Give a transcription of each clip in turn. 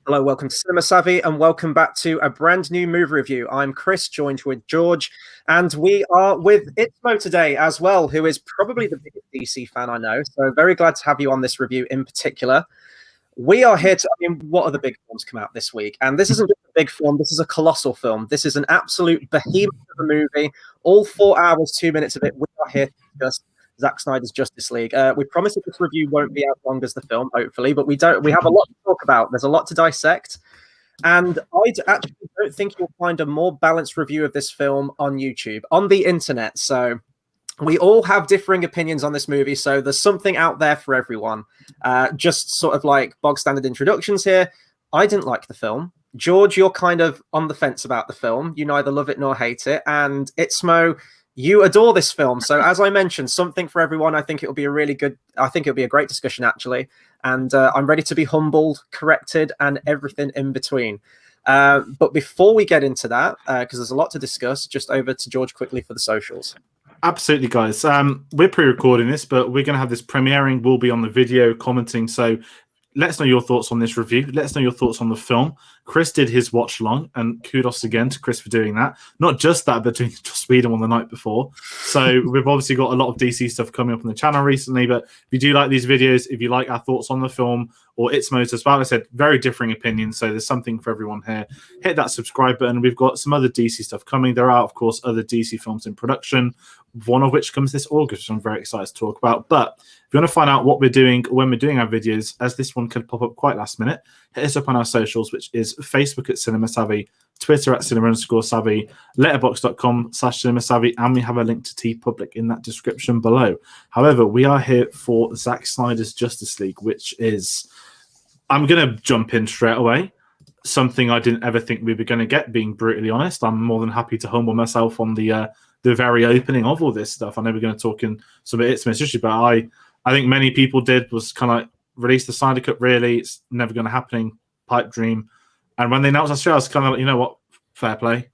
Hello, welcome to Cinema Savvy, and welcome back to a brand new movie review. I'm Chris, joined with George, and we are with Itzmoe today as well, who is probably the biggest DC fan I know. So very glad to have you on this review in particular. We are here to, what are the big films come out this week? And this isn't just a big film, this is a colossal film. This is an absolute behemoth of a movie. All 4 hours, 2 minutes of it, we are here to discuss ZACK SNYDER'S Justice League. We promise that this review won't be as long as the film, hopefully, but we have a lot to talk about. There's a lot to dissect. And I actually don't think you'll find a more balanced review of this film on YouTube, on the internet. So we all have differing opinions on this movie, so there's something out there for everyone. Just sort of like bog standard introductions here. I didn't like the film. George, you're kind of on the fence about the film. You neither love it nor hate it. And Itzmoe, you adore this film. So as I mentioned, something for everyone. I think it'll be a great discussion, actually. And I'm ready to be humbled, corrected, and everything in between. But before we get into that, because there's a lot to discuss, just over to George quickly for the socials. Absolutely, guys. We're pre-recording this, but we're going to have this premiering. We'll be on the video commenting. So let us know your thoughts on this review. Let us know your thoughts on the film. Chris did his watch along, and kudos again to Chris for doing that. Not just that, but doing Joss Whedon one the night before. So we've obviously got a lot of DC stuff coming up on the channel recently. But if you do like these videos, if you like our thoughts on the film or Itzmoe's as well, I said very differing opinions. So there's something for everyone here. Hit that subscribe button. We've got some other DC stuff coming. There are, of course, other DC films in production, one of which comes this August, which I'm very excited to talk about. But if you want to find out what we're doing when we're doing our videos, as this one could pop up quite last minute, hit us up on our socials, which is Facebook at Cinema Savvy, Twitter at cinema_savvy, letterboxd.com/Cinema Savvy, and we have a link to TeePublic in that description below. However, we are here for ZACK SNYDER'S Justice League, which is, I'm going to jump in straight away. Something I didn't ever think we were going to get, being brutally honest. I'm more than happy to humble myself on the very opening of all this stuff. I know we're going to talk in some of Itzmoe's history, but I think many people was kind of like, release the Snyder Cut, really? It's never going to happen. Pipe dream. And when they announced that show, I was kind of like, you know what? Fair play.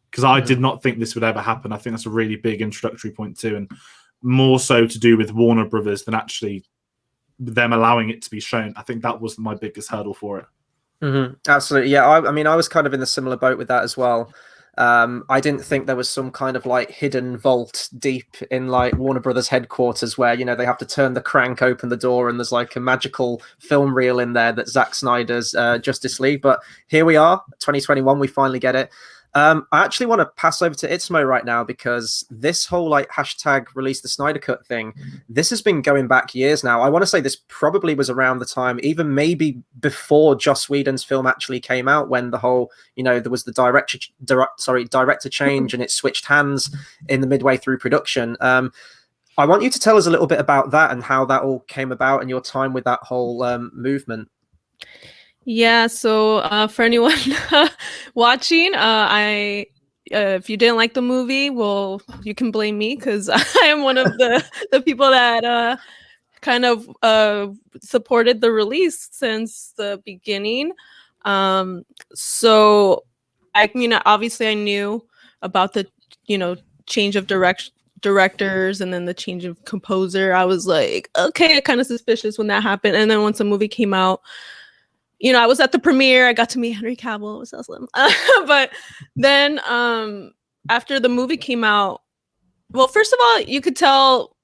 Because I did not think this would ever happen. I think that's a really big introductory point too, and more so to do with Warner Brothers than actually them allowing it to be shown. I think that was my biggest hurdle for it. Absolutely. Yeah, I was kind of in a similar boat with that as well. I didn't think there was some kind of like hidden vault deep in like Warner Brothers headquarters where, you know, they have to turn the crank, open the door, and there's like a magical film reel in there that's ZACK SNYDER'S Justice League. But here we are, 2021, we finally get it. I actually want to pass over to Itzmoe right now, because this whole like hashtag release the Snyder Cut thing, this has been going back years now. I want to say this probably was around the time, even maybe before Joss Whedon's film actually came out, when the whole, you know, there was the director change and it switched hands in the midway through production. I want you to tell us a little bit about that and how that all came about and your time with that whole movement. Yeah, so for anyone watching, if you didn't like the movie, well, you can blame me, because I am one of the people that kind of supported the release since the beginning. So obviously I knew about the, change of directors and then the change of composer. I was like, okay, kind of suspicious when that happened. And then once the movie came out, I was at the premiere. I got to meet Henry Cavill. It was awesome. But then after the movie came out, well, first of all, you could tell,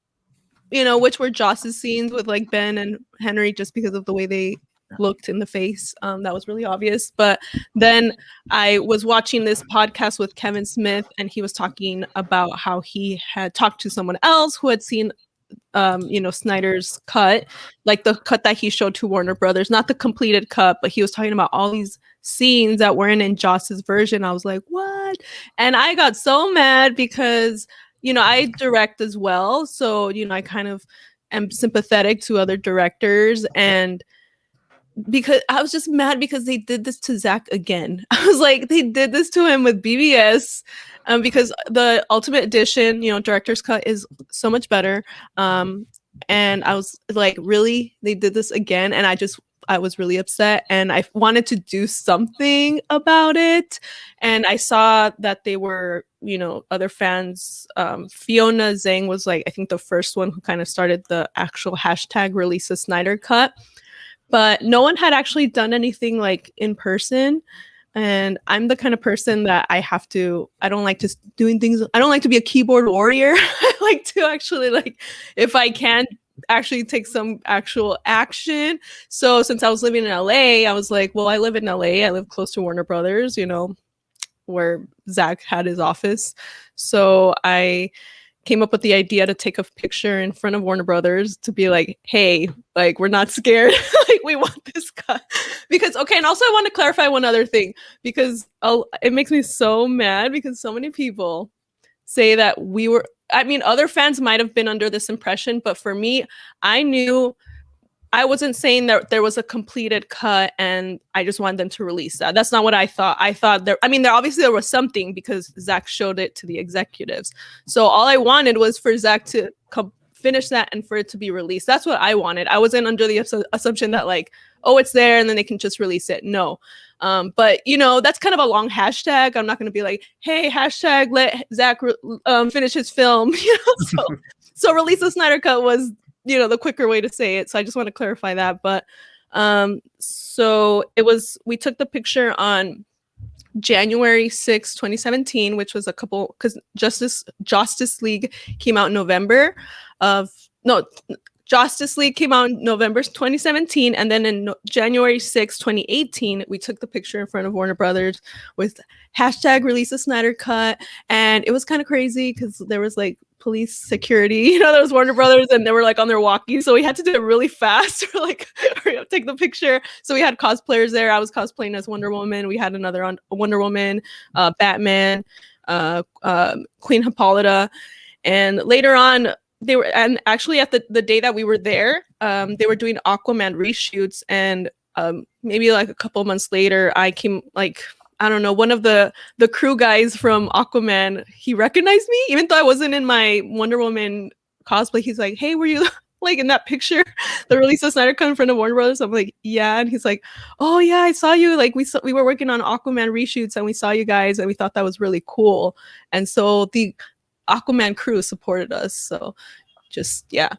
which were Joss's scenes with like Ben and Henry, just because of the way they looked in the face. That was really obvious. But then I was watching this podcast with Kevin Smith, and he was talking about how he had talked to someone else who had seen Snyder's cut, like the cut that he showed to Warner Brothers, not the completed cut, but he was talking about all these scenes that weren't in Joss's version. I was like, what? And I got so mad because, I direct as well. So, I kind of am sympathetic to other directors, and because I was just mad because they did this to Zack again. I was like, they did this to him with BBS, because the Ultimate Edition, director's cut is so much better. And I was like, really? They did this again? And I was really upset, and I wanted to do something about it. And I saw that they were, other fans. Fiona Zhang was like, I think the first one who kind of started the actual hashtag release the Snyder Cut. but no one had actually done anything like in person. And I'm the kind of person that I don't like just doing things. I don't like to be a keyboard warrior. I like to actually, like, if I can actually take some actual action. So since I was living in LA, I was like, well, I live in LA. I live close to Warner Brothers, you know, where Zach had his office. So I came up with the idea to take a picture in front of Warner Brothers to be like, hey, like, we're not scared. Like, we want this cut. Because, okay, and also I want to clarify one other thing, because it makes me so mad because so many people say that other fans might have been under this impression, but for me, I wasn't saying that there was a completed cut and I just wanted them to release that. That's not what I thought. I thought there obviously there was something because Zach showed it to the executives. So all I wanted was for Zach to finish that and for it to be released. That's what I wanted. I wasn't under the assumption that, like, oh, it's there and then they can just release it. No. But, you know, that's kind of a long hashtag. I'm not going to be like, hey, hashtag let Zach finish his film. You know, so release the Snyder Cut was, you know, the quicker way to say it. So I just want to clarify that. But so we took the picture on January 6, 2017, which was because Justice League came out in November Justice League came out in November 2017, and then in January 6, 2018, we took the picture in front of Warner Brothers with hashtag release the Snyder Cut, and it was kind of crazy because there was like police security, you know, there was Warner Brothers, and they were like on their walkie, so we had to do it really fast to like hurry up, take the picture. So we had cosplayers there. I was cosplaying as Wonder Woman. We had another Wonder Woman, Batman, Queen Hippolyta, and later on, and actually at the day that we were there, they were doing Aquaman reshoots, and maybe like a couple months later, I came, like, I don't know, one of the crew guys from Aquaman, he recognized me, even though I wasn't in my Wonder Woman cosplay. He's like, hey, were you like in that picture, the release of Snyder Cut in front of Warner Brothers? I'm like, yeah. And he's like, oh yeah, I saw you. Like we were working on Aquaman reshoots and we saw you guys and we thought that was really cool. And so the Aquaman crew supported us. So just, yeah.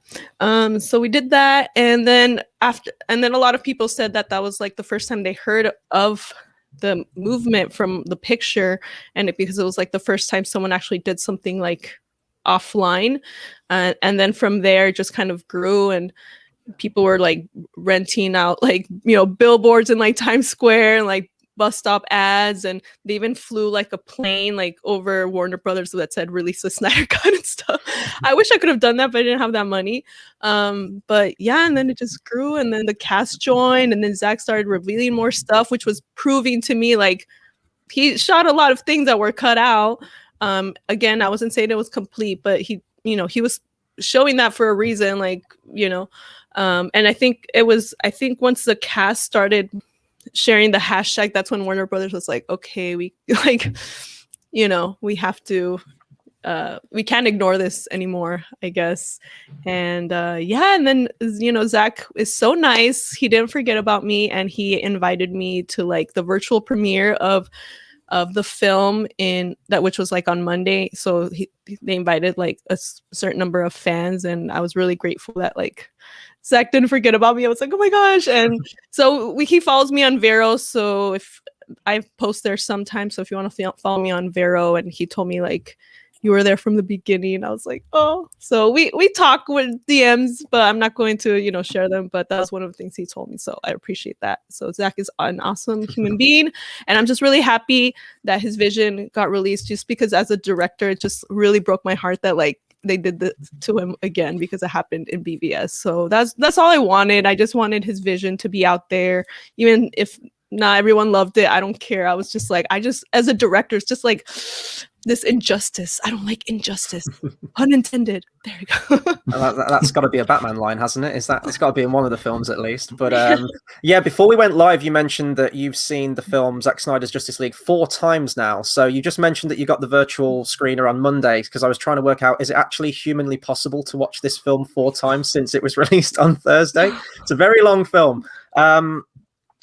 So we did that. And then a lot of people said that was like the first time they heard of the movement from the picture, and because it was like the first time someone actually did something like offline. And then from there it just kind of grew, and people were like renting out, like, you know, billboards in like Times Square and like bus stop ads, and they even flew like a plane like over Warner Brothers that said release the Snyder Cut and stuff. I wish I could have done that, but I didn't have that money. But yeah, and then it just grew, and then the cast joined, and then Zach started revealing more stuff, which was proving to me like he shot a lot of things that were cut out. Again, I wasn't saying it was complete, but he was showing that for a reason, like, you know. And I think once the cast started sharing the hashtag, that's when Warner Brothers was like, okay, we like, you know, we have to, we can't ignore this anymore, I guess. And yeah, and then, you know, Zach is so nice. He didn't forget about me, and he invited me to like the virtual premiere of the film which was like on Monday. So they invited like a certain number of fans, and I was really grateful that like Zach didn't forget about me. I was like, oh my gosh. And so he follows me on Vero. So if I post there sometimes, so if you want to follow me on Vero, and he told me like, you were there from the beginning. And I was like, oh, so we talk with DMs, but I'm not going to, you know, share them. But that was one of the things he told me. So I appreciate that. So Zach is an awesome human being. And I'm just really happy that his vision got released, just because as a director, it just really broke my heart that like they did this to him again, because it happened in BVS. So that's all I wanted. I just wanted his vision to be out there, even if not everyone loved it. I don't care. I was just like, as a director, it's just like this injustice. I don't like injustice. Unintended. There you go. That's got to be a Batman line, hasn't it? It's got to be in one of the films at least. But yeah, before we went live, you mentioned that you've seen the film Zack Snyder's Justice League 4 times now. So you just mentioned that you got the virtual screener on Monday, because I was trying to work out, is it actually humanly possible to watch this film 4 times since it was released on Thursday? It's a very long film.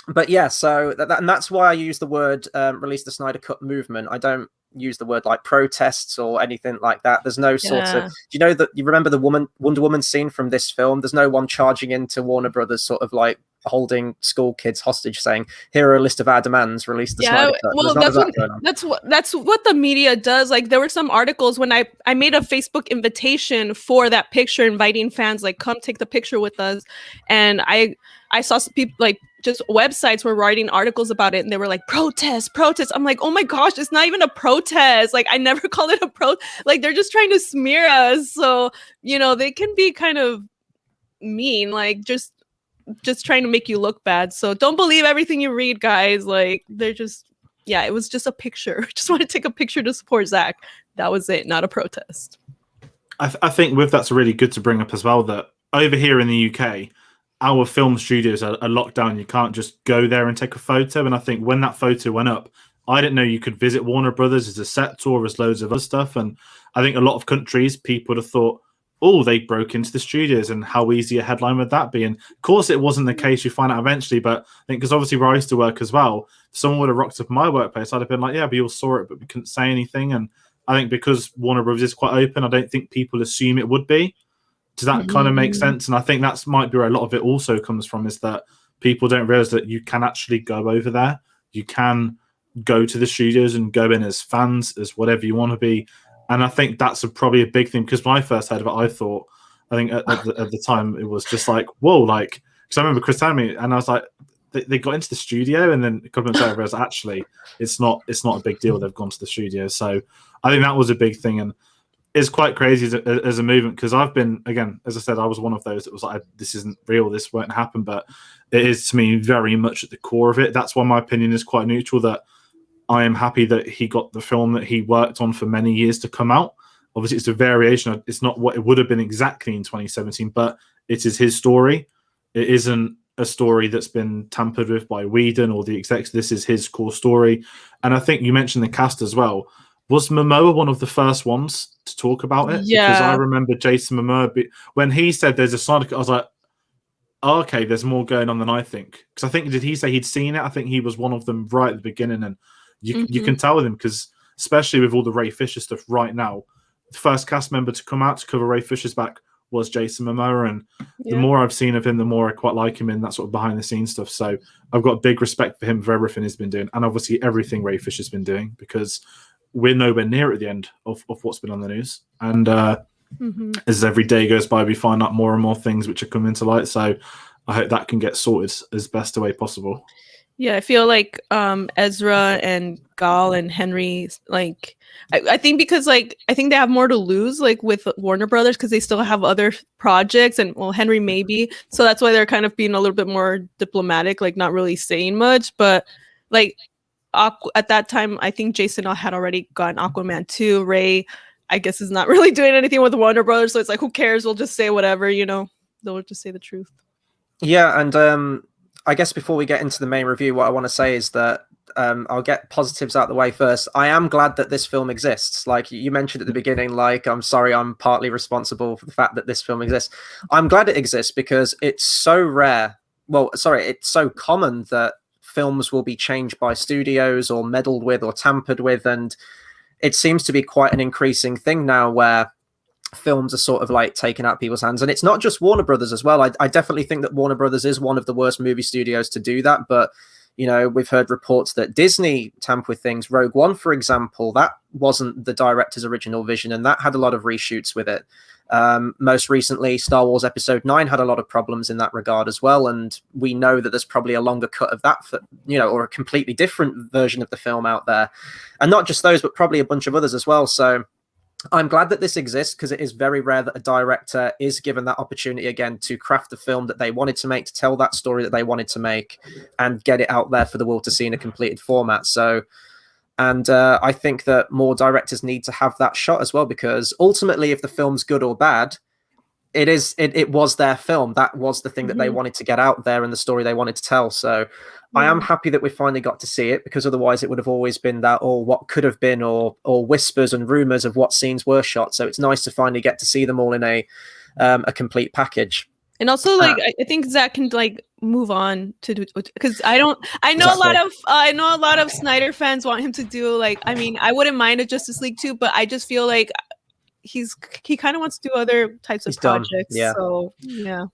But yeah, so and that's why I use the word release the Snyder Cut movement. I don't use the word like protests or anything like that. There's no sort of, you know, that you remember the Wonder Woman scene from this film? There's no one charging into Warner Brothers sort of like holding school kids hostage, saying, "Here are a list of our demands. Release the Snyder Cut." Well, that's what the media does. Like, there were some articles when I made a Facebook invitation for that picture, inviting fans, like, come take the picture with us, and I saw some people, like, just websites were writing articles about it, and they were like, protest. I'm like, oh my gosh, it's not even a protest. Like, I never call it a like, they're just trying to smear us. So, you know, they can be kind of mean, like, just trying to make you look bad. So don't believe everything you read, guys. Like, they're just, yeah, it was just a picture. Just want to take a picture to support Zach. That was it, not a protest. I think with that's really good to bring up as well, that over here in the UK, our film studios are locked down. You can't just go there and take a photo. And I think when that photo went up, I didn't know you could visit Warner Brothers as a set tour, as loads of other stuff. And I think a lot of countries, people would have thought, oh, they broke into the studios, and how easy a headline would that be? And of course, it wasn't the case. You find out eventually. But I think because obviously where I used to work as well, if someone would have rocked up in my workplace, I'd have been like, yeah, but you all saw it, but we couldn't say anything. And I think because Warner Brothers is quite open, I don't think people assume it would be. Does that kind of make sense? And I think that's might be where a lot of it also comes from, is that people don't realize that you can actually go over there. You can go to the studios and go in as fans, as whatever you want to be. And I think that's probably a big thing, because when I first heard of it, I think at the time it was just like, whoa, like, because I remember Chris telling me, and I was like, they got into the studio, and then a couple of months later, actually, it's not a big deal. They've gone to the studio. So I think that was a big thing. And it's quite crazy as a movement, because I've been, again, as I said, I was one of those that was like, this isn't real, this won't happen, but it is to me very much at the core of it. That's why my opinion is quite neutral, that I am happy that he got the film that he worked on for many years to come out. Obviously, it's a variation. It's not what it would have been exactly in 2017, but it is his story. It isn't a story that's been tampered with by Whedon or the execs. This is his core story. And I think you mentioned the cast as well. Was Momoa one of the first ones to talk about it? Yeah. Because I remember Jason Momoa, when he said there's a Snyder Cut, I was like, oh, okay, there's more going on than I think. Because I think, did he say he'd seen it? I think he was one of them right at the beginning. And you can tell with him, because especially with all the Ray Fisher stuff right now, the first cast member to come out to cover Ray Fisher's back was Jason Momoa. And the more I've seen of him, the more I quite like him in that sort of behind the scenes stuff. So I've got big respect for him for everything he's been doing. And obviously everything Ray Fisher's been doing, because we're nowhere near at the end of what's been on the news. And as every day goes by, we find out more and more things which are coming to light. So I hope that can get sorted as best a way possible. Yeah, I feel like Ezra and Gal and Henry, like, I think because, like, I think they have more to lose, like, with Warner Brothers, because they still have other projects, and, well, Henry maybe. So that's why they're kind of being a little bit more diplomatic, like, not really saying much. But, like, at that time, I think Jason had already gotten Aquaman 2. Ray, I guess, is not really doing anything with Warner Brothers, so it's like, who cares? We'll just say whatever, you know? They'll just say the truth. Yeah, and I guess before we get into the main review, what I want to say is that I'll get positives out of the way first. I am glad that this film exists. Like you mentioned at the beginning, like, I'm sorry, I'm partly responsible for the fact that this film exists. I'm glad it exists because it's so rare. Well, sorry, it's so common that films will be changed by studios or meddled with or tampered with. And it seems to be quite an increasing thing now where films are sort of like taken out of people's hands. And it's not just Warner Brothers as well. I definitely think that Warner Brothers is one of the worst movie studios to do that. But, you know, we've heard reports that Disney tamper with things. Rogue One, for example, that wasn't the director's original vision, and that had a lot of reshoots with it. Most recently, Star Wars Episode 9 had a lot of problems in that regard as well. And we know that there's probably a longer cut of that, for, you know, or a completely different version of the film out there. And not just those, but probably a bunch of others as well. So I'm glad that this exists, because it is very rare that a director is given that opportunity again to craft the film that they wanted to make, to tell that story that they wanted to make, and get it out there for the world to see in a completed format. So, and I think that more directors need to have that shot as well, because ultimately, if the film's good or bad, it was their film. That was the thing that they wanted to get out there and the story they wanted to tell. So I am happy that we finally got to see it, because otherwise it would have always been that, or what could have been, or whispers and rumors of what scenes were shot. So it's nice to finally get to see them all in a complete package. And also, like, I think Zach can, like, move on to do, because I know a lot of Snyder fans want him to do, like, I mean, I wouldn't mind a Justice League 2, but I just feel like he kind of wants to do other types of projects. Yeah. So yeah.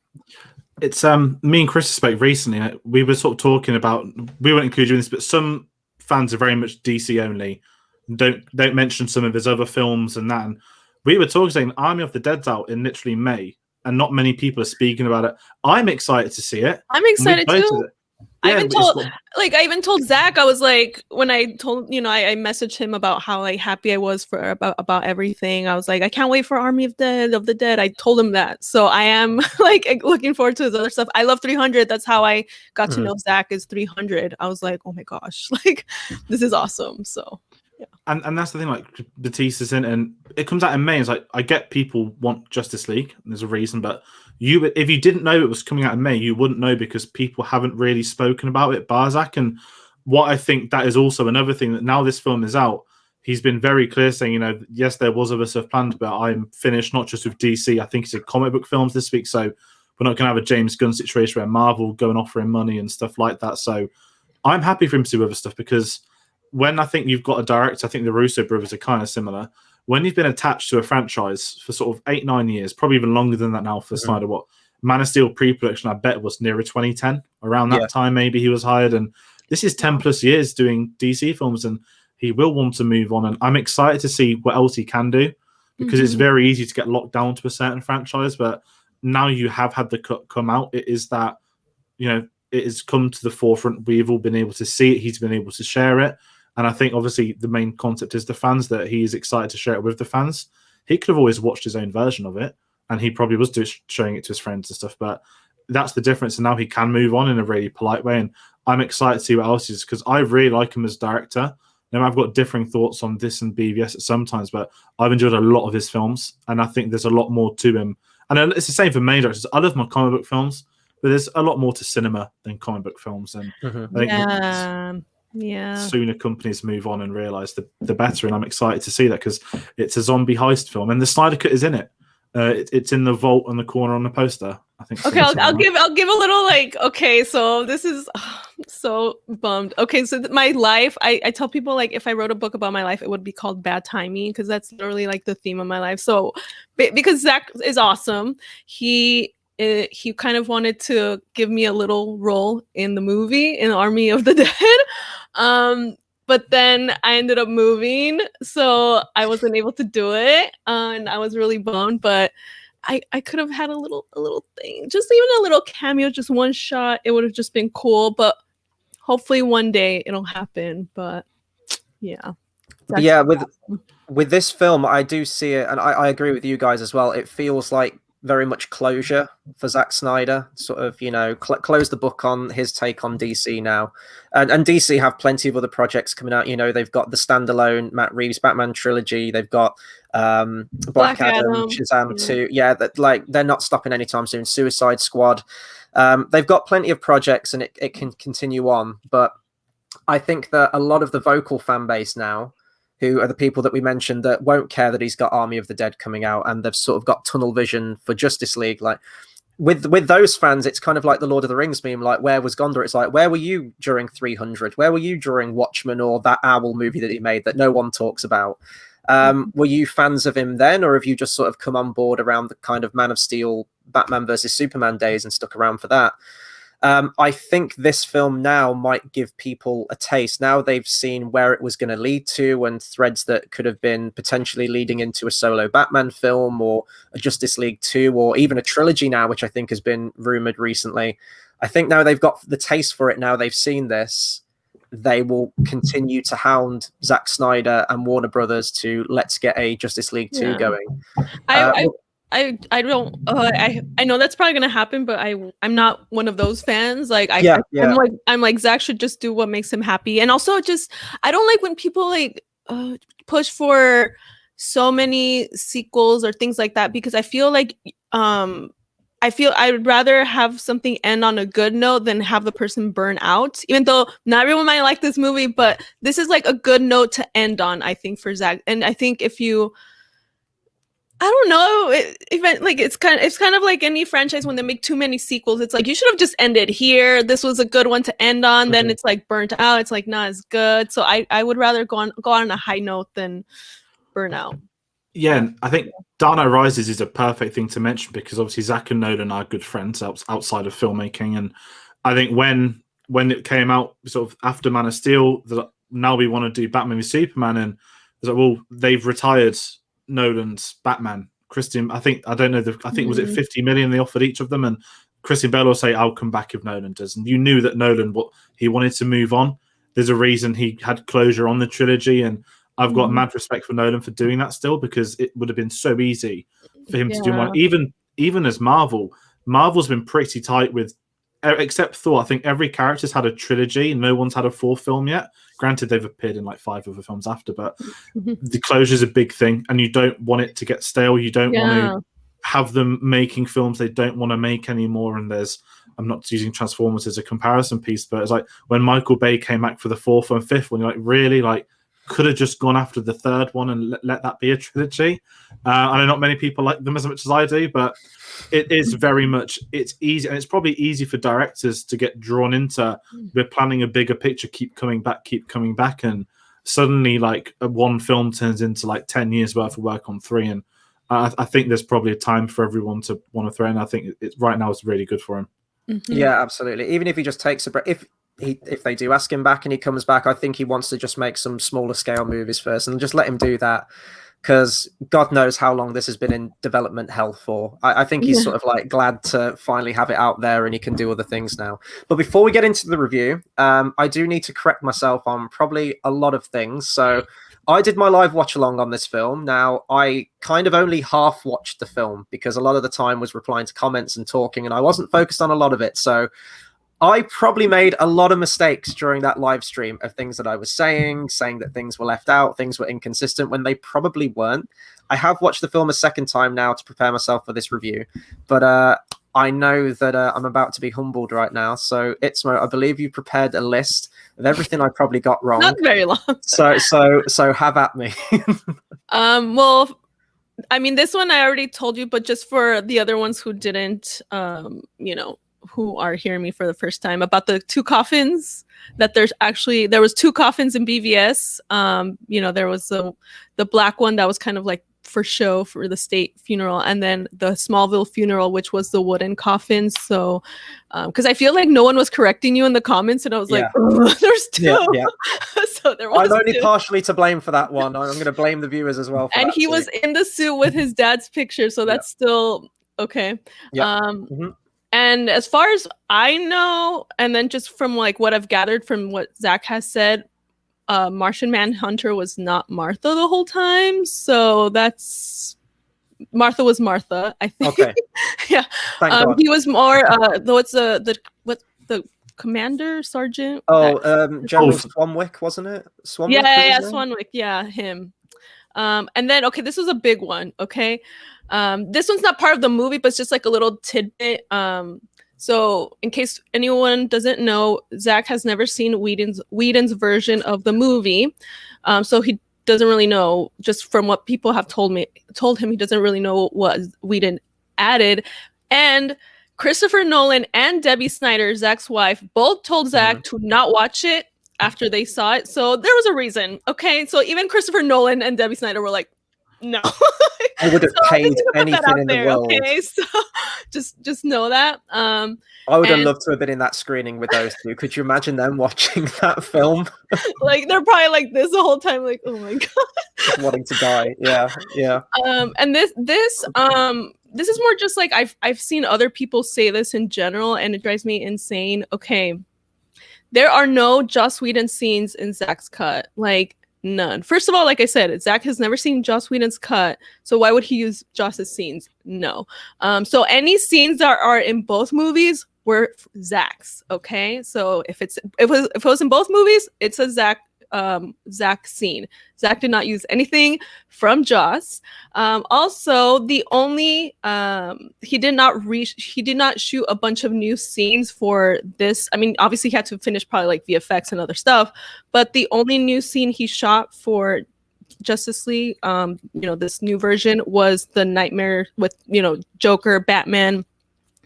It's me and Chris spoke recently. We were sort of talking about, we won't include you in this, but some fans are very much DC only. Don't mention some of his other films and that. And we were talking, saying Army of the Dead's out in literally May, and not many people are speaking about it. I'm excited to see it. I'm excited too. Yeah, I even told Zach, I was like, when I told, I messaged him about how like happy I was about everything. I was like, I can't wait for Army of the Dead. I told him that. So I am like looking forward to his other stuff. I love 300. That's how I got to know Zach is 300. I was like, oh my gosh, like this is awesome. So yeah. And that's the thing, like Batista's in, and it comes out in May. It's like, I get people want Justice League, and there's a reason, but if you didn't know it was coming out in May, you wouldn't know because people haven't really spoken about it, Barzak. And what I think that is also another thing, that now this film is out, he's been very clear saying, yes, there was other stuff planned, but I'm finished not just with DC. I think he said comic book films this week, so we're not going to have a James Gunn situation where Marvel go and offer him money and stuff like that. So I'm happy for him to do other stuff, because when I think you've got a director, I think the Russo brothers are kind of similar. When you've been attached to a franchise for sort of 8-9 years, probably even longer than that now for Snyder, what Man of Steel pre-production, I bet was nearer 2010. Around that time, maybe he was hired. And this is 10 plus years doing DC films, and he will want to move on. And I'm excited to see what else he can do, because it's very easy to get locked down to a certain franchise. But now you have had the cut come out. It is that, it has come to the forefront. We've all been able to see it. He's been able to share it. And I think obviously the main concept is the fans, that he is excited to share it with the fans. He could have always watched his own version of it, and he probably was showing it to his friends and stuff. But that's the difference. And now he can move on in a really polite way. And I'm excited to see what else he is, because I really like him as director. Now, I've got differing thoughts on this and BVS at sometimes, but I've enjoyed a lot of his films, and I think there's a lot more to him. And it's the same for main directors. I love my comic book films, but there's a lot more to cinema than comic book films. And I think sooner companies move on and realize the better. And I'm excited to see that, because it's a zombie heist film, and the Snyder Cut is in it. It's in the vault on the corner on the poster, I think. Okay, I'll give a little like, okay, so this is so bummed. Okay, so my life, I tell people, like, if I wrote a book about my life, it would be called Bad Timing, because that's literally like the theme of my life. So because Zach is awesome, he kind of wanted to give me a little role in the movie in Army of the Dead. But then I ended up moving, so I wasn't able to do it, and I was really bummed. But I could have had a little thing, just even a little cameo, just one shot. It would have just been cool. But hopefully one day it'll happen. But yeah, with this film, I do see it, and I agree with you guys as well. It feels like very much closure for Zack Snyder, sort of, close the book on his take on DC now. And DC have plenty of other projects coming out. They've got the standalone Matt Reeves Batman trilogy. They've got Black Adam, Shazam 2. Yeah, they're not stopping anytime soon. Suicide Squad. They've got plenty of projects, and it can continue on. But I think that a lot of the vocal fan base now, who are the people that we mentioned, that won't care that he's got Army of the Dead coming out, and they've sort of got tunnel vision for Justice League. Like with those fans, it's kind of like the Lord of the Rings meme, like, where was Gondor? It's like, where were you during 300? Where were you during Watchmen, or that Owl movie that he made that no one talks about? Were you fans of him then, or have you just sort of come on board around the kind of Man of Steel, Batman versus Superman days and stuck around for that? I think this film now might give people a taste. Now they've seen where it was going to lead to, and threads that could have been potentially leading into a solo Batman film, or a Justice League 2, or even a trilogy now, which I think has been rumored recently. I think now they've got the taste for it. Now they've seen this, they will continue to hound Zack Snyder and Warner Brothers to let's get a Justice League 2 going. I don't I know that's probably gonna happen, but I'm not one of those fans. Like I'm like Zach should just do what makes him happy. And also just I don't like when people like push for so many sequels or things like that, because I feel like I would rather have something end on a good note than have the person burn out. Even though not everyone might like this movie, but this is like a good note to end on, I think, for Zach. And I think if you I don't know. It's kind of like any franchise when they make too many sequels. It's like you should have just ended here. This was a good one to end on. Then it's like burnt out. It's like not as good. So I would rather go on a high note than burn out. Yeah, and I think Dark Knight Rises is a perfect thing to mention because obviously Zack and Nolan are good friends outside of filmmaking, and I think when it came out sort of after Man of Steel, that now we want to do Batman v Superman, and it's like, well, they've retired Nolan's Batman. Christian, I think was it 50 million they offered each of them, and Christian Bale will say, "I'll come back if Nolan does." And you knew that Nolan, what he wanted to move on. There's a reason he had closure on the trilogy, and I've got mad respect for Nolan for doing that still, because it would have been so easy for him to do one. Even as Marvel's been pretty tight with, except Thor. I think every character's had a trilogy, and no one's had a fourth film yet. Granted, they've appeared in like 5 other films after, but the closure's a big thing, and you don't want it to get stale. You don't want to have them making films they don't want to make anymore. And I'm not using Transformers as a comparison piece, but it's like when Michael Bay came back for the 4th and 5th one, you're like, really? Like, could have just gone after the 3rd one and let that be a trilogy. I know not many people like them as much as I do, but it is very much, it's easy, and it's probably easy for directors to get drawn into, we're planning a bigger picture, keep coming back, and suddenly like one film turns into like 10 years worth of work on 3, and I think there's probably a time for everyone to want to throw in. I think right now it's really good for him. Yeah, absolutely. Even if he just takes a break, if they do ask him back and he comes back, I think he wants to just make some smaller scale movies first and just let him do that, because God knows how long this has been in development hell for. I think he's sort of like glad to finally have it out there and he can do other things now. But before we get into the review, I do need to correct myself on probably a lot of things. So I did my live watch along on this film. Now, I kind of only half watched the film because a lot of the time was replying to comments and talking, and I wasn't focused on a lot of it. So I probably made a lot of mistakes during that live stream of things that I was saying that things were left out, things were inconsistent when they probably weren't. I have watched the film a second time now to prepare myself for this review, but I know that I'm about to be humbled right now. So, Itzmoe, I believe you prepared a list of everything I probably got wrong. Not very long. So have at me. Well, I mean, this one I already told you, but just for the other ones who didn't, who are hearing me for the first time, about the 2 coffins, that there was 2 coffins in BVS. There was the black one that was kind of like for show for the state funeral, and then the Smallville funeral, which was the wooden coffins. So because I feel like no one was correcting you in the comments, and I was like, there's 2. Yeah. So there was I'm only 2. partially to blame for that one. I'm going to blame the viewers as well for and that he too. was in the suit with his dad's picture, so that's still okay. And as far as I know, and then just from like what I've gathered from what Zach has said, Martian Manhunter was not Martha the whole time. So Martha was Martha, I think. Okay. Yeah. Thank God. He was more the commander sergeant. General Swanwick, wasn't it? Swanwick, yeah, Swanwick. Yeah, him. And then this was a big one. Okay. This one's not part of the movie, but it's just like a little tidbit. So in case anyone doesn't know, Zach has never seen Whedon's version of the movie. So he doesn't really know, just from what people have told him, he doesn't really know what Whedon added. And Christopher Nolan and Debbie Snyder, Zach's wife, both told Zach to not watch it after they saw it. So there was a reason. Okay. So even Christopher Nolan and Debbie Snyder were like, no. I would have paid anything in the world. Okay, so just know that. I would have loved to have been in that screening with those 2. Could you imagine them watching that film? Like they're probably like this the whole time, like, oh my god, just wanting to die. Yeah. And this is more just like I've seen other people say this in general, and it drives me insane. Okay, there are no Joss Whedon scenes in Zach's cut, like. None. First of all, like I said, Zach has never seen Joss Whedon's cut, so why would he use Joss's scenes? No. So any scenes that are in both movies were Zach's. Okay, so if it was in both movies, it's a Zach scene. Zach did not use anything from Joss. Also, the only he did not shoot a bunch of new scenes for this. I mean, obviously he had to finish probably like VFX and other stuff, but the only new scene he shot for Justice League, this new version, was the nightmare with Joker, Batman,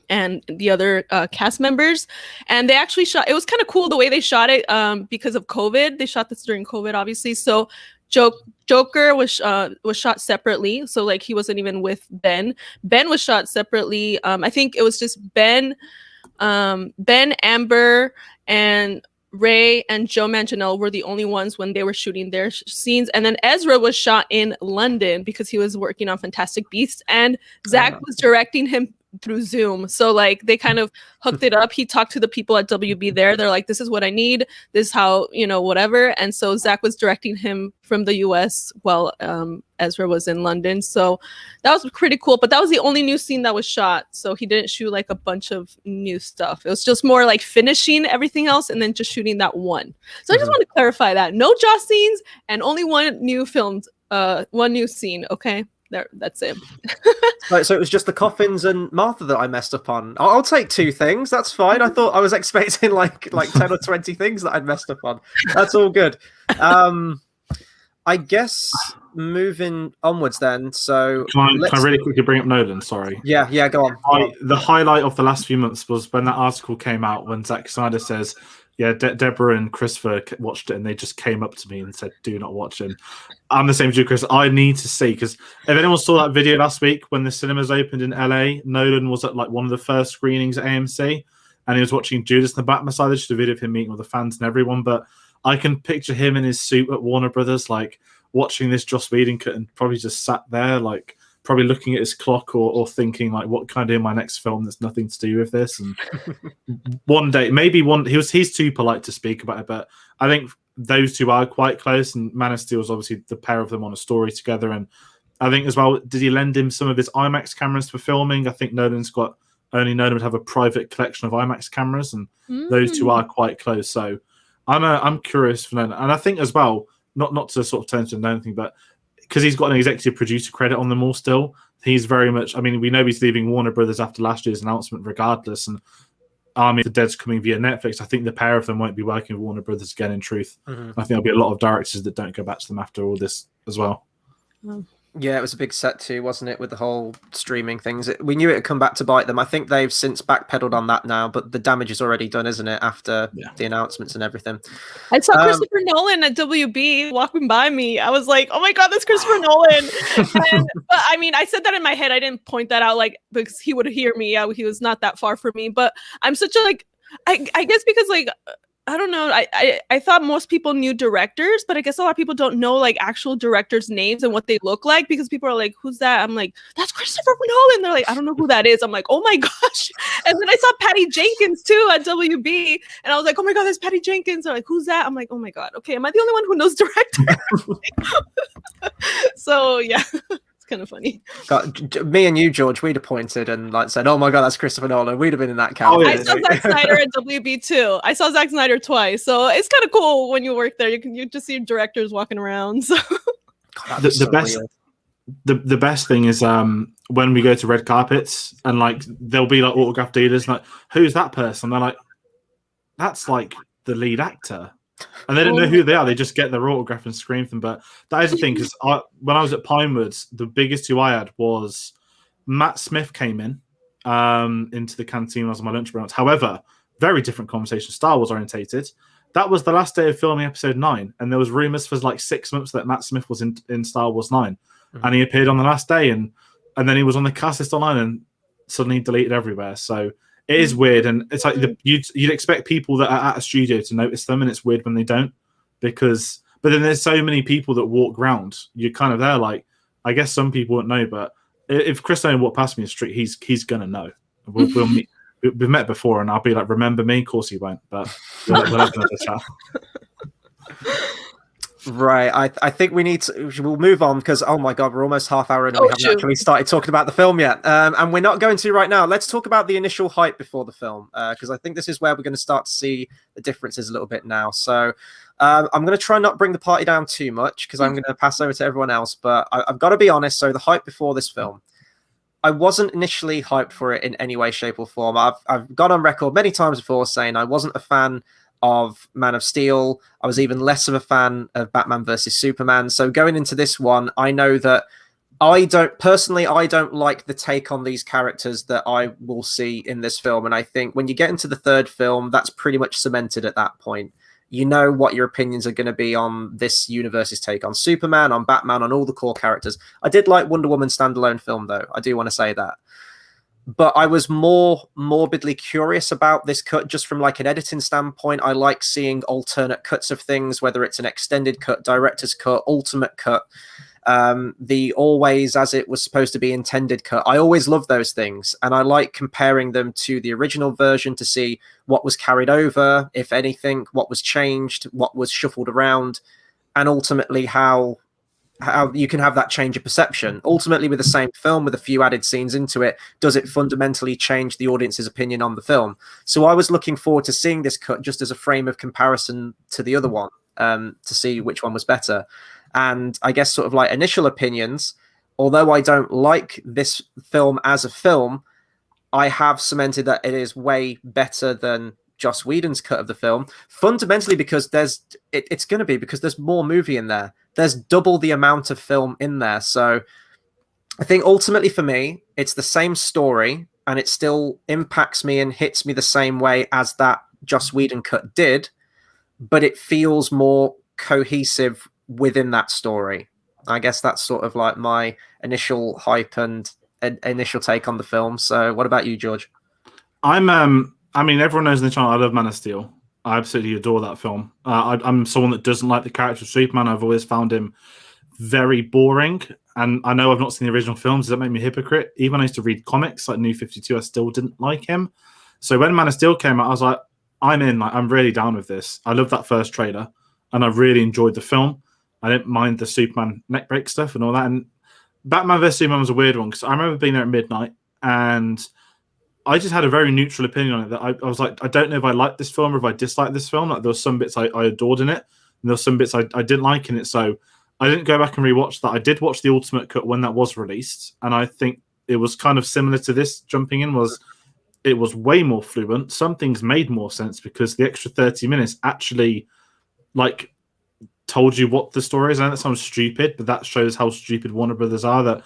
and the other cast members. And they actually shot, it was kind of cool the way they shot it because of COVID. They shot this during COVID, obviously. So Joker was shot separately, so like he wasn't even with Ben. Ben was shot separately. I think it was just Ben, Amber, and Ray and Joe Manganiello were the only ones when they were shooting their scenes. And then Ezra was shot in London because he was working on Fantastic Beasts, and Zach was directing him through Zoom. So like they kind of hooked it up. He talked to the people at WB there. They're like, this is what I need. This is how, whatever. And so Zach was directing him from the US while Ezra was in London. So that was pretty cool. But that was the only new scene that was shot. So he didn't shoot like a bunch of new stuff. It was just more like finishing everything else and then just shooting that one. So I just want to clarify that. No Joss scenes and only one new scene. Okay. That's it. So it was just the coffins and Martha that I messed up on. I'll take 2 things. That's fine. I thought I was expecting like 10 or 20 things that I'd messed up on. That's all good. I guess moving onwards then. So can I really quickly bring up Nolan? Sorry. Yeah. Go on. The highlight of the last few months was when that article came out when Zack Snyder says, yeah, Deborah and Christopher watched it and they just came up to me and said, do not watch it. I'm the same as you, Chris. I need to see, because if anyone saw that video last week when the cinemas opened in LA, Nolan was at like one of the first screenings at AMC and he was watching Judas and the Black Messiah. There's just a video of him meeting with the fans and everyone. But I can picture him in his suit at Warner Brothers, like watching this Joss Whedon cut and probably just sat there, like probably looking at his clock or thinking like, what can I do in my next film that's nothing to do with this? And one day, he's too polite to speak about it, but I think those two are quite close, and Man of Steel is obviously the pair of them on a story together. And I think as well, did he lend him some of his IMAX cameras for filming? I think Nolan's only Nolan would have a private collection of IMAX cameras, and those two are quite close. So I'm curious for Nolan. And I think as well, not to sort of turn to Nolan thing, but because he's got an executive producer credit on them all still, he's very much, I mean, we know he's leaving Warner Brothers after last year's announcement regardless, and Army of the Dead's coming via Netflix. I think the pair of them won't be working with Warner Brothers again, in truth. I think there'll be a lot of directors that don't go back to them after all this as well. Yeah, it was a big set too, wasn't it, with the whole streaming things. We knew it would come back to bite them. I think they've since backpedaled on that now, but the damage is already done, isn't it, after the announcements and everything. I saw Christopher Nolan at WB walking by me. I was like, oh my God, that's Christopher Nolan. But I mean, I said that in my head. I didn't point that out like because he would hear me. He was not that far from me. But I'm such a I guess because like, I don't know. I thought most people knew directors, but I guess a lot of people don't know like actual directors' names and what they look like, because people are like, who's that? I'm like, that's Christopher Nolan. They're like, I don't know who that is. I'm like, oh my gosh. And then I saw Patty Jenkins too at WB. And I was like, oh my God, there's Patty Jenkins. They're like, who's that? I'm like, oh my God. Okay. Am I the only one who knows directors? So yeah. Kind of funny. God, me and you, George, we'd have pointed and like said, "Oh my God, that's Christopher Nolan." We'd have been in that category. I saw Zack Snyder at WB too. I saw Zack Snyder twice, so it's kind of cool when you work there. You just see directors walking around. So God, the best thing is when we go to red carpets and like there'll be like autograph dealers like, who's that person? They're like, that's like the lead actor. And they don't know who they are. They just get their autograph and scream them. But that is the thing, because when I was at Pinewoods, the biggest who I had was Matt Smith came in into the canteen when I was on my lunch break. However, very different conversation, Star Wars orientated. That was the last day of filming episode 9, and there was rumors for like 6 months that Matt Smith was in Star Wars 9, and he appeared on the last day, and then he was on the cast list online, and suddenly deleted everywhere. So it is weird, and it's like you'd expect people that are at a studio to notice them, and it's weird when they don't, but then there's so many people that walk around. You're kind of there, like, I guess some people won't know, but if Chris Owen walked past me in the street, he's gonna know. We'll meet. We've met before, and I'll be like, "Remember me?" Of course he won't, but we'll have another chat. Right, I think we'll move on, because oh my God, we're almost half hour in and we haven't actually started talking about the film yet, and we're not going to right now. Let's talk about the initial hype before the film, because I think this is where we're going to start to see the differences a little bit now. So I'm going to try not bring the party down too much, because I'm going to pass over to everyone else, but I've got to be honest. So the hype before this film, I wasn't initially hyped for it in any way, shape, or form. I've gone on record many times before saying I wasn't a fan of Man of Steel. I was even less of a fan of Batman versus Superman. So going into this one, I know that I don't like the take on these characters that I will see in this film. And I think when you get into the third film, that's pretty much cemented at that point. you know what your opinions are going to be on this universe's take on Superman, on Batman, on all the core characters. I did like Wonder Woman standalone film, though. I do want to say that. But I was more morbidly curious about this cut just from like an editing standpoint. I like seeing alternate cuts of things, whether it's an extended cut, director's cut, ultimate cut, the always as it was supposed to be intended cut. I always love those things, and I like comparing them to the original version to see what was carried over, if anything, what was changed, what was shuffled around, and ultimately how you can have that change of perception. Ultimately, with the same film with a few added scenes into it, does it fundamentally change the audience's opinion on the film? So I was looking forward to seeing this cut just as a frame of comparison to the other one, to see which one was better. And I guess sort of like initial opinions, although I don't like this film as a film, I have cemented that it is way better than Joss Whedon's cut of the film, fundamentally because it's going to be because there's more movie in there. There's double the amount of film in there. So I think ultimately for me, it's the same story and it still impacts me and hits me the same way as that Joss Whedon cut did, but it feels more cohesive within that story. I guess that's sort of like my initial hype and initial take on the film. So what about you, George? I mean, everyone knows in the channel I love Man of Steel. I absolutely adore that film. I'm someone that doesn't like the character of Superman. I've always found him very boring. And I know I've not seen the original films. Does that make me a hypocrite? Even when I used to read comics like New 52, I still didn't like him. So when Man of Steel came out, I was like, I'm in. Like, I'm really down with this. I love that first trailer. And I really enjoyed the film. I didn't mind the Superman neckbreak stuff and all that. And Batman vs Superman was a weird one because I remember being there at midnight and I just had a very neutral opinion on it. That I was like, I don't know if I like this film or if I dislike this film. Like there were some bits I adored in it, and there were some bits I didn't like in it. So I didn't go back and rewatch that. I did watch the Ultimate Cut when that was released, and I think it was kind of similar to this. Jumping in it was way more fluent. Some things made more sense because the extra 30 minutes actually like told you what the story is. And that sounds stupid, but that shows how stupid Warner Brothers are. That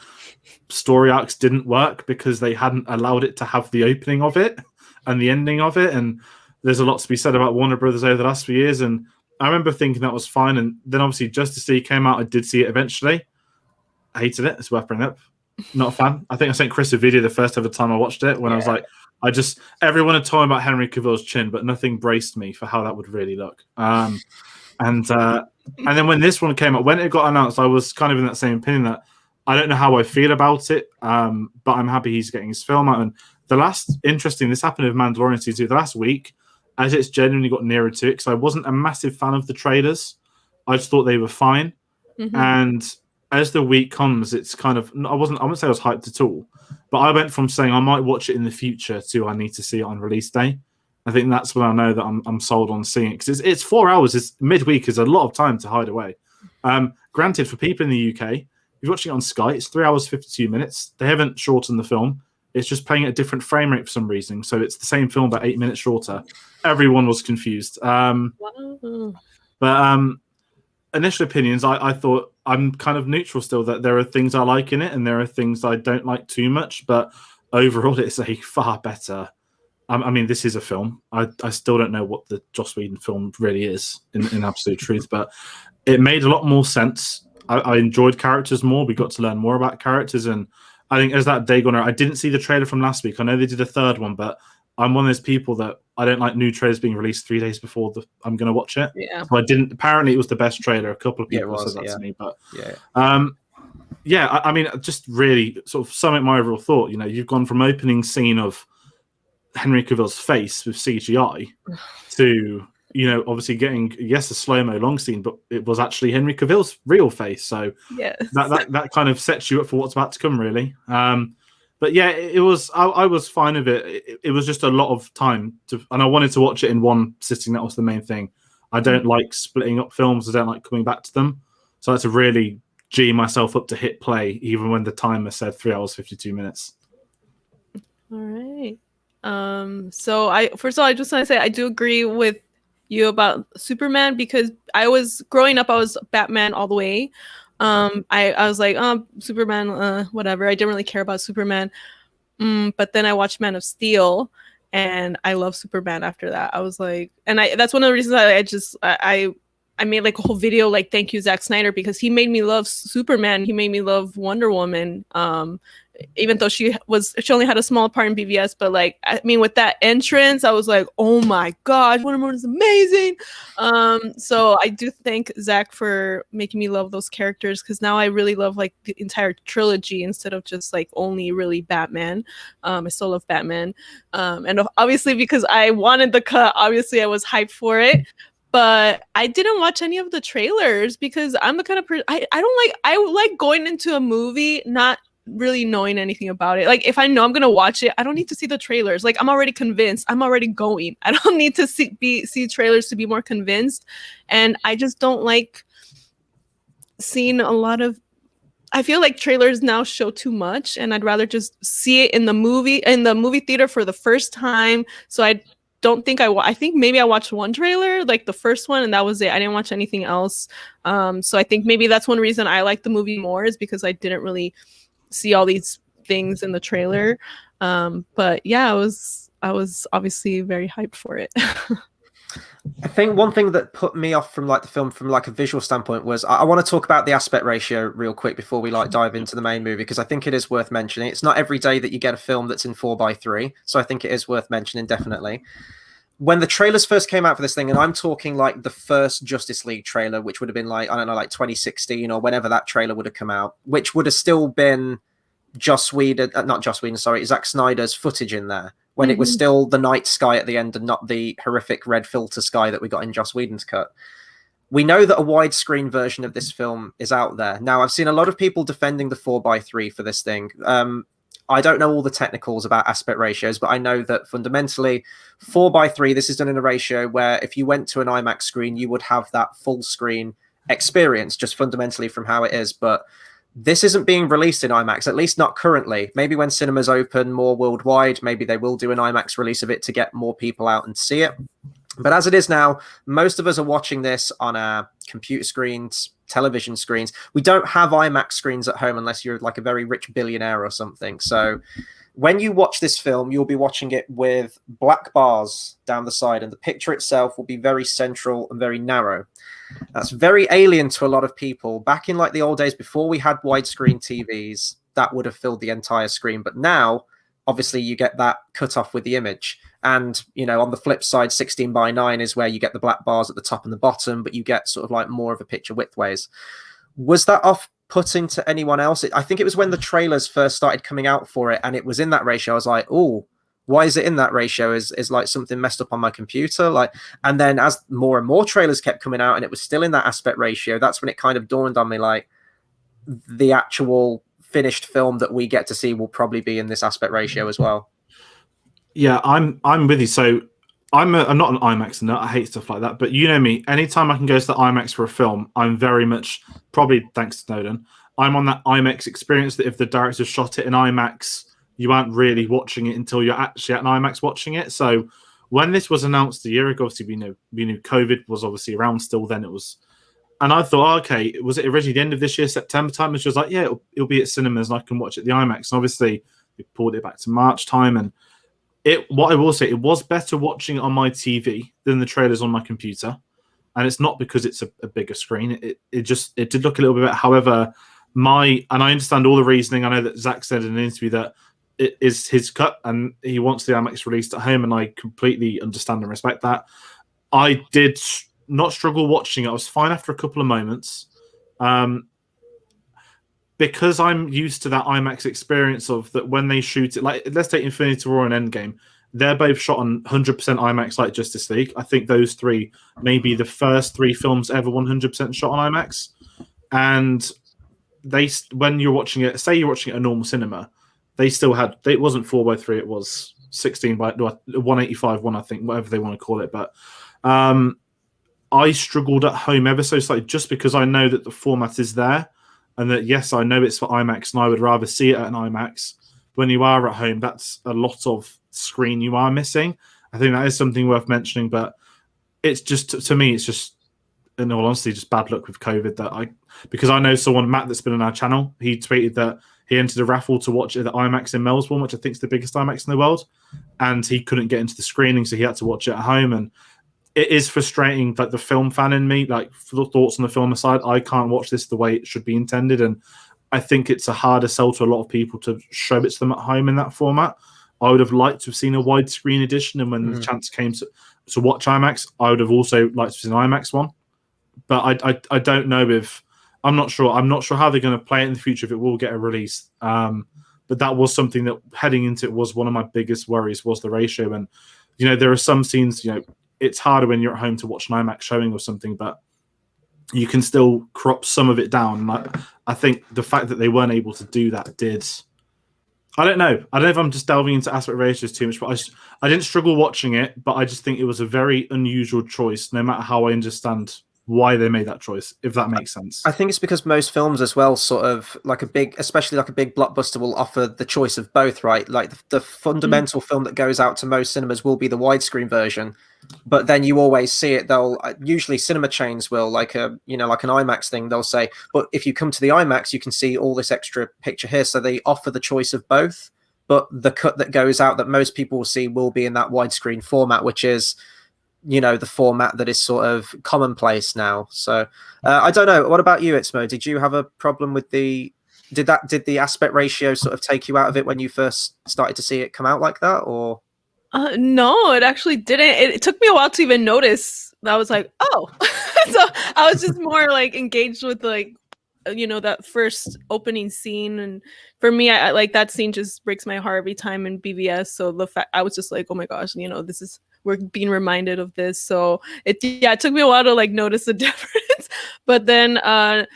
story arcs didn't work because they hadn't allowed it to have the opening of it and the ending of it. And there's a lot to be said about Warner Brothers over the last few years. And I remember thinking that was fine. And then obviously Justice League came out. I did see it eventually. I hated it. It's worth bringing up. Not a fan. I think I sent Chris a video the first ever time I watched it when I was like, everyone had told me about Henry Cavill's chin, but nothing braced me for how that would really look. And then when this one came out, when it got announced, I was kind of in that same opinion that I don't know how I feel about it, but I'm happy he's getting his film out. And this happened with Mandalorian season 2 the last week, as it's genuinely got nearer to it, because I wasn't a massive fan of the trailers. I just thought they were fine. Mm-hmm. And as the week comes, it's kind of, I wouldn't say I was hyped at all, but I went from saying I might watch it in the future to I need to see it on release day. I think that's when I know that I'm sold on seeing it, because it's 4 hours. It's midweek is a lot of time to hide away. Granted, for people in the UK, if you're watching it on Sky, it's 3 hours 52 minutes. They haven't shortened the film. It's just playing at a different frame rate for some reason. So it's the same film, but 8 minutes shorter. Everyone was confused. But initial opinions, I thought I'm kind of neutral still, that there are things I like in it and there are things I don't like too much. But overall, it's a far better. I mean, this is a film. I still don't know what the Joss Whedon film really is in absolute truth, but it made a lot more sense. I enjoyed characters more. We got to learn more about characters. And I think as that day gone on, I didn't see the trailer from last week. I know they did a third one, but I'm one of those people that I don't like new trailers being released 3 days before I'm going to watch it. Yeah. So I didn't. Apparently, it was the best trailer. A couple of people said that to me. But I mean, just really sort of summing my overall thought. You know, you've gone from opening scene of Henry Cavill's face with CGI to, you know, obviously getting, yes, a slow-mo long scene, but it was actually Henry Cavill's real face. So yes, that kind of sets you up for what's about to come, really. But yeah, it was, I was fine with it. It was just a lot of time and I wanted to watch it in one sitting. That was the main thing. I don't like splitting up films. I don't like coming back to them. So I had to really G myself up to hit play, even when the timer said 3 hours, 52 minutes. All right. So I just want to say I do agree with you about Superman, because I was growing up, I was Batman all the way. I was like, Superman, whatever. I didn't really care about Superman. But then I watched Man of Steel, and I love Superman after that. I was like, and that's one of the reasons I made like a whole video like thank you Zack Snyder, because he made me love Superman. He made me love Wonder Woman. Even though she only had a small part in BVS, but like I mean with that entrance, I was like, oh my god, Wonder Woman is amazing. So I do thank Zack for making me love those characters, because now I really love like the entire trilogy instead of just like only really Batman. I still love Batman, and obviously because I wanted the cut, obviously I was hyped for it. But I didn't watch any of the trailers because I'm the kind of person I like going into a movie not really knowing anything about it. Like if I know I'm gonna watch it, I don't need to see the trailers. Like I'm already convinced. I'm already going. I don't need to see trailers to be more convinced. And I just don't like seeing a lot of. I feel like trailers now show too much, and I'd rather just see it in the movie theater for the first time. So I don't think I think maybe I watched one trailer, like the first one, and that was it. I didn't watch anything else. So I think maybe that's one reason I like the movie more, is because I didn't really see all these things in the trailer. But yeah, I was obviously very hyped for it. I think one thing that put me off from like the film from like a visual standpoint was I want to talk about the aspect ratio real quick before we like dive into the main movie, because I think it is worth mentioning. It's not every day that you get a film that's in 4:3, so I think it is worth mentioning definitely. When the trailers first came out for this thing, and I'm talking like the first Justice League trailer, which would have been like, I don't know, like 2016 or whenever that trailer would have come out, which would have still been Zack Snyder's footage in there, when it was still the night sky at the end and not the horrific red filter sky that we got in Joss Whedon's cut. We know that a widescreen version of this film is out there. Now, I've seen a lot of people defending the 4:3 for this thing. I don't know all the technicals about aspect ratios, but I know that fundamentally 4:3, this is done in a ratio where if you went to an IMAX screen, you would have that full screen experience just fundamentally from how it is. But this isn't being released in IMAX, at least not currently. Maybe when cinemas open more worldwide, maybe they will do an IMAX release of it to get more people out and see it. But as it is now, most of us are watching this on our computer screens, television screens. We don't have IMAX screens at home unless you're like a very rich billionaire or something. So when you watch this film, you'll be watching it with black bars down the side, and the picture itself will be very central and very narrow. That's very alien to a lot of people. Back in like the old days before we had widescreen TVs, that would have filled the entire screen. But now, obviously, you get that cut off with the image. And, you know, on the flip side, 16:9 is where you get the black bars at the top and the bottom, but you get sort of like more of a picture widthways. Was that off-putting to anyone else? I think it was when the trailers first started coming out for it and it was in that ratio. I was like, oh, why is it in that ratio? Is like something messed up on my computer? Like, and then as more and more trailers kept coming out and it was still in that aspect ratio, that's when it kind of dawned on me, like, the actual finished film that we get to see will probably be in this aspect ratio as well. Yeah, I'm with you. So I'm not an IMAX nut. I hate stuff like that. But you know me. Anytime I can go to the IMAX for a film, I'm very much, probably thanks to Snowden, I'm on that IMAX experience that if the director shot it in IMAX, you aren't really watching it until you're actually at an IMAX watching it. So when this was announced a year ago, obviously we knew COVID was obviously around still then. It was, and I thought, okay, was it originally the end of this year, September time? It's just like, yeah, it'll be at cinemas and I can watch it at the IMAX. And obviously we pulled it back to March time, and what I will say, it was better watching it on my TV than the trailers on my computer. And it's not because it's a bigger screen. It did look a little bit better. However, and I understand all the reasoning. I know that Zack said in an interview that it is his cut and he wants the IMAX released at home, and I completely understand and respect that. I did not struggle watching it. I was fine after a couple of moments. Because I'm used to that IMAX experience of that when they shoot it, like let's take Infinity War and Endgame, they're both shot on 100% IMAX like Justice League. I think those three may be the first three films ever 100% shot on IMAX. And when you're watching it, say you're watching it at a normal cinema, they still had, it wasn't 4:3, it was 185 one, I think, whatever they want to call it. But I struggled at home ever so slightly just because I know that the format is there. And that, yes, I know it's for IMAX and I would rather see it at an IMAX. When you are at home, that's a lot of screen you are missing. I think that is something worth mentioning, but it's just, to me, it's just, in all honesty, just bad luck with COVID. Because I know someone, Matt, that's been on our channel, he tweeted that he entered a raffle to watch it at the IMAX in Melbourne, which I think is the biggest IMAX in the world, and he couldn't get into the screening, so he had to watch it at home. And it is frustrating, like the film fan in me, like for the thoughts on the film aside, I can't watch this the way it should be intended, and I think it's a harder sell to a lot of people to show it to them at home in that format. I would have liked to have seen a widescreen edition, and when the chance came to watch IMAX, I would have also liked to see an IMAX one. But I don't know if I'm not sure how they're going to play it in the future, if it will get a release. But that was something that heading into it was one of my biggest worries, was the ratio. And there are some scenes, it's harder when you're at home to watch an IMAX showing or something, but you can still crop some of it down. And I think the fact that they weren't able to do that did. I don't know if I'm just delving into aspect ratios too much, but I didn't struggle watching it, but I just think it was a very unusual choice, no matter how I understand why they made that choice, if that makes sense. I think it's because most films as well, sort of especially like a big blockbuster, will offer the choice of both, right? Like the fundamental film that goes out to most cinemas will be the widescreen version, but then you always see it. They'll usually cinema chains will like an IMAX thing. They'll say, but if you come to the IMAX, you can see all this extra picture here. So they offer the choice of both, but the cut that goes out that most people will see will be in that widescreen format, which is the format that is sort of commonplace now. So I don't know. What about you, Itzmoe? Did you have a problem with did the aspect ratio sort of take you out of it when you first started to see it come out like that, or? No, it actually didn't. It took me a while to even notice. I was like, oh. So I was just more like engaged with like, that first opening scene. And for me, I like that scene just breaks my heart every time in BVS. So the fact I was just like, oh my gosh, we're being reminded of this. So it took me a while to like notice the difference. But then, when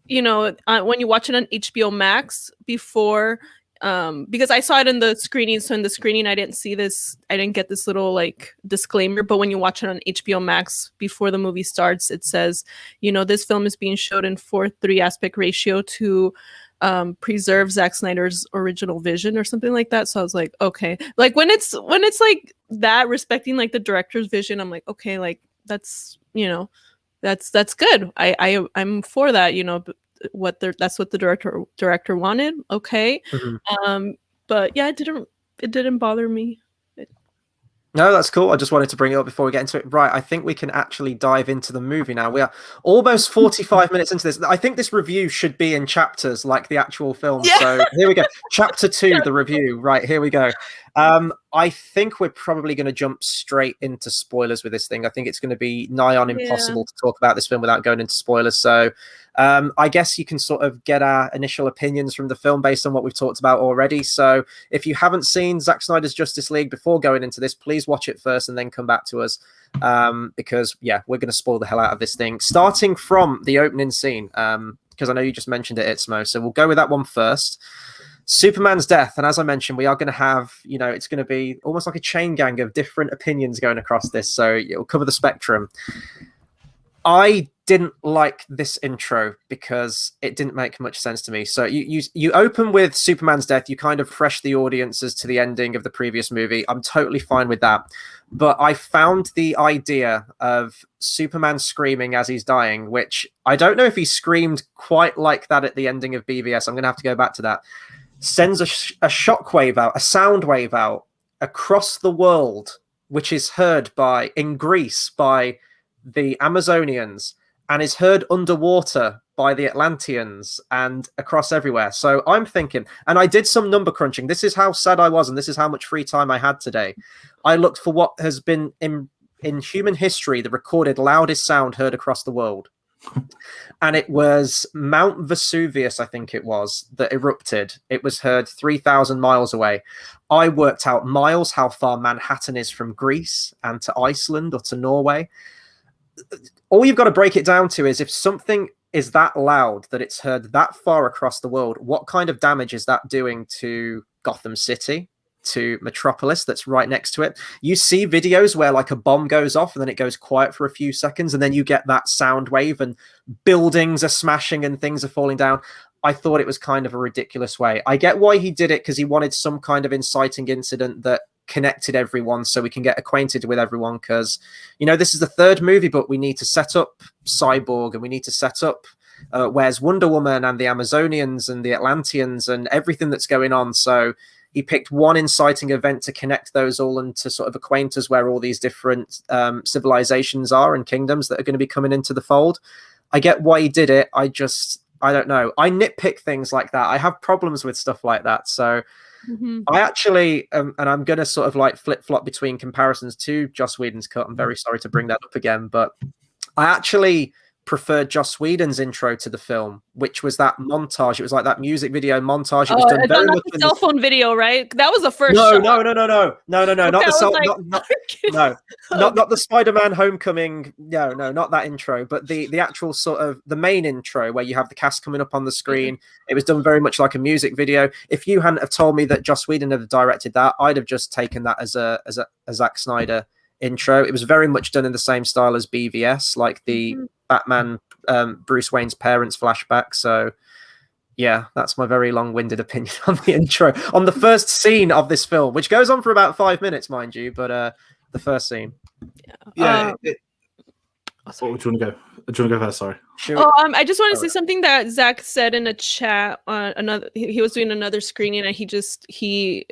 you watch it on HBO Max before, because I saw it in the screening. So in the screening, I didn't get this little like disclaimer, but when you watch it on HBO Max before the movie starts, it says, this film is being showed in 4:3 aspect ratio to preserve Zack Snyder's original vision or something like that. So I was like, okay, like when it's like that, respecting like the director's vision, I'm like, okay, like that's that's good. I'm for that. That's what the director wanted. Okay. But yeah, it didn't bother me. No, that's cool. I just wanted to bring it up before we get into it. Right, I think we can actually dive into the movie now. We are almost 45 minutes into this. I think this review should be in chapters like the actual film. Yeah. So here we go. Chapter 2, the review. Right, here we go. I think we're probably going to jump straight into spoilers with this thing. I think it's going to be nigh on impossible to talk about this film without going into spoilers. So I guess you can sort of get our initial opinions from the film based on what we've talked about already. So if you haven't seen Zack Snyder's Justice League before going into this, please watch it first and then come back to us, because we're going to spoil the hell out of this thing, starting from the opening scene, because I know you just mentioned it, Itzmoe, so we'll go with that one first. Superman's death, and as I mentioned, we are going to have, it's going to be almost like a chain gang of different opinions going across this, so it'll cover the spectrum. I didn't like this intro because it didn't make much sense to me. So you open with Superman's death, you kind of fresh the audiences to the ending of the previous movie. I'm totally fine with that. But I found the idea of Superman screaming as he's dying, which I don't know if he screamed quite like that at the ending of BVS. I'm going to have to go back to that. Sends a shockwave out, a sound wave out across the world, which is heard in Greece by the Amazonians and is heard underwater by the Atlanteans and across everywhere. So I'm thinking, and I did some number crunching. This is how sad I was, and this is how much free time I had today. I looked for what has been in human history the recorded loudest sound heard across the world. And it was Mount Vesuvius, I think it was, that erupted. It was heard 3,000 miles away. I worked out miles how far Manhattan is from Greece and to Iceland or to Norway. All you've got to break it down to is if something is that loud that it's heard that far across the world, what kind of damage is that doing to Gotham City, to Metropolis that's right next to it? You see videos where like a bomb goes off and then it goes quiet for a few seconds and then you get that sound wave and buildings are smashing and things are falling down. I thought it was kind of a ridiculous way. I get why he did it, because he wanted some kind of inciting incident that connected everyone so we can get acquainted with everyone, because this is the third movie, but we need to set up Cyborg and we need to set up where's Wonder Woman and the Amazonians and the Atlanteans and everything that's going on. So he picked one inciting event to connect those all and to sort of acquaint us where all these different civilizations are and kingdoms that are going to be coming into the fold. I get why he did it. I don't know. I nitpick things like that. I have problems with stuff like that. So I actually, and I'm going to sort of like flip-flop between comparisons to Joss Whedon's cut. I'm very sorry to bring that up again, but I actually preferred Joss Whedon's intro to the film, which was that montage. It was like that music video montage. It was done very much the cell phone video, right? That was the first. No, shot. no, not the cell. Like, not the Spider-Man Homecoming. No, not that intro, but the actual sort of the main intro where you have the cast coming up on the screen. It was done very much like a music video. If you hadn't have told me that Joss Whedon had directed that, I'd have just taken that as a Zack Snyder intro. It was very much done in the same style as BVS, like the Batman Bruce Wayne's parents flashback. So yeah, that's my very long-winded opinion on the intro, on the first scene of this film, which goes on for about 5 minutes, mind you, but the first scene. What would you want to go? Do you want to go first? Sorry. I just want to say something that Zach said in a chat. He was doing another screening, and he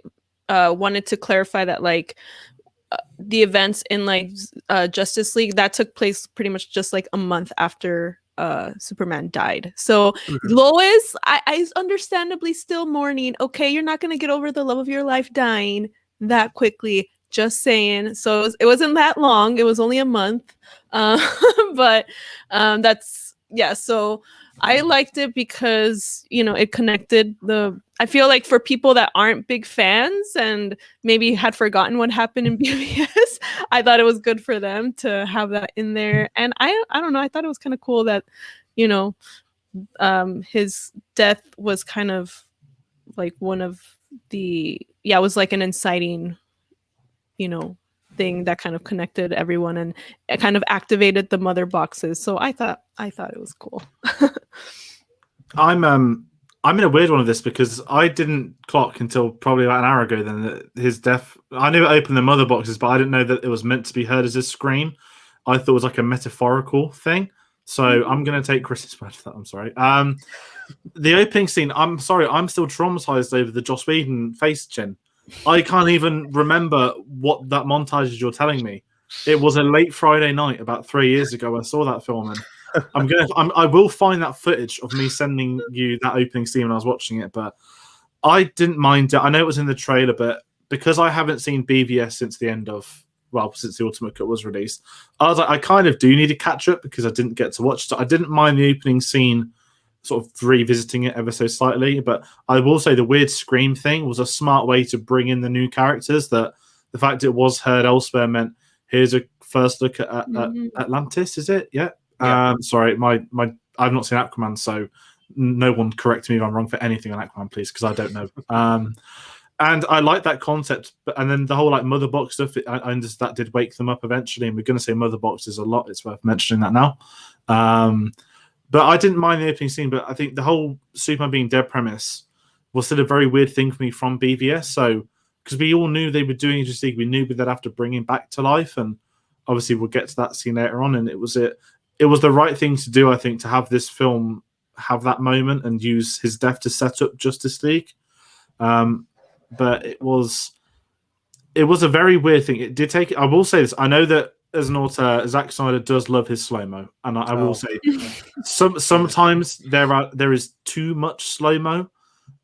wanted to clarify that like the events in like Justice League that took place pretty much just like a month after Superman died. So Lois, I understandably still mourning. Okay, you're not gonna get over the love of your life dying that quickly. Just saying. So it wasn't that long. It was only a month. But that's so I liked it because it connected I feel like for people that aren't big fans and maybe had forgotten what happened in BVS, I thought it was good for them to have that in there. And I don't know, I thought it was kind of cool that his death was kind of like one of the it was like an inciting thing that kind of connected everyone, and it kind of activated the mother boxes. So I thought it was cool. I'm in a weird one of this because I didn't clock until probably about an hour ago then that his death. I knew it opened the mother boxes, but I didn't know that it was meant to be heard as a scream. I thought it was like a metaphorical thing. So I'm going to take Chris's word for that. I'm sorry. The opening scene. I'm sorry. I'm still traumatized over the Joss Whedon face chin. I can't even remember what that montage is you're telling me. It was a late Friday night about 3 years ago. I saw that film, and I will find that footage of me sending you that opening scene when I was watching it. But I didn't mind it. I know it was in the trailer, but because I haven't seen BVS since since the Ultimate Cut was released, I was like, I kind of do need to catch up because I didn't get to watch it. So I didn't mind the opening scene, sort of revisiting it ever so slightly. But I will say the weird scream thing was a smart way to bring in the new characters. That the fact it was heard elsewhere meant here's a first look at Atlantis. Is it? Yeah. Sorry, I've not seen Aquaman, so no one correct me if I'm wrong for anything on Aquaman, please, because I don't know. And I like that concept, and then the whole like mother box stuff. I understand that did wake them up eventually, and we're going to say mother boxes a lot. It's worth mentioning that now. But I didn't mind the opening scene, but I think the whole Superman being dead premise was still a very weird thing for me from BVS. So because we all knew they were doing Justice League, we knew they'd have to bring him back to life, and obviously we'll get to that scene later on. And it was the right thing to do, I think, to have this film have that moment and use his death to set up Justice League. But it was a very weird thing. It did take. I will say this. I know that as an author, Zack Snyder does love his slow-mo, and I will say sometimes there is too much slow-mo,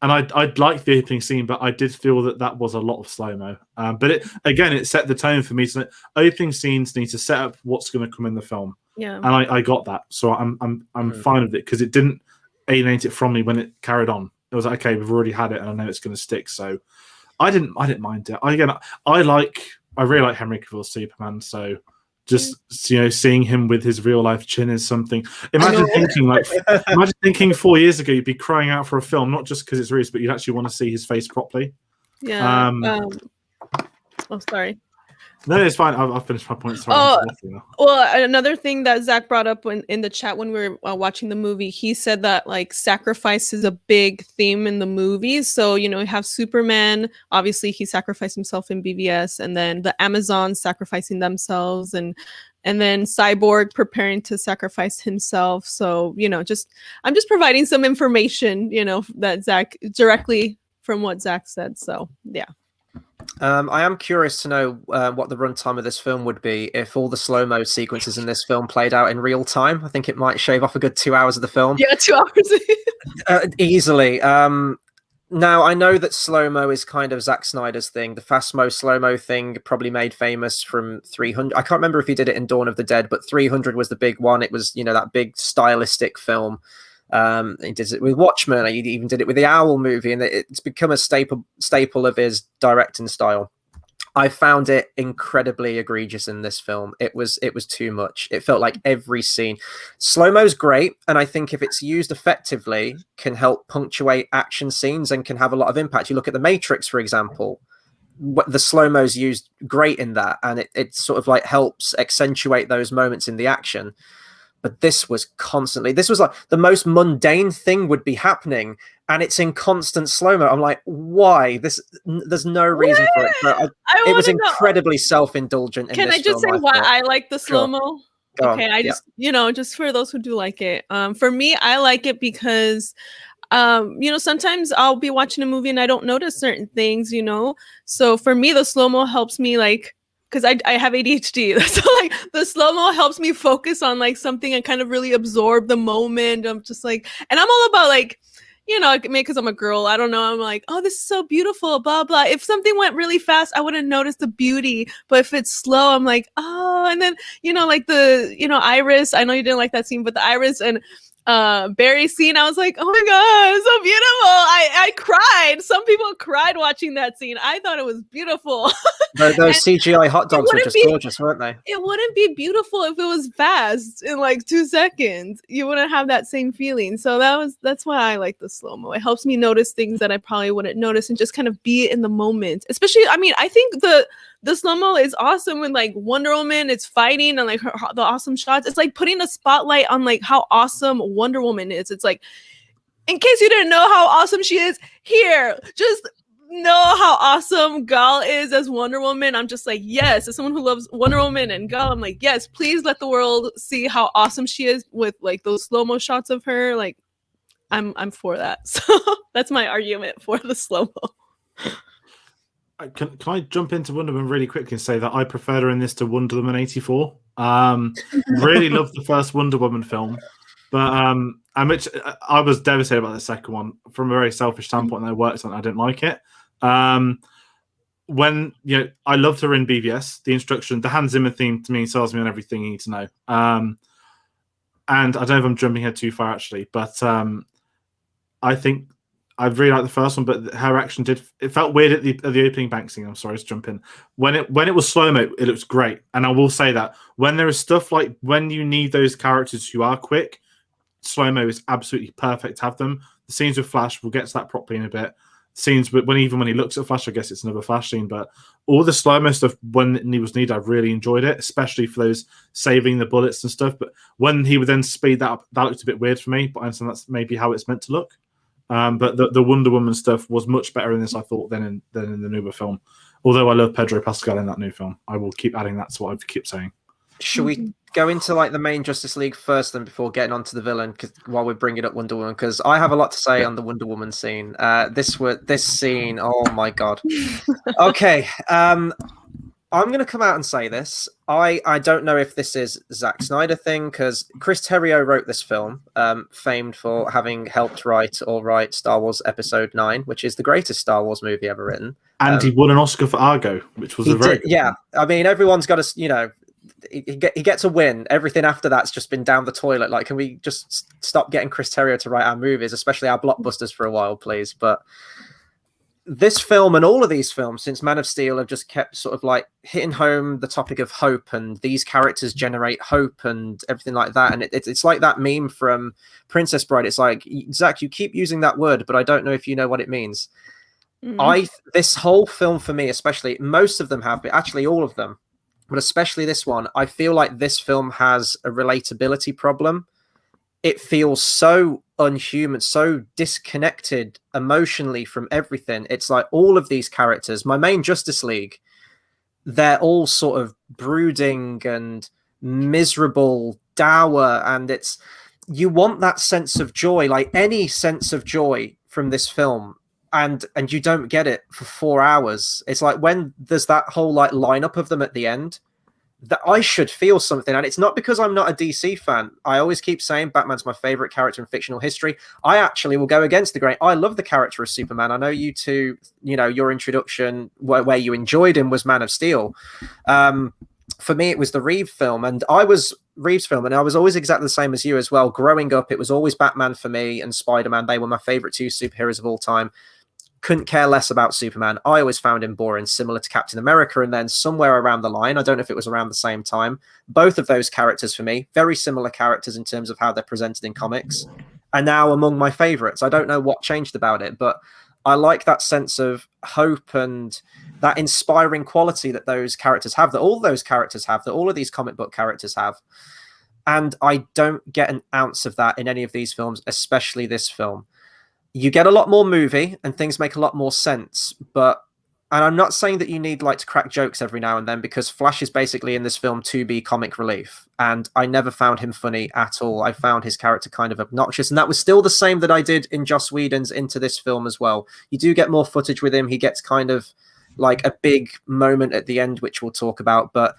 and I'd like the opening scene, but I did feel that was a lot of slow-mo. But it set the tone for me. So opening scenes need to set up what's going to come in the film. Yeah, and I got that, so I'm fine with it because it didn't alienate it from me when it carried on. It was like, okay, we've already had it, and I know it's going to stick. So I didn't mind it. I really like Henry Cavill's Superman. So just seeing him with his real life chin is something. Imagine thinking 4 years ago you'd be crying out for a film, not just because it's Reese, but you'd actually want to see his face properly. Yeah. Sorry. No, it's fine. I've finished my point. Sorry. Well, another thing that Zach brought up in the chat when we were watching the movie, he said that like sacrifice is a big theme in the movie. So, you have Superman, obviously he sacrificed himself in BVS, and then the Amazons sacrificing themselves, and and then Cyborg preparing to sacrifice himself. So, you know, I'm just providing some information, you know, that Zach directly from what Zach said. So, yeah. I am curious to know what the runtime of this film would be if all the slow-mo sequences in this film played out in real time. I think it might shave off a good 2 hours of the film. Yeah, 2 hours. Easily. Now, I know that slow-mo is kind of Zack Snyder's thing. The fast-mo, slow-mo thing probably made famous from 300. I can't remember if he did it in Dawn of the Dead, but 300 was the big one. It was, you know, that big stylistic film. He did it with Watchmen. He even did it with the Owl movie, and it's become a staple of his directing style. I found it incredibly egregious in this film. It was too much. It felt like every scene. Slow-mo's great, and I think if it's used effectively, can help punctuate action scenes and can have a lot of impact. You look at The Matrix, for example. The slow-mo's used great in that, and it sort of like helps accentuate those moments in the action. But this was like the most mundane thing would be happening, and it's in constant slow-mo. I'm like, why? There's no reason for it. But it was incredibly self-indulgent. Can I just say why I like the slow-mo? Sure. Okay, I just, you know, just for those who do like it. For me, I like it because, you know, sometimes I'll be watching a movie and I don't notice certain things, you know? So for me, the slow-mo helps me, like, because I have ADHD. So like the slow-mo helps me focus on like something and kind of really absorb the moment. I'm just like, and I'm all about like, you know, maybe because I'm a girl, I don't know. I'm like, oh, this is so beautiful, blah, blah. If something went really fast, I wouldn't notice the beauty. But if it's slow, I'm like, oh, and then, you know, like the, you know, Iris, I know you didn't like that scene, but the Iris and Barry scene, I was like, oh my God, it's so beautiful. I cried. Some people cried watching that scene. I thought it was beautiful. Those CGI hot dogs were just gorgeous, weren't they? It wouldn't be beautiful if it was fast in like 2 seconds. You wouldn't have that same feeling. So that's why I like the slow-mo. It helps me notice things that I probably wouldn't notice and just kind of be in the moment. Especially, I mean, I think the slow-mo is awesome when like Wonder Woman is fighting and like the awesome shots. It's like putting a spotlight on like how awesome Wonder Woman is. It's like, in case you didn't know how awesome she is, here, just know how awesome Gal is as Wonder Woman. I'm just like, yes, as someone who loves Wonder Woman and Gal, I'm like, yes, please let the world see how awesome she is with like those slow-mo shots of her. Like, I'm for that. So that's my argument for the slow-mo. Can I jump into Wonder Woman really quickly and say that I preferred her in this to Wonder Woman 84? Really loved the first Wonder Woman film, but I was devastated about the second one from a very selfish standpoint. And I worked on it, I didn't like it. When, you know, I loved her in BVS. The instruction, the Hans Zimmer theme to me tells me on everything you need to know. And I don't know if I'm jumping ahead too far actually, but I think I really liked the first one, but her action it felt weird at the opening bank scene. I'm sorry to jump in. When it was slow-mo, it looks great. And I will say that when there is stuff like when you need those characters who are quick, slow-mo is absolutely perfect to have them. The scenes with Flash, we'll get to that properly in a bit. Scenes when he looks at Flash, I guess it's another Flash scene, but all the slow-mo stuff when it was needed, I really enjoyed it, especially for those saving the bullets and stuff. But when he would then speed that up, that looked a bit weird for me, but I understand that's maybe how it's meant to look. But the Wonder Woman stuff was much better in this, I thought, than in the newer film. Although I love Pedro Pascal in that new film. I will keep adding that to what I keep saying. Should we go into like the main Justice League first, then before getting onto the villain? While we're bringing up Wonder Woman, because I have a lot to say on the Wonder Woman scene. This scene, oh my God. Okay, I'm going to come out and say this. I don't know if this is Zack Snyder thing, because Chris Terrio wrote this film, famed for having helped write Star Wars Episode 9, which is the greatest Star Wars movie ever written. And he won an Oscar for Argo, which was a very good yeah. I mean, everyone's got to, you know, he gets a win. Everything after that's just been down the toilet. Like, can we just stop getting Chris Terrio to write our movies, especially our blockbusters, for a while, please? But this film and all of these films since Man of Steel have just kept sort of like hitting home the topic of hope, and these characters generate hope and everything like that. And it's like that meme from Princess Bride. It's like, Zach, you keep using that word, but I don't know if you know what it means. This whole film for me, especially, most of them have, but actually all of them, but especially this one, I feel like this film has a relatability problem. It feels so unhuman, so disconnected emotionally from everything. It's like all of these characters, my main Justice League, they're all sort of brooding and miserable, dour, and you want that sense of joy, like any sense of joy from this film, and you don't get it for 4 hours. It's like when there's that whole like lineup of them at the end, that I should feel something. And it's not because I'm not a DC fan. I always keep saying Batman's my favorite character in fictional history. I actually will go against the grain. I love the character of Superman. I know you two, your introduction where you enjoyed him was Man of Steel. For me, it was the Reeves film, and I was always exactly the same as you as well. Growing up, it was always Batman for me and Spider-Man. They were my favorite two superheroes of all time. Couldn't care less about Superman. I always found him boring, similar to Captain America. And then somewhere around the line, I don't know if it was around the same time, both of those characters for me, very similar characters in terms of how they're presented in comics, are now among my favorites. I don't know what changed about it, but I like that sense of hope and that inspiring quality that those characters have, that all those characters have, that all of these comic book characters have. And I don't get an ounce of that in any of these films, especially this film. You get a lot more movie and things make a lot more sense, and I'm not saying that you need like to crack jokes every now and then, because Flash is basically in this film to be comic relief, and I never found him funny at all. I found his character kind of obnoxious, and that was still the same that I did in Joss Whedon's Into This film as well. You do get more footage with him. He gets kind of like a big moment at the end, which we'll talk about, but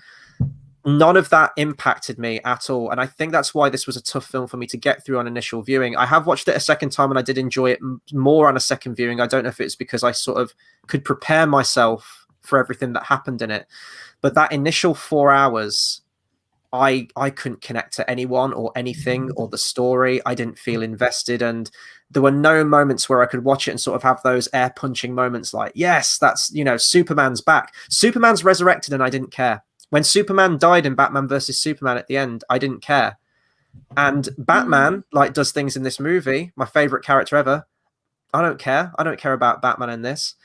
none of that impacted me at all. And I think that's why this was a tough film for me to get through on initial viewing. I have watched it a second time and I did enjoy it more on a second viewing. I don't know if it's because I sort of could prepare myself for everything that happened in it. But that initial 4 hours, I couldn't connect to anyone or anything or the story. I didn't feel invested. And there were no moments where I could watch it and sort of have those air punching moments like, yes, that's, Superman's back. Superman's resurrected and I didn't care. When Superman died in Batman versus Superman at the end, I didn't care. And Batman, does things in this movie, my favorite character ever. I don't care. I don't care about Batman in this.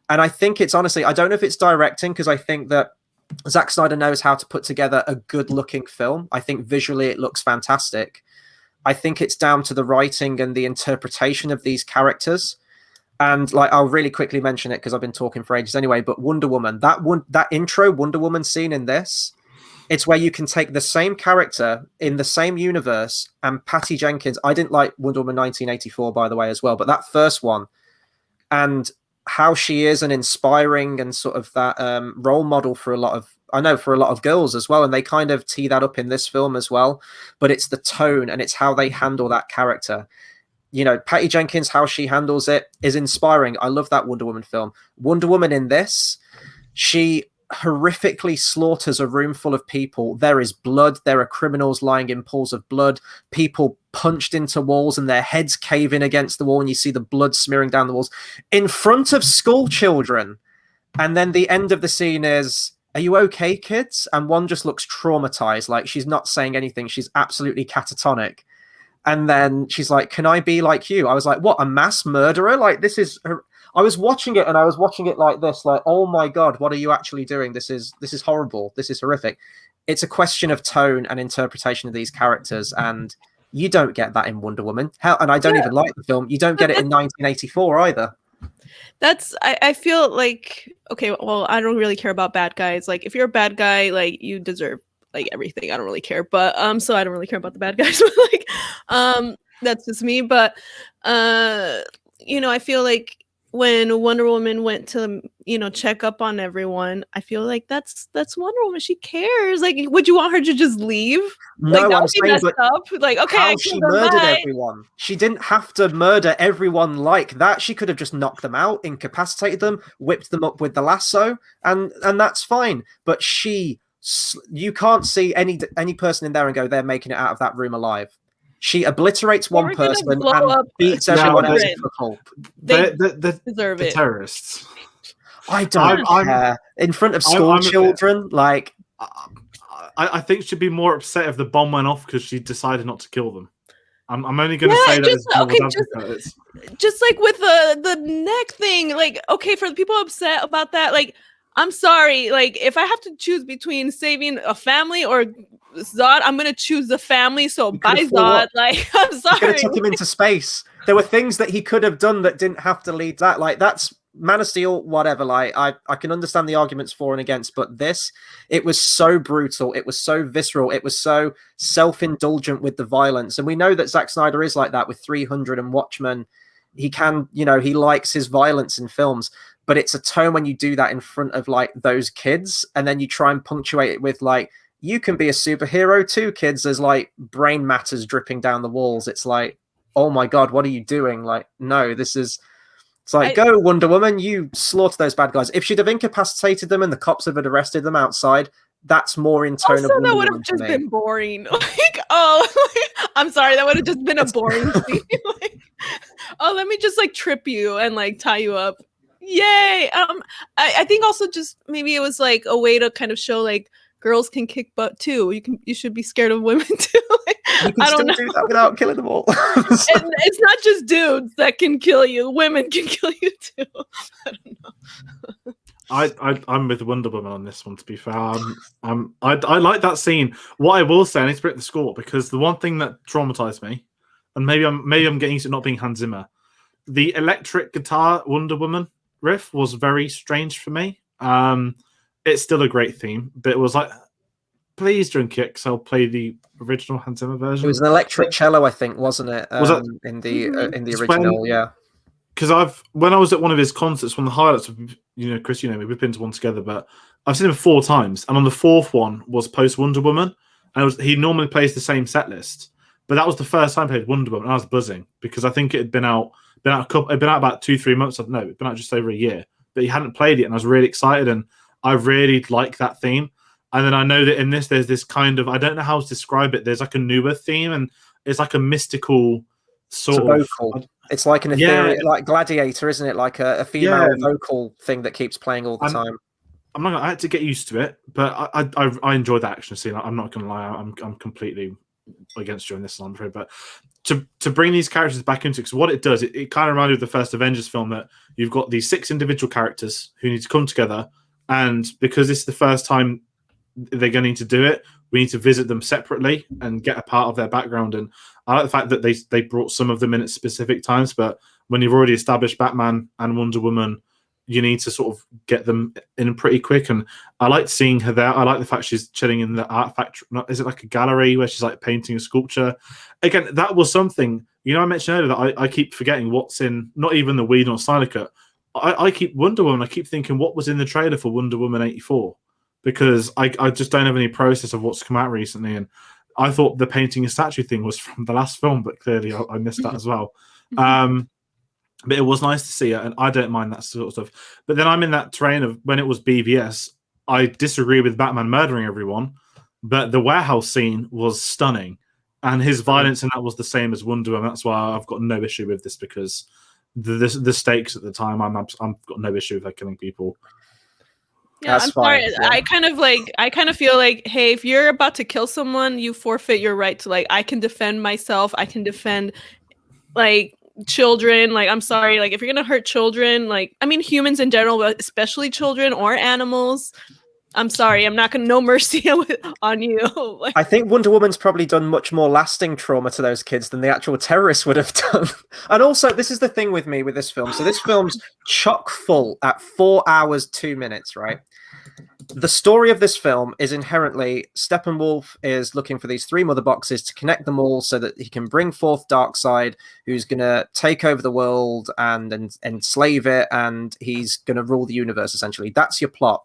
And I think it's honestly, I don't know if it's directing, because I think that Zack Snyder knows how to put together a good looking film. I think visually it looks fantastic. I think it's down to the writing and the interpretation of these characters. And I'll really quickly mention it because I've been talking for ages anyway, but Wonder Woman, that intro Wonder Woman scene in this, it's where you can take the same character in the same universe, and Patty Jenkins, I didn't like Wonder Woman 1984, by the way, as well, but that first one, and how she is an inspiring and sort of that role model for a lot of girls as well. And they kind of tee that up in this film as well, but it's the tone and it's how they handle that character. Patty Jenkins, how she handles it is inspiring. I love that Wonder Woman film. Wonder Woman in this, she horrifically slaughters a room full of people. There is blood. There are criminals lying in pools of blood. People punched into walls and their heads cave in against the wall, and you see the blood smearing down the walls in front of school children. And then the end of the scene is, "Are you okay, kids?" And one just looks traumatized, like she's not saying anything. She's absolutely catatonic. And then she's like, "Can I be like you?" I was like, what, a mass murderer? This is her. I was watching it and I was watching it like this, like, oh my God, what are you actually doing? This is horrible. This is horrific. It's a question of tone and interpretation of these characters. And you don't get that in Wonder Woman. Hell, and I don't even like the film. You don't get it in 1984 either. I feel like, okay, well, I don't really care about bad guys. If you're a bad guy, you deserve everything. I don't really care, but so I don't really care about the bad guys. But that's just me. But I feel like when Wonder Woman went to check up on everyone, I feel like that's Wonder Woman. She cares. Would you want her to just leave? No, that I'm would be saying, messed but up. Okay, how she murdered everyone. She didn't have to murder everyone like that. She could have just knocked them out, incapacitated them, whipped them up with the lasso, and that's fine. But you can't see any person in there and go, they're making it out of that room alive. She obliterates one person and beats everyone else. They deserve it. Terrorists. I don't care. In front of school children, I think she'd be more upset if the bomb went off because she decided not to kill them. I'm only going to say that. Just with the neck thing, okay, for the people upset about that, I'm sorry. If I have to choose between saving a family or Zod, I'm gonna choose the family. So bye, Zod. I'm sorry. Could have took him into space. There were things that he could have done that didn't have to lead that. That's Man of Steel, whatever. Like I can understand the arguments for and against, but this, it was so brutal, it was so visceral, it was so self-indulgent with the violence, and we know that Zack Snyder is like that with 300 and Watchmen. He can, you know, he likes his violence in films, but it's a tone when you do that in front of like those kids, and then you try and punctuate it with like, you can be a superhero too, kids. There's like brain matters dripping down the walls. It's like, oh my god, what are you doing? Like, no, this is. It's like, go Wonder Woman, you slaughter those bad guys. If she'd have incapacitated them and the cops had arrested them outside, that's more in tone of Wonder that would Woman have just me. been boring. Like, oh, I'm sorry, that would have just been a boring scene. Like, oh, let me just like trip you and like tie you up. Yay! I think also just maybe it was like a way to kind of show like girls can kick butt too. You should be scared of women too. Like, You can still do that without killing them all. And it's not just dudes that can kill you; women can kill you too. I don't know. I'm with Wonder Woman on this one. To be fair, I like that scene. What I will say, I need to break the score because the one thing that traumatized me, and maybe I'm getting used to not being Hans Zimmer, the electric guitar Wonder Woman riff was very strange for me. It's still a great theme, but it was like, please don't kick, so I'll play the original Hans Zimmer version. It was an electric cello, I think, wasn't it? Was that in the original? Yeah. Because when I was at one of his concerts, one of the highlights of, you know, Chris, you know me, we've been to one together, but I've seen him 4 times, and on the 4th one was post Wonder Woman, and he normally plays the same set list, but that was the first time I played Wonder Woman, and I was buzzing because I think it had been out about 2-3 months. No, it'd been out just over a year, but he hadn't played it, and I was really excited, and I really like that theme. And then I know that in this, there's this kind of, I don't know how to describe it. There's like a newer theme, and it's like a mystical sort of vocal. It's like an ethereal, like Gladiator, isn't it? Like a female vocal thing that keeps playing all the time. I'm not. I had to get used to it, but I enjoyed that action scene. I'm not going to lie. I'm completely against you on this, I'm afraid. But to bring these characters back into it, because what it does, it kind of reminded me of the first Avengers film, that you've got these 6 individual characters who need to come together, and because this is the first time they're going to need to do it, we need to visit them separately and get a part of their background. And I like the fact that they brought some of them in at specific times, but when you've already established Batman and Wonder Woman, you need to sort of get them in pretty quick. And I like seeing her there. I like the fact she's chilling in the art factory. Is it like a gallery where she's like painting a sculpture? Again, that was something, you know, I mentioned earlier that I keep forgetting what's in, not even the Whedon or Snyder cut. I keep Wonder Woman. I keep thinking what was in the trailer for Wonder Woman 84, because I just don't have any process of what's come out recently. And I thought the painting a statue thing was from the last film, but clearly I missed that as well. But it was nice to see it, and I don't mind that sort of stuff. But then I'm in that terrain of when it was BVS, I disagree with Batman murdering everyone, but the warehouse scene was stunning, and his violence in that was the same as Wonder Woman. That's why I've got no issue with this, because the stakes at the time, I've got no issue with her killing people. Yeah, I'm sorry. Yeah. I kind of feel like, hey, if you're about to kill someone, you forfeit your right to, like, I can defend myself. I can defend, like, children. Like, I'm sorry. Like, if you're gonna hurt children, like, I mean, humans in general, but especially children or animals, I'm sorry. I'm not gonna, no mercy on you. Like, I think Wonder Woman's probably done much more lasting trauma to those kids than the actual terrorists would have done. And also, this is the thing with me with this film. So this film's chock full at 4 hours, 2 minutes, right? The story of this film is inherently Steppenwolf is looking for these 3 mother boxes to connect them all so that he can bring forth Darkseid, who's going to take over the world and enslave it, and he's going to rule the universe, essentially. That's your plot.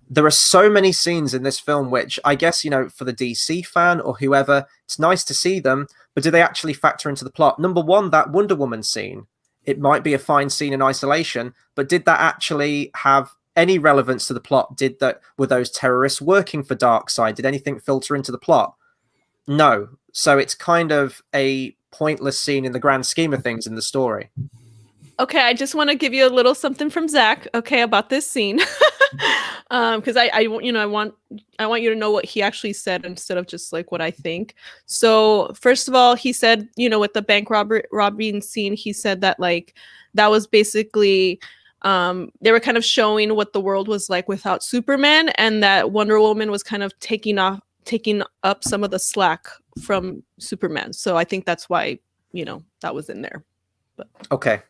There are so many scenes in this film which I guess, you know, for the DC fan or whoever, it's nice to see them, but do they actually factor into the plot? Number one, that Wonder Woman scene, it might be a fine scene in isolation, but did that actually have any relevance to the plot? Were those terrorists working for Darkseid? Did anything filter into the plot? No. So it's kind of a pointless scene in the grand scheme of things in the story. Okay, I just want to give you a little something from Zach, okay, about this scene. Because I want you to know what he actually said instead of just like what I think. So first of all, he said, you know, with the bank robbing scene, he said that like that was basically they were kind of showing what the world was like without Superman, and that Wonder Woman was kind of taking up some of the slack from Superman. So I think that's why, you know, that was in there. But okay.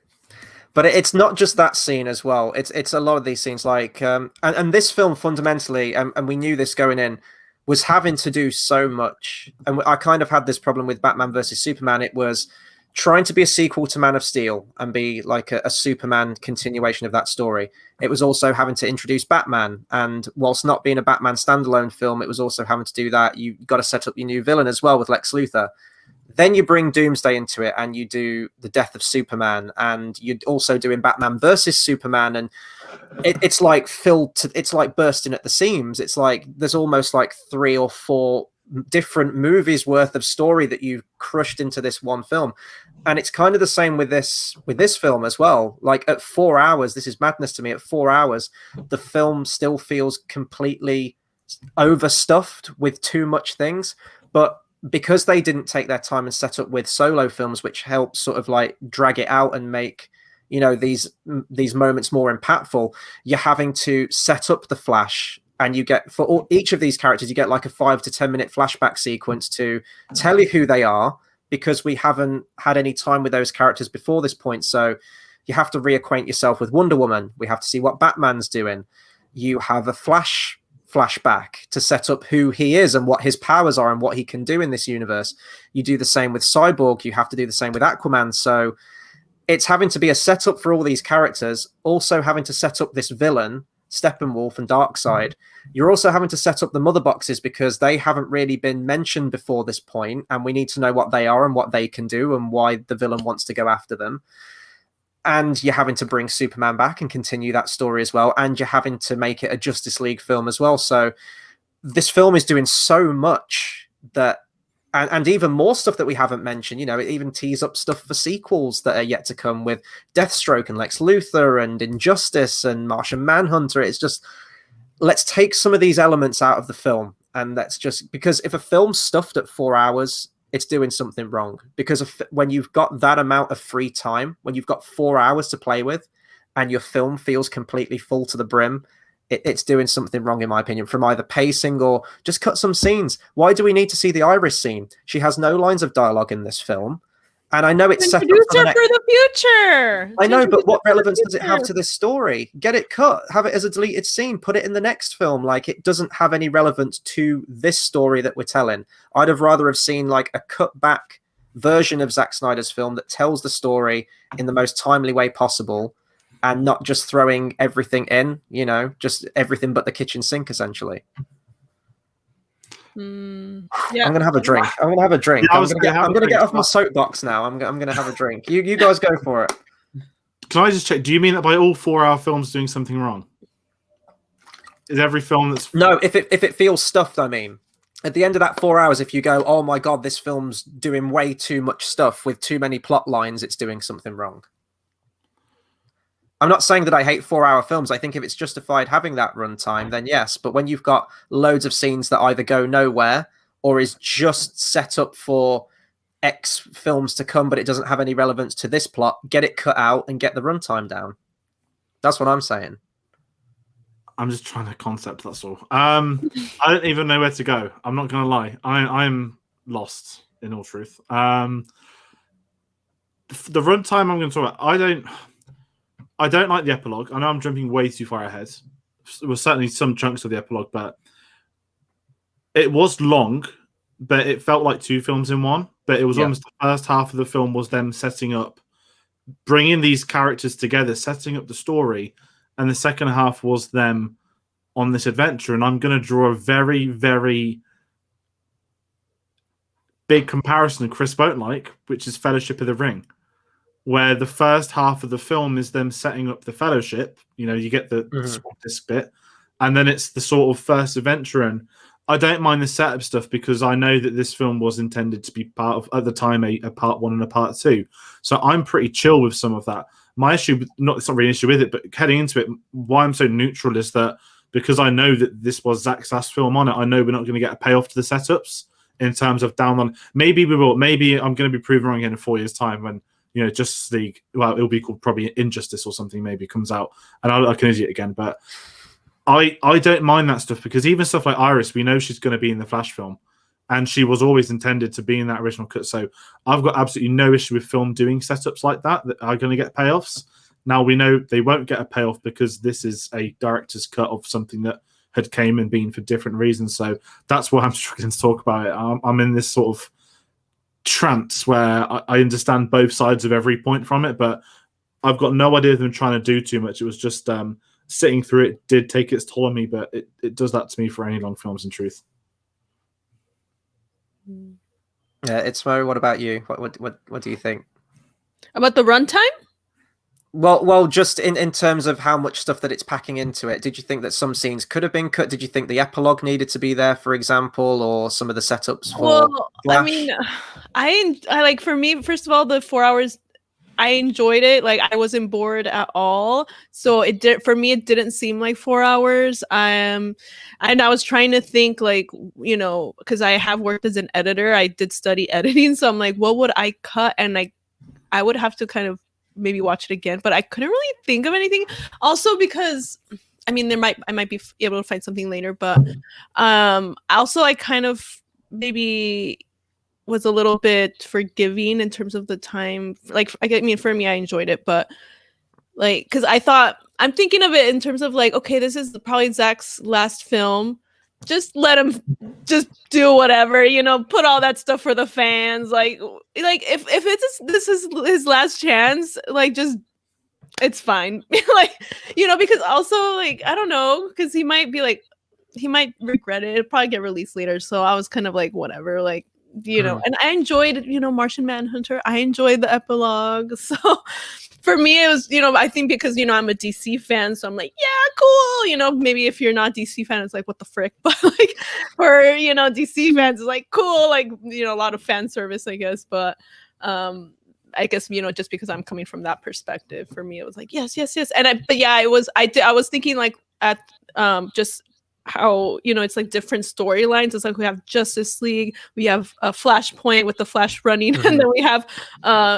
But it's not just that scene as well. It's a lot of these scenes, like and this film fundamentally, and we knew this going in, was having to do so much. And I kind of had this problem with Batman versus Superman. It was trying to be a sequel to Man of Steel and be like a Superman continuation of that story. It was also having to introduce Batman, and whilst not being a Batman standalone film, it was also having to do that. You got to set up your new villain as well with Lex Luthor. Then you bring Doomsday into it, and you do the death of Superman, and you're also doing Batman versus Superman, and it's like it's like bursting at the seams. It's like there's almost like 3 or 4 different movies worth of story that you've crushed into this one film. And it's kind of the same with this film as well. Like at 4 hours, this is madness to me. At 4 hours, the film still feels completely overstuffed with too much things, but because they didn't take their time and set up with solo films, which help sort of like drag it out and make, you know, these moments more impactful, you're having to set up the Flash, and you get for each of these characters, you get like a 5 to 10 minute flashback sequence to tell you who they are, because we haven't had any time with those characters before this point. So you have to reacquaint yourself with Wonder Woman. We have to see what Batman's doing. You have a flashback to set up who he is and what his powers are and what he can do in this universe. You do the same with Cyborg. You have to do the same with Aquaman. So it's having to be a setup for all these characters, also having to set up this villain, Steppenwolf and Darkseid. You're also having to set up the mother boxes because they haven't really been mentioned before this point, and we need to know what they are and what they can do and why the villain wants to go after them. And you're having to bring Superman back and continue that story as well. And you're having to make it a Justice League film as well. So this film is doing so much that, and even more stuff that we haven't mentioned. You know, it even tees up stuff for sequels that are yet to come with Deathstroke and Lex Luthor and Injustice and Martian Manhunter. It's just, let's take some of these elements out of the film. And that's just because if a film's stuffed at 4 hours, it's doing something wrong. Because when you've got that amount of free time, when you've got 4 hours to play with, and your film feels completely full to the brim, it's doing something wrong, in my opinion, from either pacing or just cut some scenes. Why do we need to see the Iris scene? She has no lines of dialogue in this film. And I know it's set up for the future. I know, but what relevance does it have to this story? Get it cut. Have it as a deleted scene. Put it in the next film. Like, it doesn't have any relevance to this story that we're telling. I'd have rather have seen like a cut back version of Zack Snyder's film that tells the story in the most timely way possible, and not just throwing everything in, you know, just everything but the kitchen sink, essentially. Yeah. I'm gonna have a drink. I'm gonna have a drink. Yeah, I'm gonna get off my soapbox now. I'm gonna have a drink. You guys go for it. Can I just check? Do you mean that by all 4 hour films doing something wrong? Is every film that's no? If it feels stuffed, I mean, at the end of that 4 hours, if you go, oh my god, this film's doing way too much stuff with too many plot lines, it's doing something wrong. I'm not saying that I hate 4 hour films. I think if it's justified having that runtime, then yes. But when you've got loads of scenes that either go nowhere or is just set up for X films to come, but it doesn't have any relevance to this plot, get it cut out and get the runtime down. That's what I'm saying. I'm just trying to concept, that's all. I don't even know where to go. I'm not going to lie. I'm lost, in all truth. The runtime I'm going to talk about, I don't like the epilogue. I know I'm jumping way too far ahead. There were certainly some chunks of the epilogue, but it was long, but it felt like 2 films in one. But it was almost the first half of the film was them setting up, bringing these characters together, setting up the story, and the second half was them on this adventure. And I'm going to draw a very, very big comparison Chris won't like, which is Fellowship of the Ring, where the first half of the film is them setting up the Fellowship. You know, you get the swap disc bit, and then it's the sort of first adventure. And I don't mind the setup stuff because I know that this film was intended to be part of, at the time, a part 1 and a part 2. So I'm pretty chill with some of that. My issue, it's not really an issue with it, but heading into it, why I'm so neutral is that because I know that this was Zack's last film on it, I know we're not going to get a payoff to the setups in terms of down on. Maybe we will. Maybe I'm going to be proven wrong again in 4 years' time when, you know, Justice League, well, it'll be called probably Injustice or something, maybe comes out, and I can idiot again. But I don't mind that stuff because even stuff like Iris, we know she's going to be in the Flash film, and she was always intended to be in that original cut. So I've got absolutely no issue with film doing setups like that are going to get payoffs. Now we know they won't get a payoff because this is a director's cut of something that had came and been for different reasons. So that's why I'm struggling to talk about it. I'm in this sort of trance where I understand both sides of every point from it, but I've got no idea of them trying to do too much. It was just sitting through it did take its toll on me, but it does that to me for any long films, in truth. Yeah, Itzmoe, what about you? What do you think about the runtime? Well, just in terms of how much stuff that it's packing into it, did you think that some scenes could have been cut? Did you think the epilogue needed to be there, for example, or some of the setups for Flash? I mean, I like, for me, first of all, the 4 hours, I enjoyed it. Like, I wasn't bored at all. So it did, for me, it didn't seem like 4 hours. And I was trying to think, like, you know, because I have worked as an editor, I did study editing. So I'm like, what would I cut? And like, I would have to kind of maybe watch it again, but I couldn't really think of anything. Also because, I mean, I might be able to find something later, but also I kind of maybe was a little bit forgiving in terms of the time. Like, I mean, for me, I enjoyed it, but like, because I'm thinking of it in terms of like, okay, this is probably Zack's last film. Just let him just do whatever, you know, put all that stuff for the fans. Like if this is his last chance, like, just, it's fine. Like, you know, because also, like, I don't know, because he might regret it. It'll probably get released later. So I was kind of like, whatever, like, you know, and I enjoyed, you know, Martian Manhunter. I enjoyed the epilogue. So for me, it was, you know, I think because, you know, I'm a DC fan, so I'm like, yeah, cool. You know, maybe if you're not a DC fan, it's like, what the frick? But like, for, you know, DC fans, it's like, cool. Like, you know, a lot of fan service, I guess. But I guess, you know, just because I'm coming from that perspective, for me, it was like, yes. And but yeah, I was thinking like at just how, you know, it's like different storylines. It's like we have Justice League, we have a Flashpoint with the Flash running, and then we have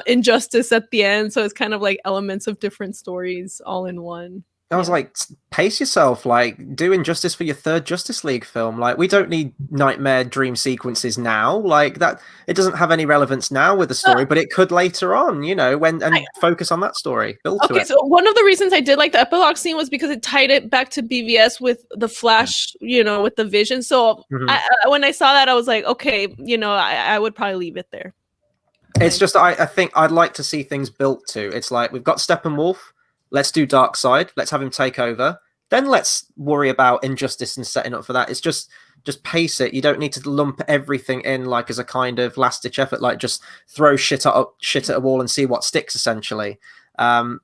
Injustice at the end. So it's kind of like elements of different stories all in one. I was like, pace yourself, like, do Injustice for your third Justice League film. Like, we don't need nightmare dream sequences now. Like, that, it doesn't have any relevance now with the story, but it could later on, you know, focus on that story. Build to it. So one of the reasons I did like the epilogue scene was because it tied it back to BVS with the Flash, you know, with the Vision. So when I saw that, I was like, okay, you know, I would probably leave it there. It's just, I think I'd like to see things built to. It's like, we've got Steppenwolf. Let's do Darkseid. Let's have him take over. Then let's worry about Injustice and setting up for that. It's just pace it. You don't need to lump everything in like as a kind of last ditch effort. Like, just throw shit at a wall and see what sticks, essentially. But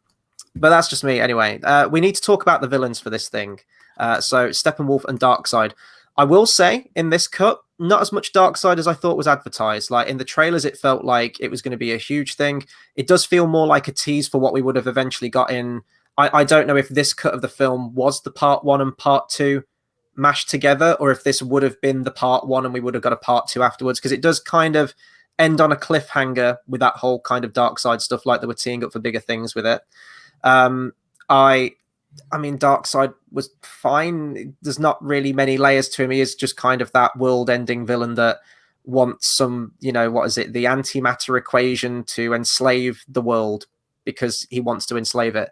that's just me anyway. We need to talk about the villains for this thing. So Steppenwolf and Darkseid. I will say, in this cut, not as much Darkseid as I thought was advertised. Like, in the trailers, it felt like it was going to be a huge thing. It does feel more like a tease for what we would have eventually got in. I don't know if this cut of the film was the part 1 and part 2 mashed together, or if this would have been the part 1 and we would have got a part 2 afterwards, because it does kind of end on a cliffhanger with that whole kind of Darkseid stuff, like they were teeing up for bigger things with it. I mean, Darkseid was fine. There's not really many layers to him. He is just kind of that world-ending villain that wants some, you know, what is it, the antimatter equation to enslave the world because he wants to enslave it.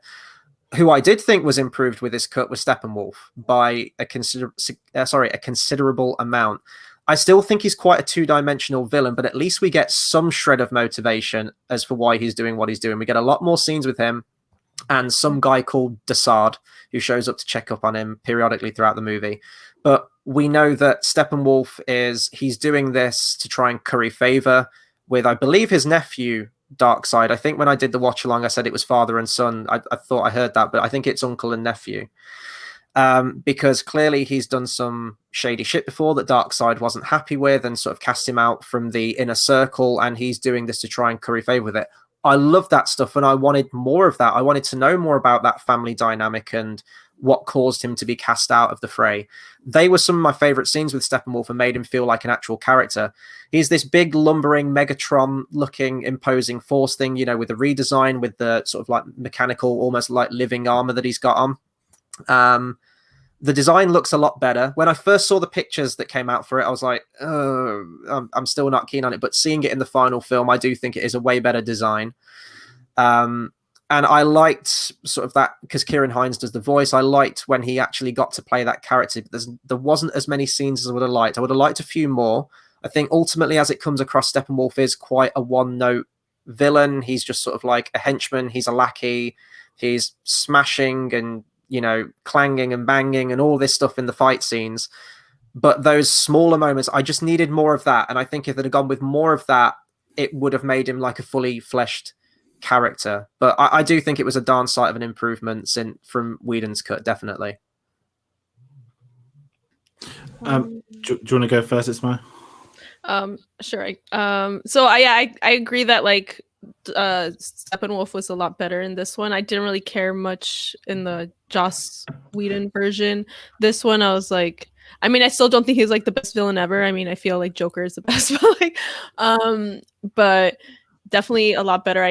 Who I did think was improved with this cut was Steppenwolf by a considerable amount. I still think he's quite a two-dimensional villain, but at least we get some shred of motivation as for why he's doing what he's doing. We get a lot more scenes with him and some guy called Desaad who shows up to check up on him periodically throughout the movie. But we know that Steppenwolf he's doing this to try and curry favor with, I believe, his nephew, Darkseid. I think when I did the watch along, I said it was father and son. I thought I heard that, but I think it's uncle and nephew. Because clearly he's done some shady shit before that Darkseid wasn't happy with and sort of cast him out from the inner circle, and he's doing this to try and curry favor with it. I love that stuff, and I wanted more of that. I wanted to know more about that family dynamic and what caused him to be cast out of the fray. They were some of my favorite scenes with Steppenwolf and made him feel like an actual character. He's this big, lumbering, Megatron-looking, imposing force thing, you know, with the redesign, with the sort of like mechanical, almost like living armor that he's got on. The design looks a lot better. When I first saw the pictures that came out for it, I was like, oh, I'm still not keen on it. But seeing it in the final film, I do think it is a way better design. And I liked sort of that because Kieran Hines does the voice. I liked when he actually got to play that character. But there wasn't as many scenes as I would have liked. I would have liked a few more. I think ultimately, as it comes across, Steppenwolf is quite a one-note villain. He's just sort of like a henchman. He's a lackey. He's smashing and, you know, clanging and banging and all this stuff in the fight scenes. But those smaller moments, I just needed more of that. And I think if they'd have gone with more of that, it would have made him like a fully fleshed character. But I do think it was a darn sight of an improvement from Whedon's cut, definitely. Do you want to go first, Itzmoe? Sure. So I agree that like Steppenwolf was a lot better in this one. I didn't really care much in the Joss Whedon version. This one I was like, I mean, I still don't think he's like the best villain ever. I mean, I feel like Joker is the best, but definitely a lot better.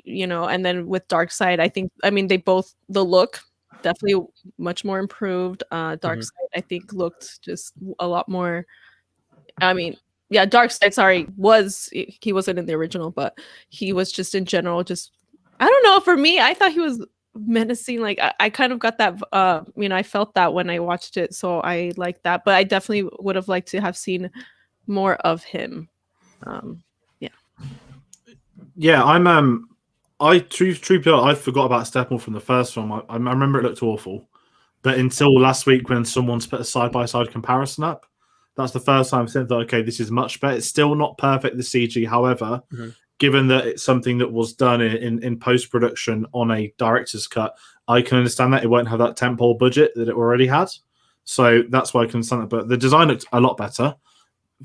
And then with Darkseid, I mean, they both, the look definitely much more improved. Darkseid, I think, looked just a lot more. I mean, yeah, Darkseid, sorry, he wasn't in the original, but he was just in general, just, I don't know, for me, I thought he was menacing. Like I kind of got that, I felt that when I watched it, so I like that, but I definitely would have liked to have seen more of him. I forgot about Steppenwolf from the first film. I remember it looked awful, but until last week when someone's put a side-by-side comparison up, that's the first time I've said that, okay, this is much better. It's still not perfect, the CG. However, given that it's something that was done in post-production on a director's cut, I can understand that it won't have that tentpole budget that it already had. So that's why I can understand it. But the design looked a lot better.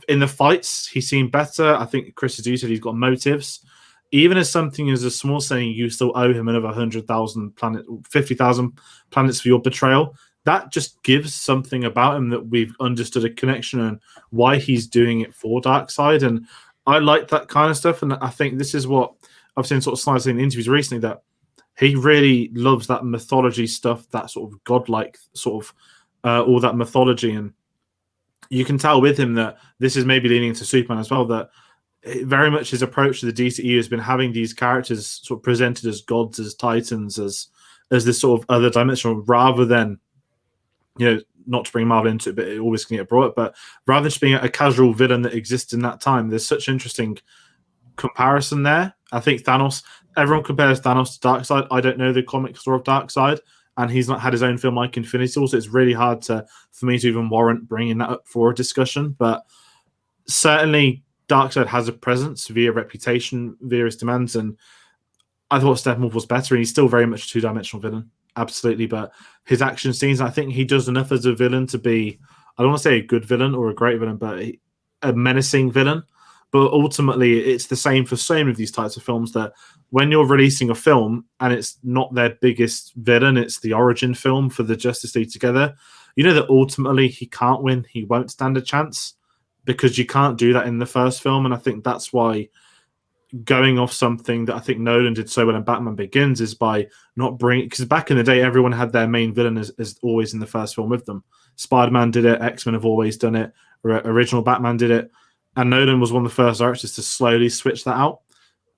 In the fights, he seemed better. I think Chris, as you said, he's got motives. Even as something as a small saying, you still owe him another 100,000 50,000 planets for your betrayal. That just gives something about him that we've understood a connection and why he's doing it for Darkseid. And I like that kind of stuff. And I think this is what I've seen sort of slides in interviews recently, that he really loves that mythology stuff, that sort of godlike sort of all that mythology. And you can tell with him that this is maybe leaning into Superman as well, that very much his approach to the DCEU has been having these characters sort of presented as gods, as titans, as this sort of other dimension, rather than, not to bring Marvel into it, but it always can get brought up, but rather than just being a casual villain that exists in that time, there's such interesting comparison there. I think Thanos, everyone compares Thanos to Darkseid. I don't know the comic story of Darkseid, and he's not had his own film like Infinity War, so it's really hard for me to even warrant bringing that up for a discussion. But certainly Darkseid has a presence via reputation, via his demands, and I thought Steppenwolf was better, and he's still very much a two-dimensional villain, absolutely. But his action scenes, I think he does enough as a villain to be, I don't want to say a good villain or a great villain, but a menacing villain. But ultimately, it's the same for so many of these types of films, that when you're releasing a film and it's not their biggest villain, it's the origin film for the Justice League together, you know that ultimately he can't win, he won't stand a chance, because you can't do that in the first film. And I think that's why going off something that I think Nolan did so well in Batman Begins is by not bringing, because back in the day, everyone had their main villain as always in the first film with them. Spider-Man did it, X-Men have always done it, original Batman did it, and Nolan was one of the first directors to slowly switch that out.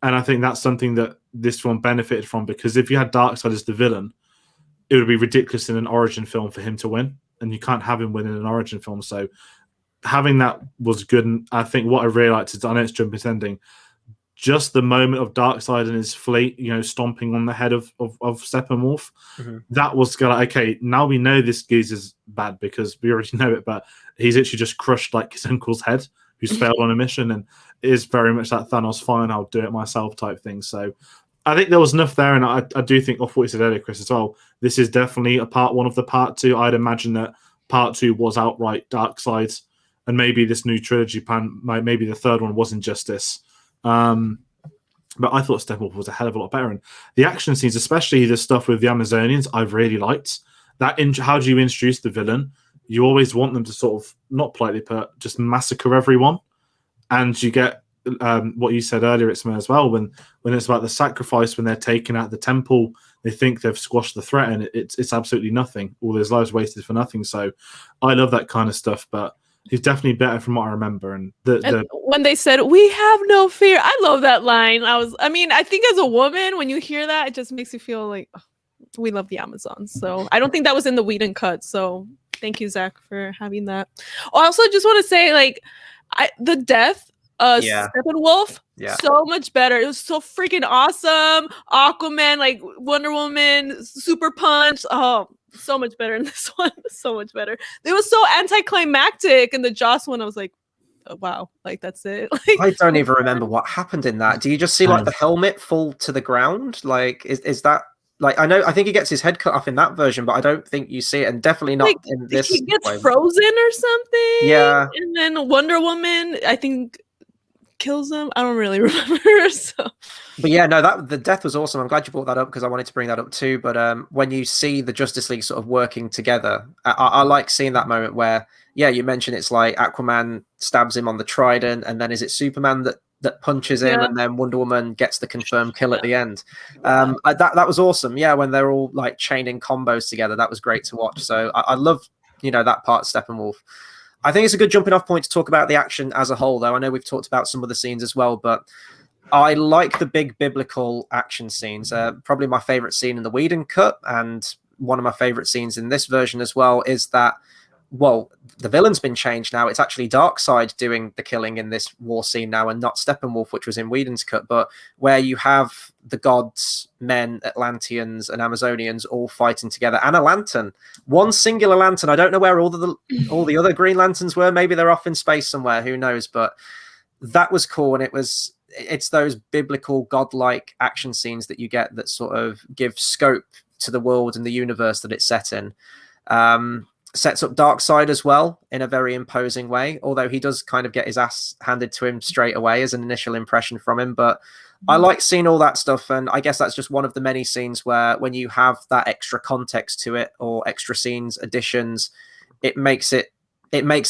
And I think that's something that this film benefited from, because if you had Darkseid as the villain, it would be ridiculous in an origin film for him to win, and you can't have him win in an origin film. So having that was good. And I think what I really liked is, I know it's jumping ending, just the moment of Darkseid and his fleet, stomping on the head of Steppenwolf. That was like, okay, now we know this geezer's bad because we already know it, but he's actually just crushed like his uncle's head, who's failed on a mission, and it is very much that Thanos, fine, I'll do it myself type thing. So I think there was enough there, and I do think, off what you said earlier, Chris, as well, this is definitely a part one of the part two. I'd imagine that part two was outright Darkseid, and maybe this new trilogy plan, maybe the third one was Injustice. But I thought Steppenwolf was a hell of a lot better, and the action scenes, especially the stuff with the Amazonians, I've really liked. How do you introduce the villain? You always want them to sort of, not politely put, just massacre everyone, and you get what you said earlier, Itzmoe, as well, when it's about the sacrifice, when they're taking out the temple, they think they've squashed the threat, and it's absolutely nothing. All those lives wasted for nothing. So I love that kind of stuff. But he's definitely better from what I remember. And when they said we have no fear, I love that line. I think as a woman, when you hear that, it just makes you feel like we love the Amazons. So I don't think that was in the Whedon cut. So thank you, Zach, for having that. I also just want to say, like, the death, Steppenwolf, so much better. It was so freaking awesome. Aquaman, like Wonder Woman, Super Punch. Oh, so much better in this one. So much better. It was so anticlimactic in the Joss one. I was like, oh, wow, like that's it. Like, I don't even remember what happened in that. Do you just see like the helmet fall to the ground? Like, is that? Like, I think he gets his head cut off in that version, but I don't think you see it, and definitely not in this. He gets frozen or something. Yeah. And then Wonder Woman, I think, kills him. I don't really remember. So. But yeah, no, the death was awesome. I'm glad you brought that up because I wanted to bring that up too. But when you see the Justice League sort of working together, I like seeing that moment where, yeah, you mentioned it's like Aquaman stabs him on the trident, and then is it Superman that punches him, and then Wonder Woman gets the confirmed kill at the end. That was awesome. Yeah, when they're all like chaining combos together, that was great to watch. So I love, that part of Steppenwolf. I think it's a good jumping off point to talk about the action as a whole, though. I know we've talked about some of the scenes as well, but I like the big biblical action scenes. Probably my favorite scene in the Whedon cut, and one of my favorite scenes in this version as well, is that, well, the villain's been changed now. It's actually Darkseid doing the killing in this war scene now, and not Steppenwolf, which was in Whedon's cut, but where you have the gods, men, Atlanteans, and Amazonians all fighting together, and a lantern. One singular lantern. I don't know where all the other Green Lanterns were. Maybe they're off in space somewhere. Who knows? But that was cool, and it's those biblical, godlike action scenes that you get that sort of give scope to the world and the universe that it's set in. Sets up Darkseid as well in a very imposing way, although he does kind of get his ass handed to him straight away as an initial impression from him. But I like seeing all that stuff, and I guess that's just one of the many scenes where when you have that extra context to it, or extra scenes, additions, it makes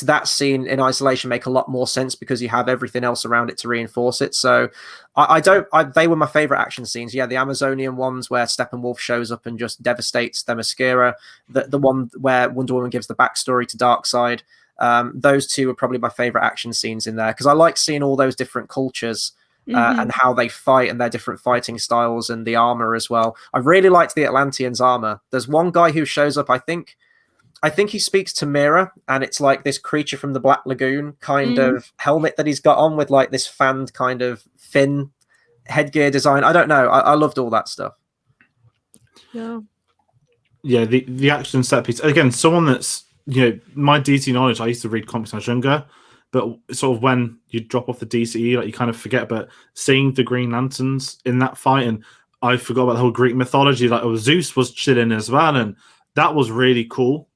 that scene in isolation make a lot more sense because you have everything else around it to reinforce it. So they were my favorite action scenes. Yeah, the Amazonian ones where Steppenwolf shows up and just devastates Themyscira. The one where Wonder Woman gives the backstory to Darkseid. Those two are probably my favorite action scenes in there because I like seeing all those different cultures and how they fight and their different fighting styles and the armor as well. I really liked the Atlanteans' armor. There's one guy who shows up, I think he speaks to Mira, and it's like this creature from the Black Lagoon kind of helmet that he's got on with like this fanned kind of fin headgear design. I don't know. I loved all that stuff. Yeah. Yeah, the action set piece. Again, someone that's, my DC knowledge, I used to read comics when I was younger, but sort of when you drop off the DCE, like you kind of forget, but seeing the Green Lanterns in that fight, and I forgot about the whole Greek mythology, like Zeus was chilling as well, and that was really cool.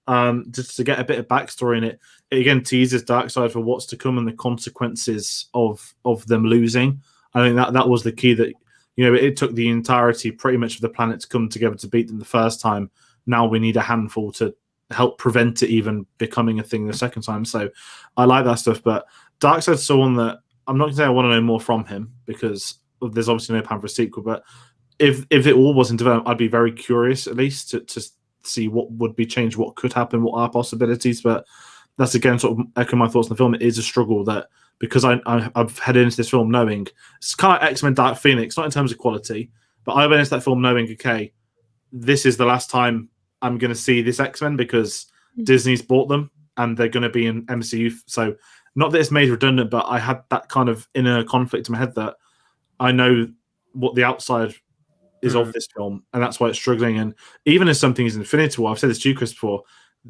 Just to get a bit of backstory in it again teases Darkseid for what's to come and the consequences of them losing. I think that was the key, that it took the entirety pretty much of the planet to come together to beat them the first time. Now we need a handful to help prevent it even becoming a thing the second time. So I like that stuff, but Darkseid's someone that I'm not gonna say I want to know more from him because there's obviously no plan for a sequel, but if it all was in development, I'd be very curious at least to see what would be changed, what could happen, what are possibilities. But that's again sort of echoing my thoughts on the film. It is a struggle that, because I've headed into this film knowing it's kind of like X-Men Dark Phoenix, not in terms of quality, but I went into that film knowing, okay, this is the last time I'm going to see this X-Men because Disney's bought them and they're going to be in MCU. So not that it's made redundant, but I had that kind of inner conflict in my head that I know what the outside is of this film, and that's why it's struggling. And even as something is Infinity War, I've said this to you, Chris, before,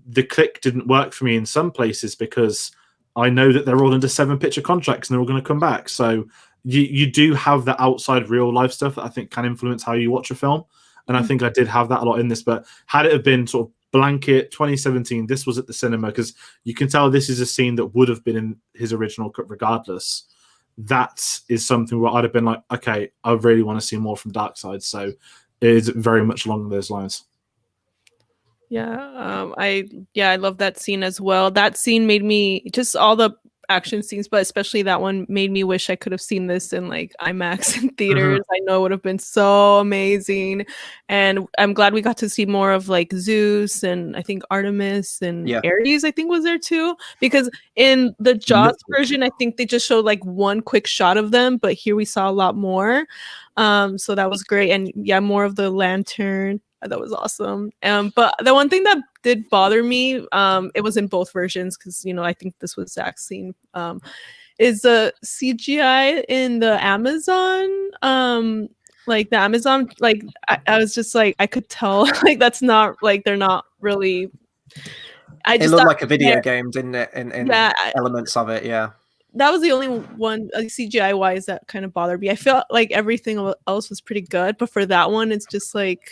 the click didn't work for me in some places because I know that they're all under 7-picture contracts and they're all going to come back. So you do have the outside real life stuff that I think can influence how you watch a film. And I think I did have that a lot in this, but had it have been sort of blanket 2017, this was at the cinema, because you can tell this is a scene that would have been in his original cut regardless. That is something where I'd have been like, okay, I really want to see more from Darkseid. So it is very much along those lines. Yeah, I love that scene as well. That scene made me just all the action scenes, but especially that one made me wish I could have seen this in like IMAX in theaters. I know it would have been so amazing. And I'm glad we got to see more of like Zeus and I think Artemis and Ares, I think was there too. Because in the Jaws version, I think they just showed like one quick shot of them, but here we saw a lot more. So that was great. And yeah, more of the lantern. That was awesome. But the one thing that did bother me, it was in both versions because, you know, I think this was Zack's scene, is the CGI in the Amazon. Like the Amazon, like I was just like, I could tell like that's not like they're not really. It looked like a video game, didn't it? In elements of it, yeah. That was the only one CGI wise that kind of bothered me. I felt like everything else was pretty good, but for that one, it's just like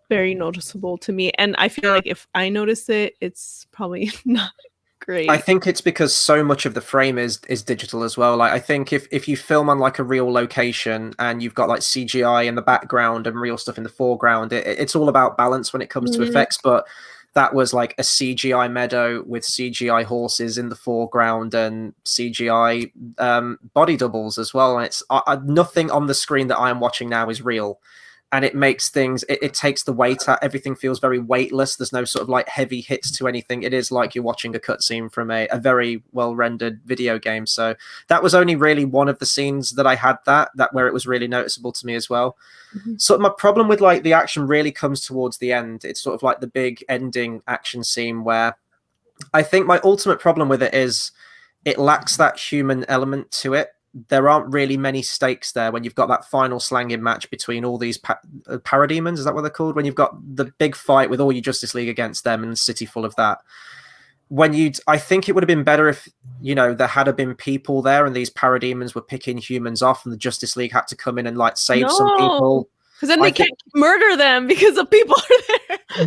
very noticeable to me. And I feel like if I notice it, it's probably not great. I think it's because so much of the frame is digital as well. Like I think if you film on like a real location and you've got like CGI in the background and real stuff in the foreground, it's all about balance when it comes to effects. But that was like a CGI meadow with CGI horses in the foreground and CGI body doubles as well. And it's nothing on the screen that I'm watching now is real. And it makes things, it takes the weight out. Everything feels very weightless. There's no sort of like heavy hits to anything. It is like you're watching a cutscene from a very well rendered video game. So that was only really one of the scenes that I had that where it was really noticeable to me as well. So my problem with like the action really comes towards the end. It's sort of like the big ending action scene where I think my ultimate problem with it is it lacks that human element to it. There aren't really many stakes there when you've got that final slanging match between all these parademons. Is that what they're called? When you've got the big fight with all your Justice League against them and a city full of that. I think it would have been better if, you know, there had been people there and these parademons were picking humans off and the Justice League had to come in and like save some people. Because then they can't murder them because the people are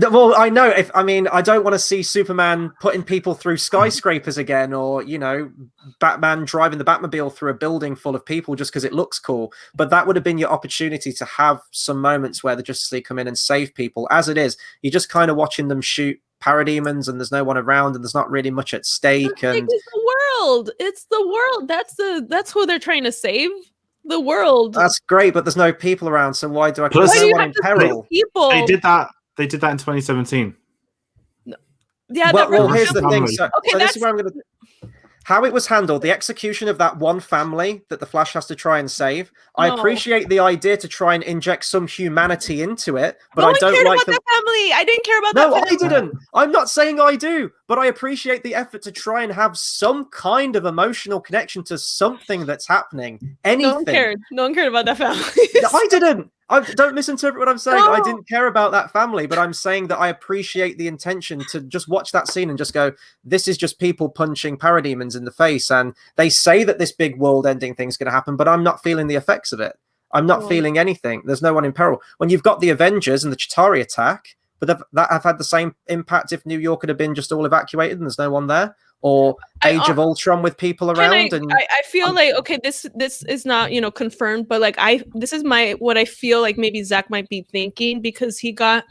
there. Well, I know. I don't want to see Superman putting people through skyscrapers again, or, you know, Batman driving the Batmobile through a building full of people just because it looks cool. But that would have been your opportunity to have some moments where the Justice League come in and save people. As it is, you're just kind of watching them shoot parademons and there's no one around and there's not really much at stake. And it's the world. It's the world. That's who they're trying to save. The world. That's great, but there's no people around, so why do I put no one in peril? They did that in 2017. No. Yeah, well, here's the thing. So this is where I'm going to. How it was handled, the execution of that one family that the Flash has to try and save. I appreciate the idea to try and inject some humanity into it, but I don't like that family. I didn't care about that. No, I didn't. I'm not saying I do, but I appreciate the effort to try and have some kind of emotional connection to something that's happening. Anything. No one cared about that family. I didn't. Don't misinterpret what I'm saying. No. I didn't care about that family, but I'm saying that I appreciate the intention to just watch that scene and just go, this is just people punching parademons in the face. And they say that this big world-ending thing's going to happen, but I'm not feeling the effects of it. I'm not feeling anything. There's no one in peril. When you've got the Avengers and the Chitauri attack, but that have had the same impact if New York had been just all evacuated and there's no one there. Or Age of Ultron with people around. I feel like, okay, this is not, you know, confirmed, but like this is what I feel like maybe Zack might be thinking, because he got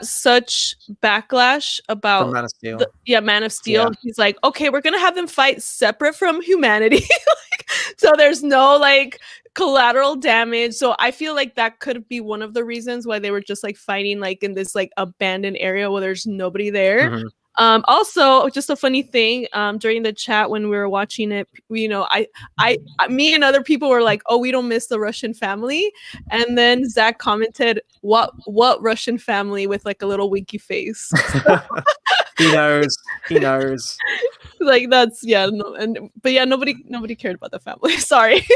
such backlash about Man of Steel. Man of Steel. Yeah. He's like, okay, we're gonna have them fight separate from humanity, so there's no like collateral damage. So I feel like that could be one of the reasons why they were just like fighting like in this like abandoned area where there's nobody there. Mm-hmm. Also, just a funny thing, during the chat when we were watching it, you know, me and other people were like, "Oh, we don't miss the Russian family," and then Zack commented, "What Russian family?" with like a little winky face. He knows. Like that's nobody cared about the family. Sorry,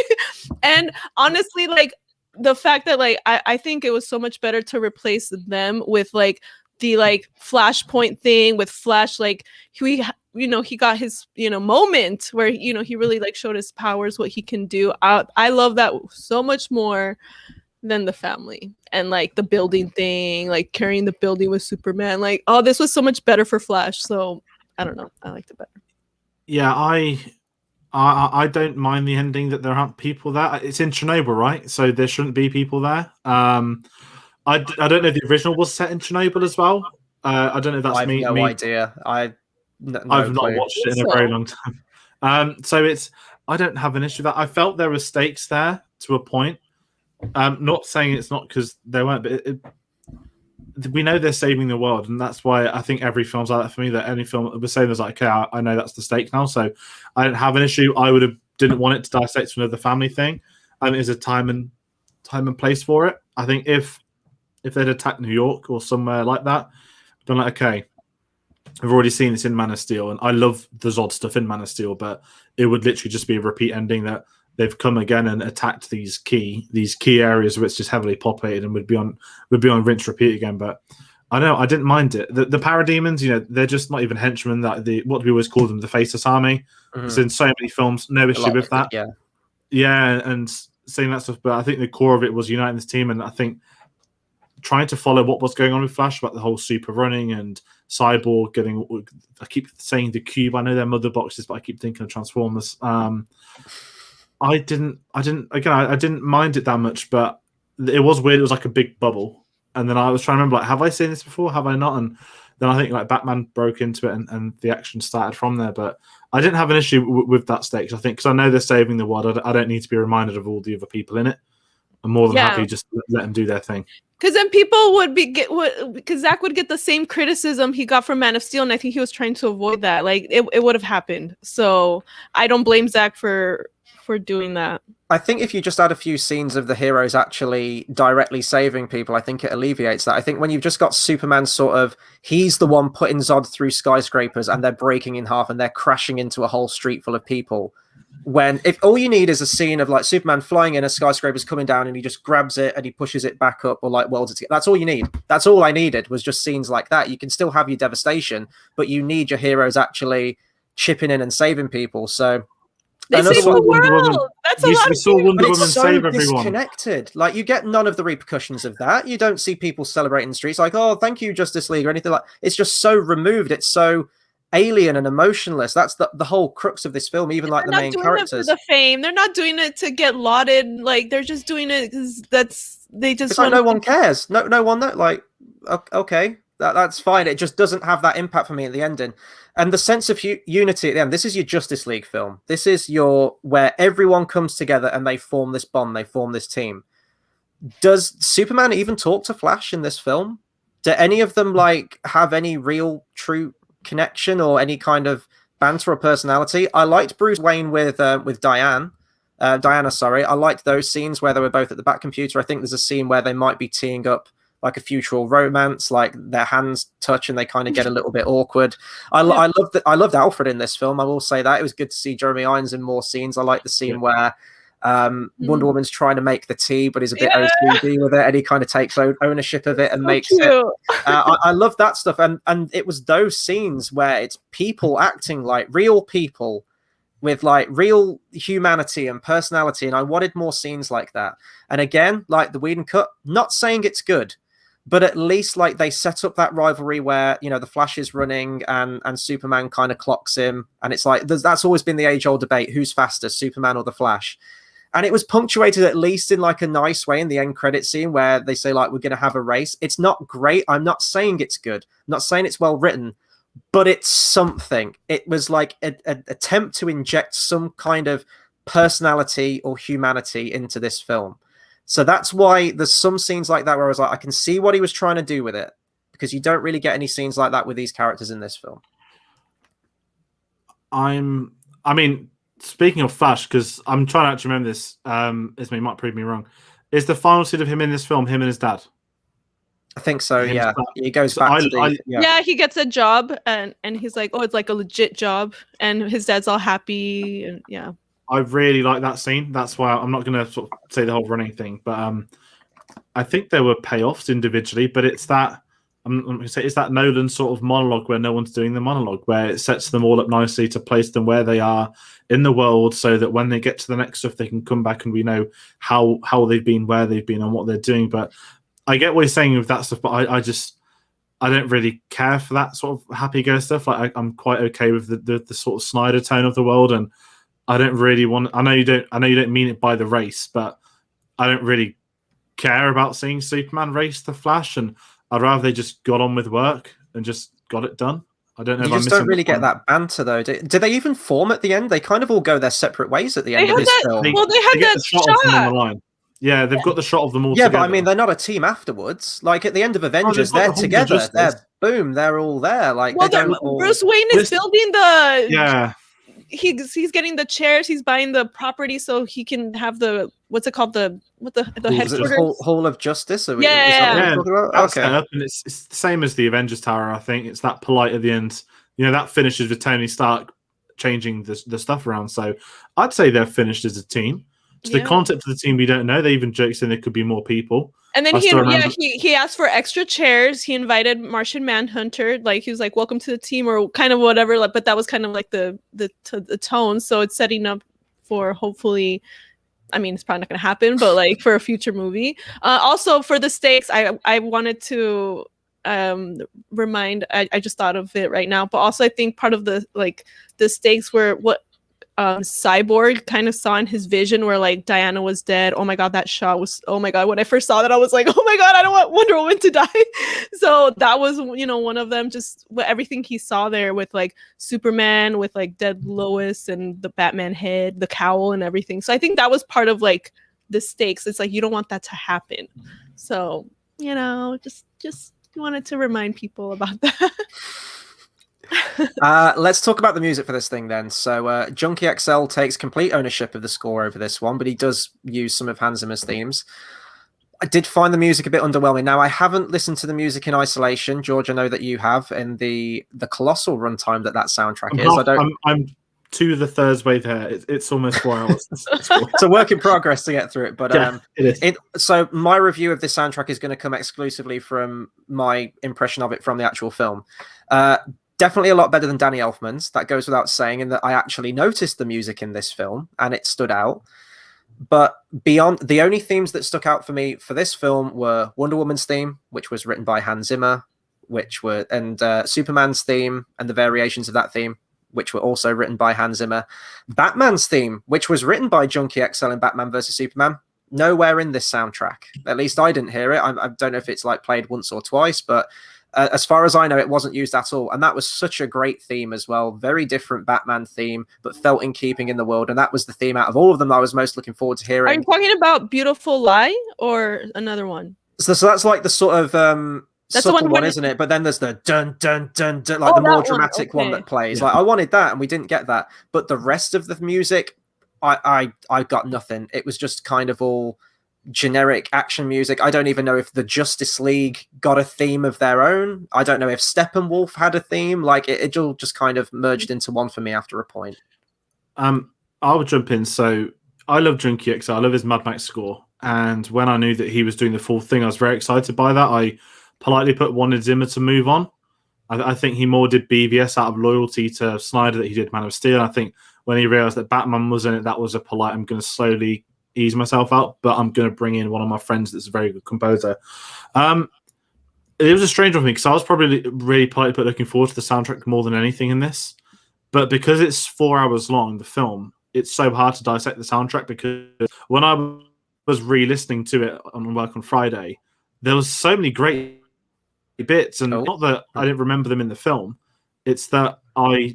and honestly, like the fact that like I think it was so much better to replace them with like the like Flashpoint thing with Flash, like he got his, you know, moment where, you know, he really like showed his powers, what he can do. I love that so much more than the family and like the building thing, like carrying the building with Superman. Like, oh, this was so much better for Flash. So I don't know, I liked it better. Yeah, I don't mind the ending that there aren't people there. It's in Chernobyl, right? So there shouldn't be people there. I don't know if the original was set in Chernobyl as well. I don't know if that's I have no idea. I've not watched it in a very long time. So I don't have an issue with that. I felt there were stakes there to a point. Not saying it's not because they weren't, but we know they're saving the world, and that's why I think every film's like that for me. That any film we're saying is like, okay, I know that's the stake now, so I don't have an issue. I didn't want it to dissect to another family thing. There's a time and place for it. I think if they'd attacked New York or somewhere like that, I'd been like, okay, I've already seen this in Man of Steel, and I love the Zod stuff in Man of Steel, but it would literally just be a repeat ending that they've come again and attacked these key areas where it's just heavily populated and would be on rinse repeat again. But I know I didn't mind it. The parademons, they're just not even henchmen. That what we always call them, the Faceless Army. It's in so many films. No issue with that. Yeah, and saying that stuff. But I think the core of it was uniting this team, and I think trying to follow what was going on with Flash about the whole super running and Cyborg getting. I keep saying the Cube. I know they're mother boxes, but I keep thinking of Transformers. I didn't mind it that much, but it was weird. It was like a big bubble. And then I was trying to remember, like, have I seen this before? Have I not? And then I think like Batman broke into it and the action started from there. But I didn't have an issue with that stakes, I think, because I know they're saving the world. I don't need to be reminded of all the other people in it. I'm more than happy just let them do their thing. Because then people would because Zach would get the same criticism he got from Man of Steel, and I think he was trying to avoid that. Like it would have happened. So I don't blame Zach for doing that. I think if you just add a few scenes of the heroes actually directly saving people, I think it alleviates that. I think when you've just got Superman he's the one putting Zod through skyscrapers and they're breaking in half and they're crashing into a whole street full of people. If all you need is a scene of like Superman flying in, a skyscraper's coming down and he just grabs it and he pushes it back up or like welds it together. That's all you need. That's all I needed was just scenes like that. You can still have your devastation, but you need your heroes actually chipping in and saving people. So they save the world. That's a lot of people. Wonder Woman it's so save everyone. Disconnected. Like you get none of the repercussions of that. You don't see people celebrating the streets like, "Oh, thank you, Justice League," or anything like. It's just so removed. It's so alien and emotionless. That's the whole crux of this film. Even like the main characters. They're not doing it for the fame. They're not doing it to get lauded. Like they're just doing it because they just. It's like no one cares. No one knows. Like okay. That's fine. It just doesn't have that impact for me at the ending. And the sense of unity at the end. This is your Justice League film. This is where everyone comes together and they form this bond. They form this team. Does Superman even talk to Flash in this film? Do any of them like have any real, true connection or any kind of banter or personality? I liked Bruce Wayne with Diana. I liked those scenes where they were both at the back computer. I think there's a scene where they might be teeing up like a future romance, like their hands touch and they kind of get a little bit awkward. I loved Alfred in this film. I will say that it was good to see Jeremy Irons in more scenes. I like the scene where Wonder Woman's trying to make the tea, but is a bit OCD with it, and he kind of takes ownership of it and makes it. I love that stuff, and it was those scenes where it's people acting like real people with like real humanity and personality, and I wanted more scenes like that. And again, like the Whedon cut, not saying it's good, but at least like they set up that rivalry where the Flash is running and Superman kind of clocks him, and it's like that's always been the age-old debate: who's faster, Superman or the Flash? And it was punctuated at least in like a nice way in the end credit scene where they say like we're going to have a race. It's not great. I'm not saying it's good. I'm not saying it's well written, but it's something. It was like an attempt to inject some kind of personality or humanity into this film. So that's why there's some scenes like that where I was like, I can see what he was trying to do with it, because you don't really get any scenes like that with these characters in this film. Speaking of Flash, because I'm trying to actually remember this, Itzmoe might prove me wrong. Is the final scene of him in this film him and his dad? I think so, yeah. He goes back to he gets a job and he's like, oh, it's like a legit job, and his dad's all happy, and yeah. I really like that scene. That's why I'm not going to sort of say the whole running thing, but I think there were payoffs individually, but it's that I'm going to say it's that Nolan sort of monologue where no one's doing the monologue, where it sets them all up nicely to place them where they are in the world, so that when they get to the next stuff, they can come back and we know how they've been, where they've been, and what they're doing. But I get what he's saying with that stuff, but I don't really care for that sort of happy-go stuff. Like I'm quite okay with the sort of Snyder tone of the world, and I don't really want. I know you don't mean it by the race, but I don't really care about seeing Superman race the Flash, and I'd rather they just got on with work and just got it done. I don't know You if I'm just missing don't really the get that banter, though. Do they even form at the end? They kind of all go their separate ways at the end of this film. Well, they had They get that the shot of them on the shot. line. Yeah, they've got the shot of them all Yeah, together. but I mean, they're not a team afterwards. Like at the end of Avengers, got the they're Hall of together. Justice. They're all there. Like Well, they don't all... Bruce Wayne is building the. Yeah. He's getting the chairs. He's buying the property so he can have the what's it called the headquarters. Hall of Justice. Is that what Yeah. you're talking about? That's Okay. set up, and it's the same as the Avengers Tower. I think it's that polite at the end. You know, that finishes with Tony Stark changing the stuff around. So I'd say they're finished as a team. To the concept of the team, we don't know. They even joked saying there could be more people. And then he asked for extra chairs. He invited Martian Manhunter. Like he was like, "Welcome to the team," or kind of whatever. Like, but that was kind of like the tone. So it's setting up for hopefully. I mean, it's probably not going to happen, but like for a future movie. Also for the stakes, I wanted to remind. I just thought of it right now, but also I think part of the stakes were what Cyborg kind of saw in his vision, where like Diana was dead. Oh my god, that shot was, oh my god, when I first saw that I was like, oh my god, I don't want Wonder Woman to die. So that was, you know, one of them, just everything he saw there with like Superman, with like dead Lois and the Batman head, the cowl and everything. So I think that was part of like the stakes. It's like you don't want that to happen. So, you know, just wanted to remind people about that. Let's talk about the music for this thing then. So Junkie XL takes complete ownership of the score over this one, but he does use some of Hans Zimmer's themes. I did find the music a bit underwhelming. Now, I haven't listened to the music in isolation. George, I know that you have, in the colossal runtime that soundtrack is. I'm 2/3 way there. It's almost 4 hours. It's a work in progress to get through it. But it is. So my review of this soundtrack is going to come exclusively from my impression of it from the actual film. Definitely a lot better than Danny Elfman's. That goes without saying, in that I actually noticed the music in this film and it stood out. But beyond, the only themes that stuck out for me for this film were Wonder Woman's theme, which was written by Hans Zimmer, and Superman's theme and the variations of that theme, which were also written by Hans Zimmer. Batman's theme, which was written by Junkie XL in Batman vs Superman, nowhere in this soundtrack. At least I didn't hear it. I don't know if it's like played once or twice, but as far as I know, it wasn't used at all. And that was such a great theme as well. Very different Batman theme, but felt in keeping in the world. And that was the theme out of all of them that I was most looking forward to hearing. Are you talking about Beautiful Lie or another one? So that's like the sort of that's subtle the one, isn't it? But then there's the dun dun dun dun, like the more dramatic one that plays. Yeah. Like I wanted that, and we didn't get that. But the rest of the music, I got nothing. It was just kind of all generic action music. I don't even know if the Justice League got a theme of their own. I don't know if Steppenwolf had a theme. Like it all just kind of merged into one for me after a point. I'll jump in. So I love Junkie XL. I love his Mad Max score. And when I knew that he was doing the full thing, I was very excited by that. I politely wanted Zimmer to move on. I think he more did BVS out of loyalty to Snyder that he did Man of Steel. I think when he realized that Batman was in it, that was a polite, I'm going to slowly ease myself out, but I'm going to bring in one of my friends that's a very good composer. It was a strange one for me because I was probably really politely but looking forward to the soundtrack more than anything in this. But because it's 4 hours long, the film, it's so hard to dissect the soundtrack, because when I was re-listening to it on work on Friday, there was so many great bits, and not that I didn't remember them in the film. It's that it's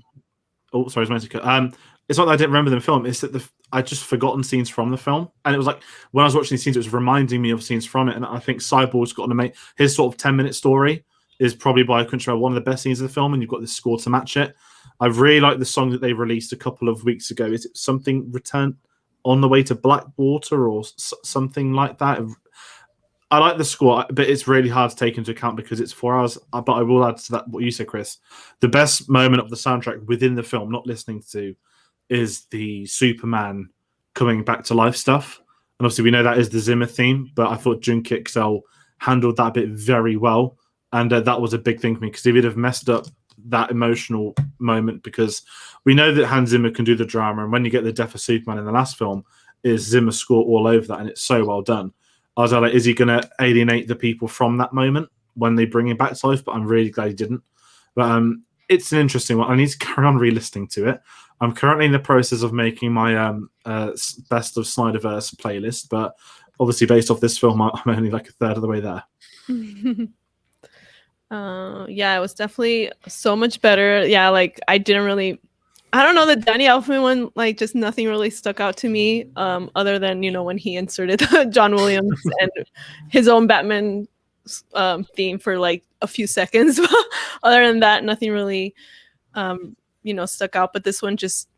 not that I didn't remember them in the film. It's that I just forgotten scenes from the film, and it was like when I was watching these scenes, it was reminding me of scenes from it. And I think Cyborg's got to make his sort of 10-minute story is probably by a country one of the best scenes of the film, and you've got this score to match it. I really like the song that they released a couple of weeks ago. Is it something Return on the Way to Blackwater or something like that? I like the score, but it's really hard to take into account because it's 4 hours. But I will add to that what you said, Chris. The best moment of the soundtrack within the film, not listening to, is the Superman coming back to life stuff. And obviously we know that is the Zimmer theme, but I thought Junkie XL handled that bit very well. And that was a big thing for me, because if he'd have messed up that emotional moment, because we know that Hans Zimmer can do the drama, and when you get the death of Superman in the last film, is Zimmer score all over that, and it's so well done. I was like, is he going to alienate the people from that moment when they bring him back to life? But I'm really glad he didn't. But it's an interesting one. I need to carry on re-listening to it. I'm currently in the process of making my best of Snyder'S playlist, but obviously based off this film, I'm only like a third of the way there. Yeah, it was definitely so much better. Yeah, like I don't know, the Danny Elfman one, like just nothing really stuck out to me. Other than, when he inserted John Williams and his own Batman theme for like a few seconds. Other than that, nothing really stuck out. But this one just,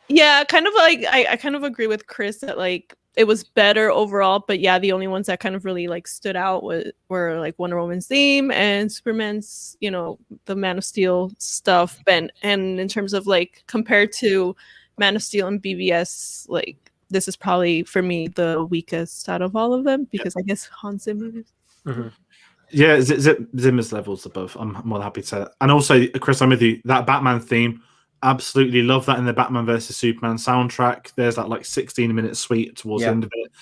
yeah, kind of like I kind of agree with Chris that like it was better overall, but yeah, the only ones that kind of really like stood out were like Wonder Woman's theme and Superman's, the Man of Steel stuff. And in terms of like compared to Man of Steel and BVS, like this is probably for me the weakest out of all of them, because I guess Hans Zimmer is. Mm-hmm. Yeah, Zimmer's levels above. I'm more than happy to say that. And also, Chris, I'm with you. That Batman theme, absolutely love that in the Batman versus Superman soundtrack. There's that like 16-minute suite towards the end of it.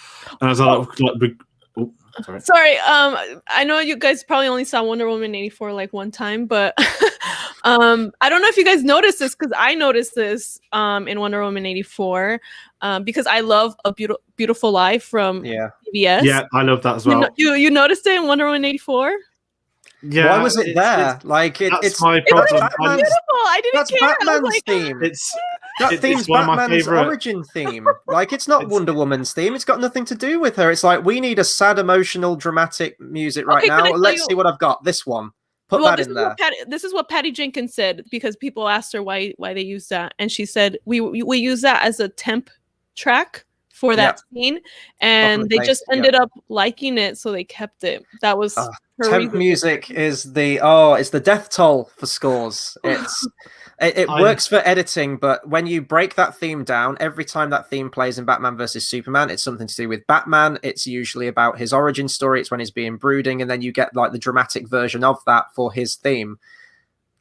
And I was like, sorry. I know you guys probably only saw Wonder Woman 84 like one time, but I don't know if you guys noticed this, because I noticed this in Wonder Woman 84 because I love A Beautiful Life from PBS. Yeah, I love that as well. You noticed it in Wonder Woman 84? Yeah, why was it there? It's my problem. It's beautiful. I didn't care. Batman's theme. That theme's Batman's origin theme. Like, it's not Wonder Woman's theme. It's got nothing to do with her. It's like, we need a sad, emotional, dramatic music right now. Let's see what I've got. This one. Put that in there. This is what Patty Jenkins said, because people asked her why they use that, and she said we use that as a temp track for that scene, and they just ended up liking it, so they kept it. That was temp music is it's the death toll for scores. It works for editing, but when you break that theme down, every time that theme plays in Batman versus Superman, it's something to do with Batman. It's usually about his origin story. It's when he's being brooding, and then you get like the dramatic version of that for his theme.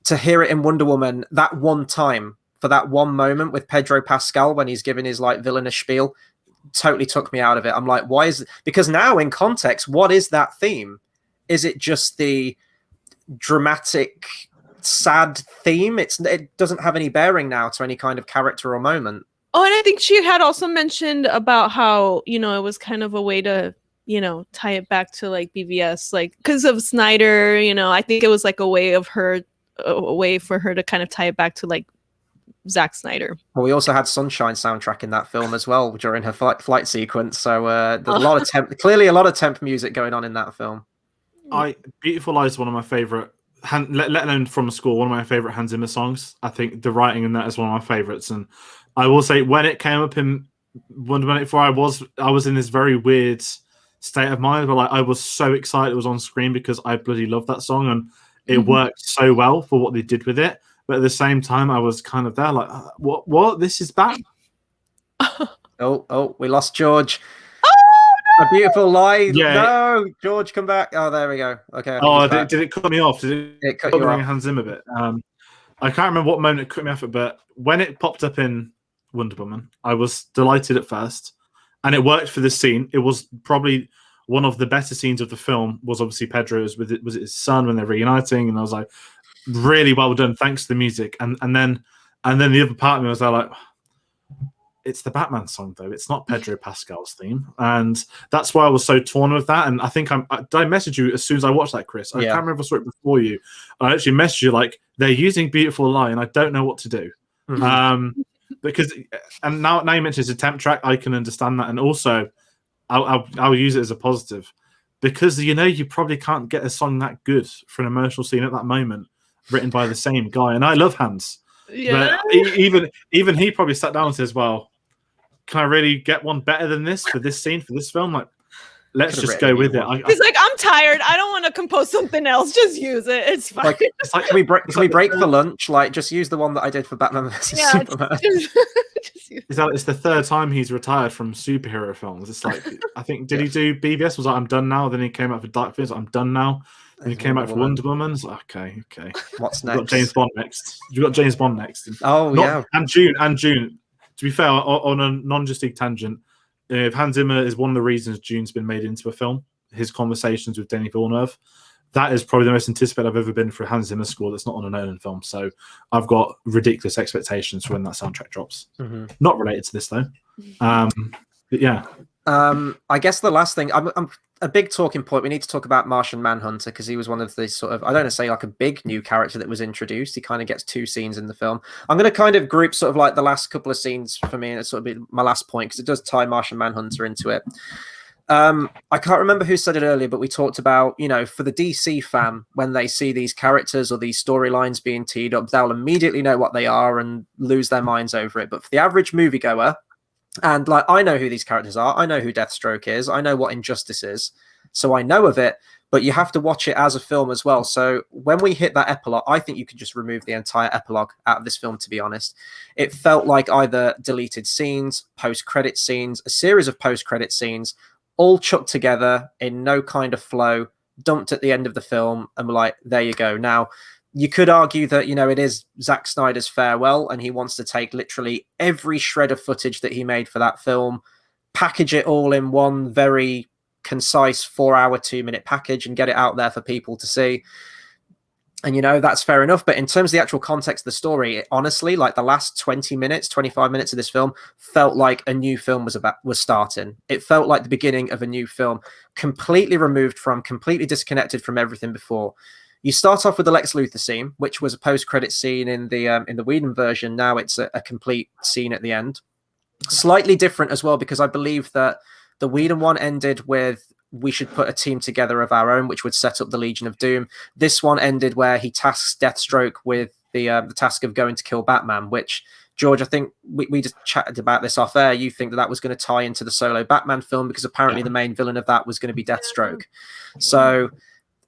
To hear it in Wonder Woman that one time, for that one moment with Pedro Pascal when he's giving his like villainous spiel, totally took me out of it. I'm like, why is it? Because now in context, what is that theme? Is it just the dramatic, sad theme? It doesn't have any bearing now to any kind of character or moment. Oh, and I think she had also mentioned about how, it was kind of a way to, tie it back to like BVS, like because of Snyder, I think it was like a way for her to kind of tie it back to like Zack Snyder. Well, we also had Sunshine soundtrack in that film as well during her flight sequence. So there's a lot of clearly a lot of temp music going on in that film. Beautiful Lies is one of my favorite, let alone from a score, one of my favorite Hans Zimmer songs. I think the writing in that is one of my favorites. And I will say, when it came up in Wonder Woman 84, I was in this very weird state of mind, but like I was so excited it was on screen because I bloody love that song, and it worked so well for what they did with it. But at the same time, I was kind of there like, what? This is bad. Oh, we lost George. A Beautiful Lie. Yeah. No, George, come back. Oh, there we go. Okay. Did it cut me off? Did it cut you off? Hans Zimmer a bit. I can't remember what moment it cut me off, but when it popped up in Wonder Woman, I was delighted at first, and it worked for this scene. It was probably one of the better scenes of the film. Was obviously Pedro's was it his son when they're reuniting, and I was like, really well done. Thanks to the music, and then the other part of me was like, it's the Batman song though. It's not Pedro Pascal's theme, and that's why I was so torn with that. And I think did I message you as soon as I watched that, Chris? I can't remember if I saw it before you. I actually messaged you like, they're using Beautiful Lie, and I don't know what to do. Because and now you mentioned it's a temp track, I can understand that, and also I'll use it as a positive because you probably can't get a song that good for an emotional scene at that moment written by the same guy, and I love Hans. Yeah. But even he probably sat down and says, well, can I really get one better than this for this scene, for this film? Like, let's just go with it. He's like, I'm tired. I don't want to compose something else. Just use it. It's fine. Can we break for lunch? Like, just use the one that I did for Batman vs Superman. It's the third time he's retired from superhero films. It's like, I think, did he do BVS? Was like, I'm done now. Then he came out for Dark Phoenix. I'm done now. And he came out for Wonder Woman. Like, okay. What's next? You've got James Bond next. You've got James Bond next. Yeah. And June. To be fair, on a non-justic tangent, if Hans Zimmer is one of the reasons June's been made into a film, his conversations with Denis Villeneuve, that is probably the most anticipated I've ever been for a Hans Zimmer score that's not on a Nolan film. So I've got ridiculous expectations for when that soundtrack drops. Not related to this though. But yeah. I guess the last thing, I'm a big talking point. We need to talk about Martian Manhunter because he was one of the sort of, I don't want to say like a big new character that was introduced. He kind of gets 2 scenes in the film. I'm going to kind of group sort of like the last couple of scenes for me, and it's sort of be my last point because it does tie Martian Manhunter into it. I can't remember who said it earlier, but we talked about, for the DC fan, when they see these characters or these storylines being teed up, they'll immediately know what they are and lose their minds over it. But for the average moviegoer, and like, I know who these characters are. I know who Deathstroke is. I know what Injustice is. So I know of it, but you have to watch it as a film as well. So when we hit that epilogue, I think you could just remove the entire epilogue out of this film, to be honest. It felt like either deleted scenes, post-credit scenes, a series of post-credit scenes, all chucked together in no kind of flow, dumped at the end of the film, and we're like, there you go. Now, you could argue that, it is Zack Snyder's farewell, and he wants to take literally every shred of footage that he made for that film, package it all in one very concise 4-hour, 2-minute package and get it out there for people to see. And, that's fair enough. But in terms of the actual context of the story, honestly, like the last 20 minutes, 25 minutes of this film felt like a new film was starting. It felt like the beginning of a new film, completely disconnected from everything before. You start off with the Lex Luthor scene, which was a post-credit scene in the Whedon version. Now it's a complete scene at the end. Slightly different as well, because I believe that the Whedon one ended with, we should put a team together of our own, which would set up the Legion of Doom. This one ended where he tasks Deathstroke with the task of going to kill Batman, which, George, I think we just chatted about this off air. You think that was going to tie into the solo Batman film because apparently the main villain of that was going to be Deathstroke. So,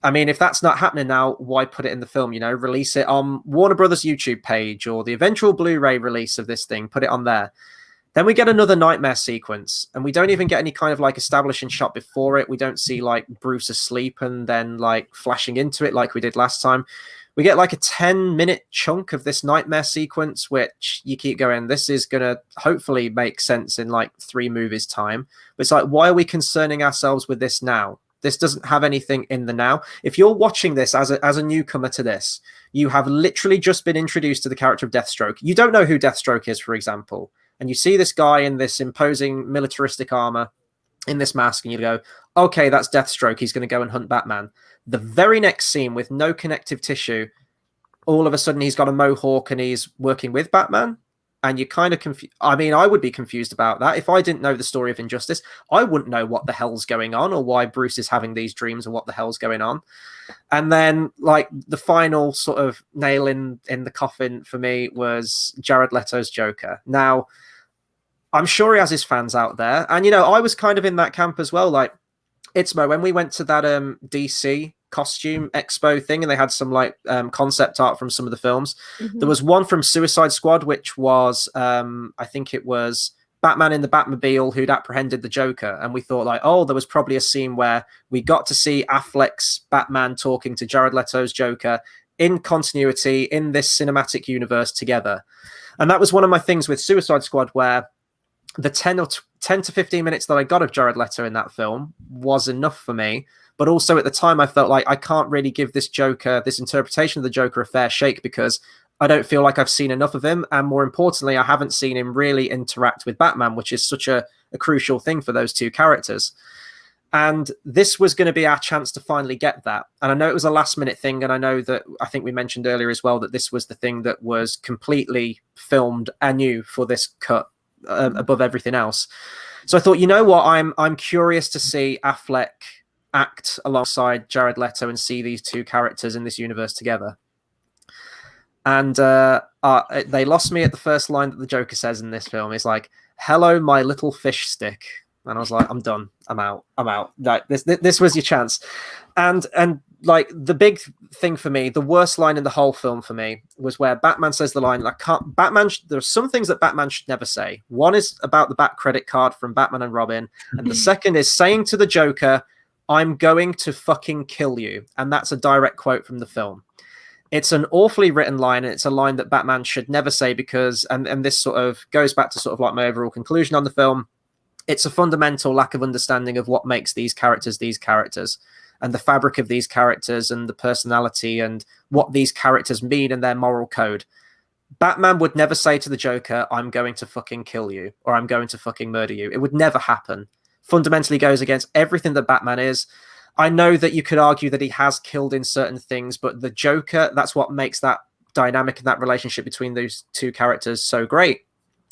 I mean, if that's not happening now, why put it in the film? Release it on Warner Brothers YouTube page or the eventual Blu-ray release of this thing, put it on there. Then we get another nightmare sequence, and we don't even get any kind of like establishing shot before it. We don't see like Bruce asleep and then like flashing into it like we did last time. We get like a 10-minute chunk of this nightmare sequence, which you keep going, this is going to hopefully make sense in like 3 movies time. But it's like, why are we concerning ourselves with this now? This doesn't have anything in the now. If you're watching this as a newcomer to this, you have literally just been introduced to the character of Deathstroke. You don't know who Deathstroke is, for example. And you see this guy in this imposing militaristic armor, in this mask, and you go, okay, that's Deathstroke. He's going to go and hunt Batman. The very next scene, with no connective tissue, all of a sudden he's got a mohawk and he's working with Batman. And you're kind of confused. I mean, I would be confused about that. If I didn't know the story of Injustice, I wouldn't know what the hell's going on or why Bruce is having these dreams and what the hell's going on. And then, like, the final sort of nail in the coffin for me was Jared Leto's Joker. Now, I'm sure he has his fans out there. And, I was kind of in that camp as well. Like, Itzmoe, when we went to that DC costume expo thing and they had some like concept art from some of the films, there was one from Suicide Squad, which was, I think it was Batman in the Batmobile who'd apprehended the Joker. And we thought like, oh, there was probably a scene where we got to see Affleck's Batman talking to Jared Leto's Joker in continuity in this cinematic universe together. And that was one of my things with Suicide Squad, where the 10 to 15 minutes that I got of Jared Leto in that film was enough for me. But also at the time, I felt like I can't really give this interpretation of the Joker a fair shake because I don't feel like I've seen enough of him. And more importantly, I haven't seen him really interact with Batman, which is such a crucial thing for those two characters. And this was going to be our chance to finally get that. And I know it was a last minute thing. And I know that I think we mentioned earlier as well that this was the thing that was completely filmed anew for this cut. Above everything else. So I thought, you know what, I'm curious to see Affleck act alongside Jared Leto and see these two characters in this universe together. And they lost me at the first line that the Joker says in this film. It's like, hello, my little fish stick. And I was like, I'm done. I'm out. Like, this was your chance. And like the big thing for me, the worst line in the whole film for me was where Batman says the line, like, there are some things that Batman should never say. One is about the Bat credit card from Batman and Robin. And the second is saying to the Joker, I'm going to fucking kill you. And that's a direct quote from the film. It's an awfully written line, and it's a line that Batman should never say because, and this sort of goes back to sort of like my overall conclusion on the film, it's a fundamental lack of understanding of what makes these characters, and the fabric of these characters and the personality and what these characters mean and their moral code. Batman would never say to the Joker, I'm going to fucking kill you or I'm going to fucking murder you. It would never happen. fundamentally goes against everything that Batman is. I know that you could argue that he has killed in certain things, but the Joker, that's what makes that dynamic and that relationship between those two characters so great,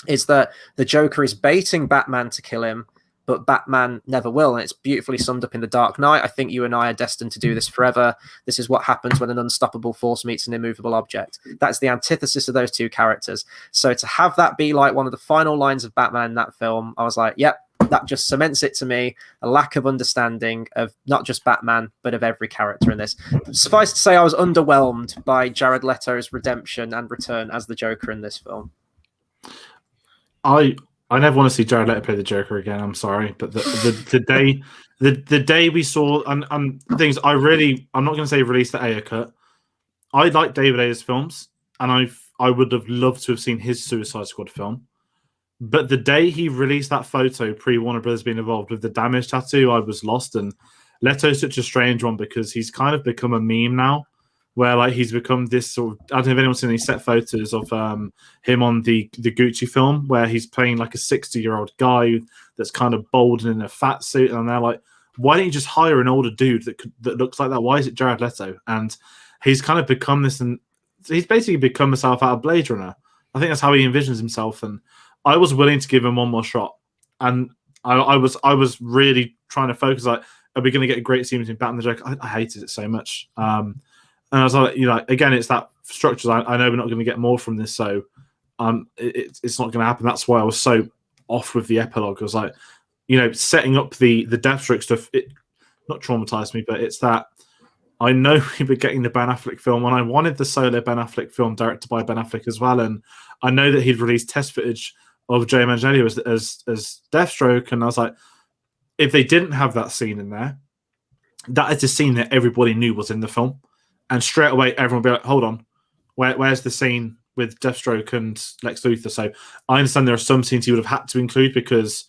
is that the Joker is baiting Batman to kill him, but Batman never will. And it's beautifully summed up in The Dark Knight. I think you and I are destined to do this forever. This is what happens when an unstoppable force meets an immovable object. That's the antithesis of those two characters. So to have that be like one of the final lines of Batman in that film, I was like, yep, that just cements it to me, a lack of understanding of not just Batman, but of every character in this. Suffice to say, I was underwhelmed by Jared Leto's redemption and return as the Joker in this film. I never want to see Jared Leto play the Joker again. I'm sorry, but the day we saw and things, I'm not going to say release the Ayer cut. I like David Ayer's films, and I would have loved to have seen his Suicide Squad film. But the day he released that photo pre Warner Brothers being involved with the damage tattoo, I was lost. And Leto's such a strange one because he's kind of become a meme now, where like he's become this sort of, I don't know if anyone's seen any set photos of him on the Gucci film where he's playing like a 60-year-old guy that's kind of bold and in a fat suit, and they're like, why don't you just hire an older dude that looks like that? Why is it Jared Leto? And he's kind of become this, and he's basically become himself out of Blade Runner. I think that's how he envisions himself, and I was willing to give him one more shot. And I was really trying to focus, like, are we going to get a great scene between Batman and the Joker? I hated it so much. And I was like, again, it's that structure. I know we're not going to get more from this, so it's not going to happen. That's why I was so off with the epilogue. I was like, setting up the Deathstroke stuff, it not traumatized me, but it's that I know we were getting the Ben Affleck film, and I wanted the solo Ben Affleck film directed by Ben Affleck as well. And I know that he'd released test footage of Joe Manganiello as Deathstroke, and I was like, if they didn't have that scene in there, that is a scene that everybody knew was in the film. And straight away, everyone would be like, hold on, where's the scene with Deathstroke and Lex Luthor? So I understand there are some scenes he would have had to include because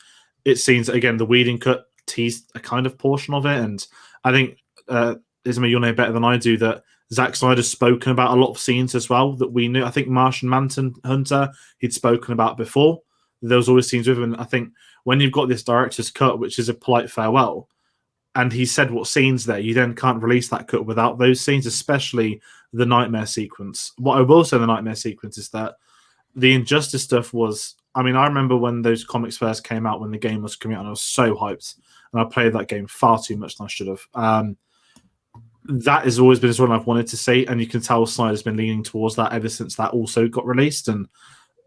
it seems, again, the Whedon cut teased a kind of portion of it. And I think, Itzmoe, you'll know better than I do, that Zack Snyder's spoken about a lot of scenes as well that we knew. I think Martian Manhunter, he'd spoken about before. There was always scenes with him. And I think when you've got this director's cut, which is a polite farewell, and he said what scenes there, you then can't release that cut without those scenes, especially the Nightmare sequence. What I will say in the Nightmare sequence is that the Injustice stuff was, I remember when those comics first came out, when the game was coming out, and I was so hyped. And I played that game far too much than I should have. That has always been something I've wanted to see, and you can tell Snyder's been leaning towards that ever since that also got released. And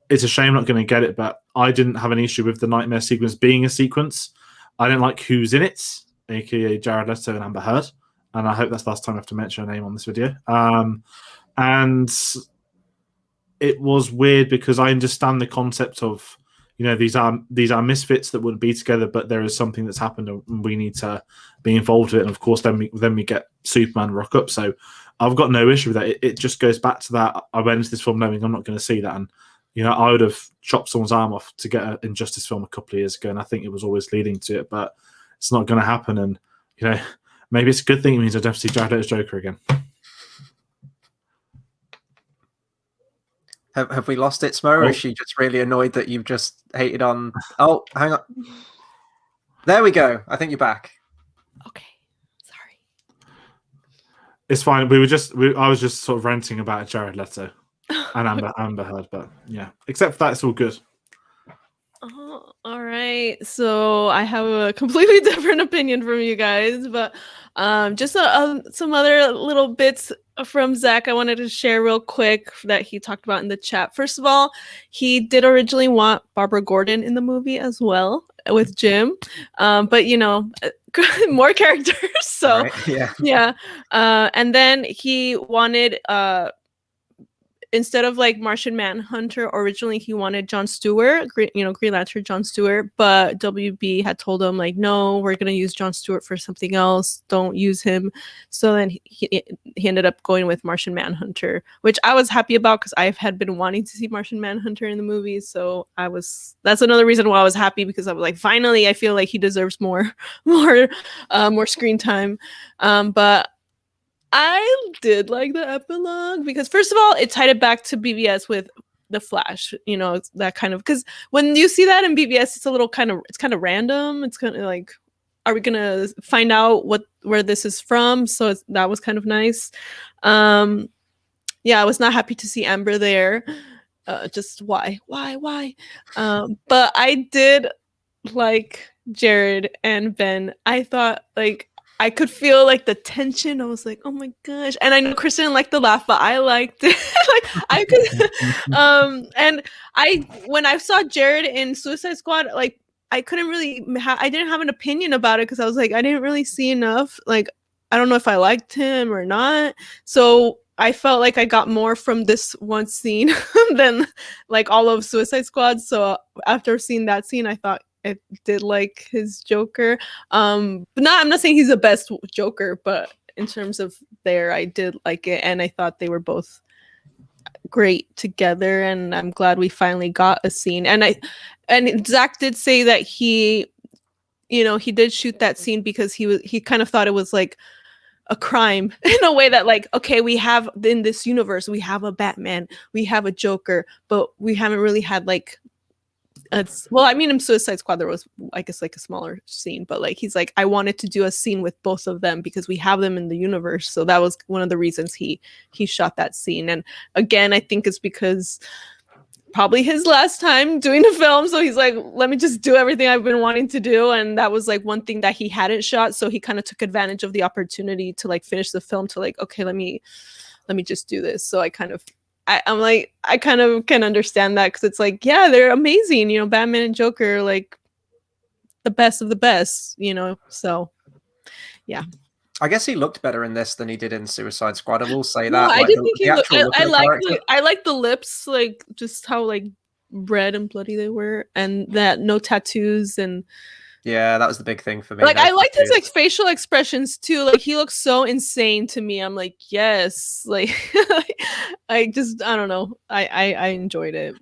it's a shame I'm not going to get it, but I didn't have an issue with the Nightmare sequence being a sequence. I don't like who's in it, aka Jared Leto and Amber Heard, and I hope that's the last time I have to mention her name on this video. And it was weird because I understand the concept of, these are misfits that wouldn't be together, but there is something that's happened and we need to be involved with it. And of course, then we get Superman rock up. So I've got no issue with that. It just goes back to that. I went into this film knowing I'm not going to see that, and I would have chopped someone's arm off to get an Injustice film a couple of years ago, and I think it was always leading to it, but it's not going to happen. And maybe it's a good thing. It means I don't see Jared Leto's Joker again. Have we lost Itzmoe, or is she just really annoyed that you've just hated on? Oh, hang on. There we go. I think you're back. Okay. Sorry. It's fine. I was just sort of ranting about Jared Leto and Amber Heard, but yeah. Except for that, it's all good. All right. So I have a completely different opinion from you guys, but just some other little bits from Zach I wanted to share real quick that he talked about in the chat. First of all, he did originally want Barbara Gordon in the movie as well with Jim, but more characters. So right, yeah. And then he wanted instead of like Martian Manhunter, originally he wanted Jon Stewart, Green Lantern Jon Stewart, but WB had told him like, no, we're gonna use Jon Stewart for something else. Don't use him. So then he ended up going with Martian Manhunter, which I was happy about because I had been wanting to see Martian Manhunter in the movie. So that's another reason why I was happy, because I was like, finally, I feel like he deserves more screen time. But I did like the epilogue because, first of all, it tied it back to BVS with the Flash, you know, it's that kind of, because when you see that in BVS, it's a little kind of random. It's kind of like, are we gonna find out where this is from? So that was kind of nice. Yeah, I was not happy to see Amber there. Just why? But I did like Jared and Ben. I thought like I could feel like the tension. I was like, oh my gosh. And I know Chris didn't like the laugh, but I liked it. Like I could and when I saw Jared in Suicide Squad, like I couldn't really I didn't have an opinion about it because I was like, I didn't really see enough. Like I don't know if I liked him or not. So I felt like I got more from this one scene than like all of Suicide Squad. So after seeing that scene, I thought I did like his Joker. But I'm not saying he's the best Joker, but in terms of I did like it, and I thought they were both great together. And I'm glad we finally got a scene. And Zach did say that he did shoot that scene because he kind of thought it was like a crime in a way that like, okay, we have in this universe, we have a Batman, we have a Joker, but we haven't really had like in Suicide Squad there was, I guess, like a smaller scene, but like he's like, I wanted to do a scene with both of them because we have them in the universe. So that was one of the reasons he shot that scene. And again, I think it's because probably his last time doing a film, so he's like, let me just do everything I've been wanting to do. And that was like one thing that he hadn't shot, so he kind of took advantage of the opportunity to like finish the film, to like, okay, let me just do this. So I'm like, I kind of can understand that, because it's like, yeah, they're amazing, you know, Batman and Joker, like the best of the best, you know. So yeah, I guess he looked better in this than he did in Suicide Squad. I will say no, that. I like, did think he looked. I like the lips, like just how like red and bloody they were, and that no tattoos. And yeah, that was the big thing for me. Like I liked his like facial expressions too. Like he looks so insane to me. I'm like, yes, like I don't know. I enjoyed it.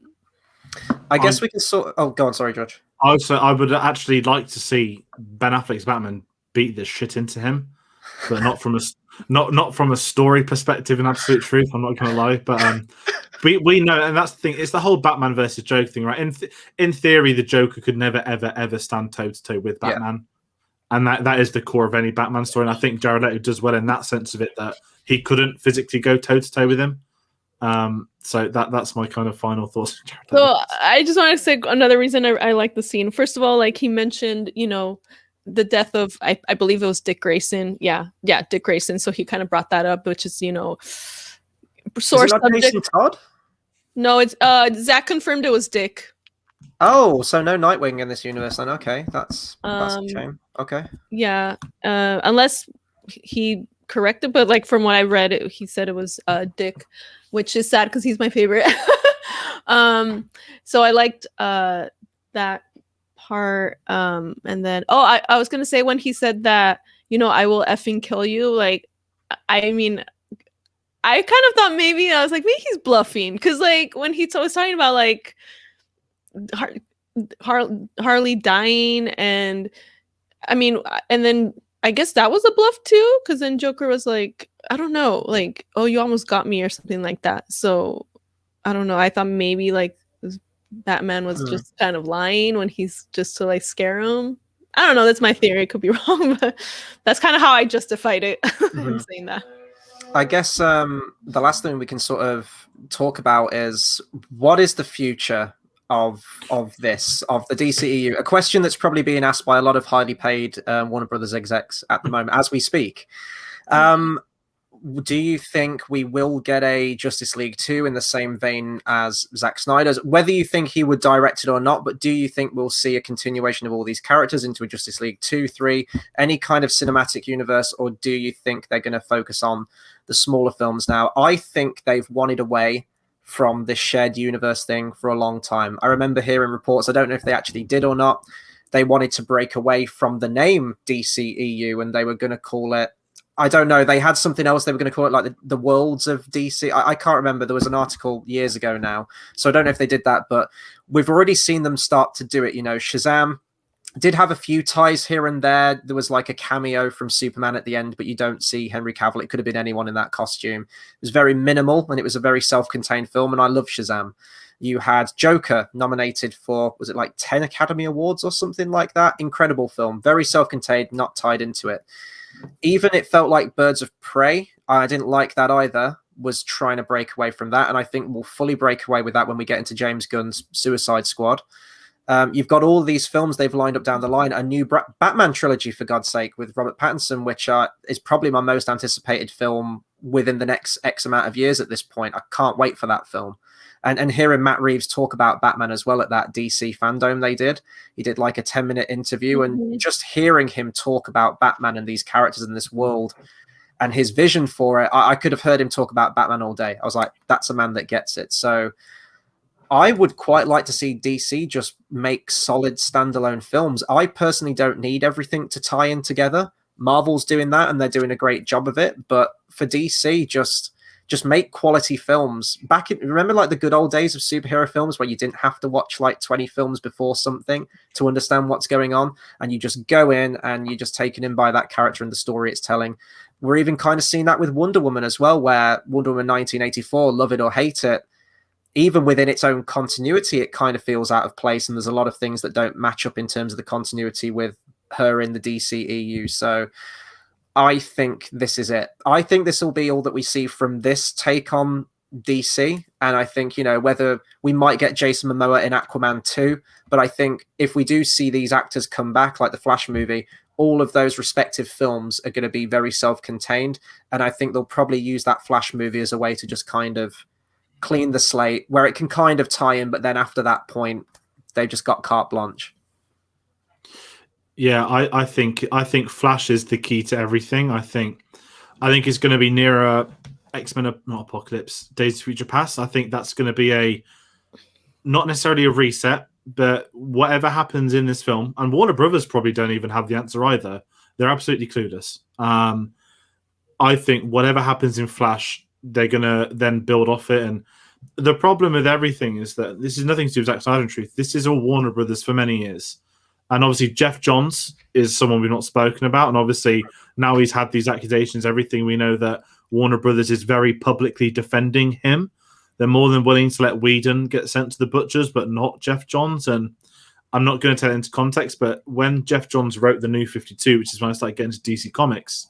I guess we can Oh, go on. Sorry, George. Also, I would actually like to see Ben Affleck's Batman beat the shit into him, but not from a story perspective. In absolute truth, I'm not going to lie, but we know, and that's the thing. It's the whole Batman versus Joker thing, right? In theory, the Joker could never, ever, ever stand toe to toe with Batman, and that is the core of any Batman story. And I think Jared Leto does well in that sense of it, that he couldn't physically go toe to toe with him. So that's my kind of final thoughts. So I just want to say another reason I like the scene. First of all, like he mentioned, you know, the death of I believe it was Dick Grayson. Yeah, Dick Grayson. So he kind of brought that up, which is, you know, source subject. Jason Todd? No, it's Zach confirmed it was Dick. Oh, so no Nightwing in this universe then. Okay, that's a shame. Okay. Yeah, unless he corrected, but like from what I read, he said it was Dick, which is sad because he's my favorite. So I liked that part. And then I was gonna say when he said that, you know, I will effing kill you, like I mean, I kind of thought maybe he's bluffing, because like when he was talking about like Harley dying, and I mean, and then I guess that was a bluff too, because then Joker was like, I don't know, like, oh, you almost got me or something like that. So I don't know. I thought maybe like Batman was just kind of lying when he's just to like scare him. I don't know. That's my theory. It could be wrong, but that's kind of how I justified it in saying that. I guess the last thing we can sort of talk about is, what is the future of the DCEU? A question that's probably being asked by a lot of highly paid Warner Brothers execs at the moment as we speak. Do you think we will get a Justice League 2 in the same vein as Zack Snyder's? Whether you think he would direct it or not, but do you think we'll see a continuation of all these characters into a Justice League 2, 3, any kind of cinematic universe, or do you think they're going to focus on the smaller films now? I think they've wanted away from this shared universe thing for a long time. I remember hearing reports, I don't know if they actually did or not, they wanted to break away from the name DCEU, and they were going to call it, I don't know, they had something else they were going to call it, like the worlds of DC. I can't remember. There was an article years ago now, so I don't know if they did that, but we've already seen them start to do it. You know, Shazam did have a few ties here and there. There was like a cameo from Superman at the end, but you don't see Henry Cavill. It could have been anyone in that costume. It was very minimal, and it was a very self-contained film, and I love Shazam. You had Joker nominated for, was it like 10 Academy Awards or something like that? Incredible film, very self-contained, not tied into it. Even it felt like Birds of Prey, I didn't like that either, was trying to break away from that. And I think we'll fully break away with that when we get into James Gunn's Suicide Squad. You've got all these films they've lined up down the line. A new Batman trilogy, for God's sake, with Robert Pattinson, which is probably my most anticipated film within the next X amount of years at this point. I can't wait for that film. And hearing Matt Reeves talk about Batman as well at that DC fandom they did. He did like a 10-minute interview, and just hearing him talk about Batman and these characters in this world and his vision for it, I could have heard him talk about Batman all day. I was like, that's a man that gets it. So I would quite like to see DC just make solid standalone films. I personally don't need everything to tie in together. Marvel's doing that, and they're doing a great job of it. But for DC, just make quality films. Remember like the good old days of superhero films where you didn't have to watch like 20 films before something to understand what's going on, and you just go in and you're just taken in by that character and the story it's telling. We're even kind of seeing that with Wonder Woman as well, where Wonder Woman 1984, love it or hate it, even within its own continuity, it kind of feels out of place, and there's a lot of things that don't match up in terms of the continuity with her in the DCEU. So I think this is it. I think this will be all that we see from this take on DC. And I think, whether we might get Jason Momoa in Aquaman 2, but I think if we do see these actors come back, like the Flash movie, all of those respective films are going to be very self-contained. And I think they'll probably use that Flash movie as a way to just kind of clean the slate where it can kind of tie in, but then after that point, they've just got carte blanche. Yeah, I think Flash is the key to everything. I think it's going to be nearer X-Men, not Apocalypse, Days of Future Past. I think that's going to be not necessarily a reset, but whatever happens in this film, and Warner Brothers probably don't even have the answer either. They're absolutely clueless. I think whatever happens in Flash, they're going to then build off it. And the problem with everything is that this is nothing to do with Zack Snyder in truth. This is all Warner Brothers for many years. And obviously, Jeff Johns is someone we've not spoken about. And obviously, now he's had these accusations, everything, we know that Warner Brothers is very publicly defending him. They're more than willing to let Whedon get sent to the butchers, but not Jeff Johns. And I'm not going to tell it into context, but when Jeff Johns wrote the New 52, which is when I started getting to DC Comics,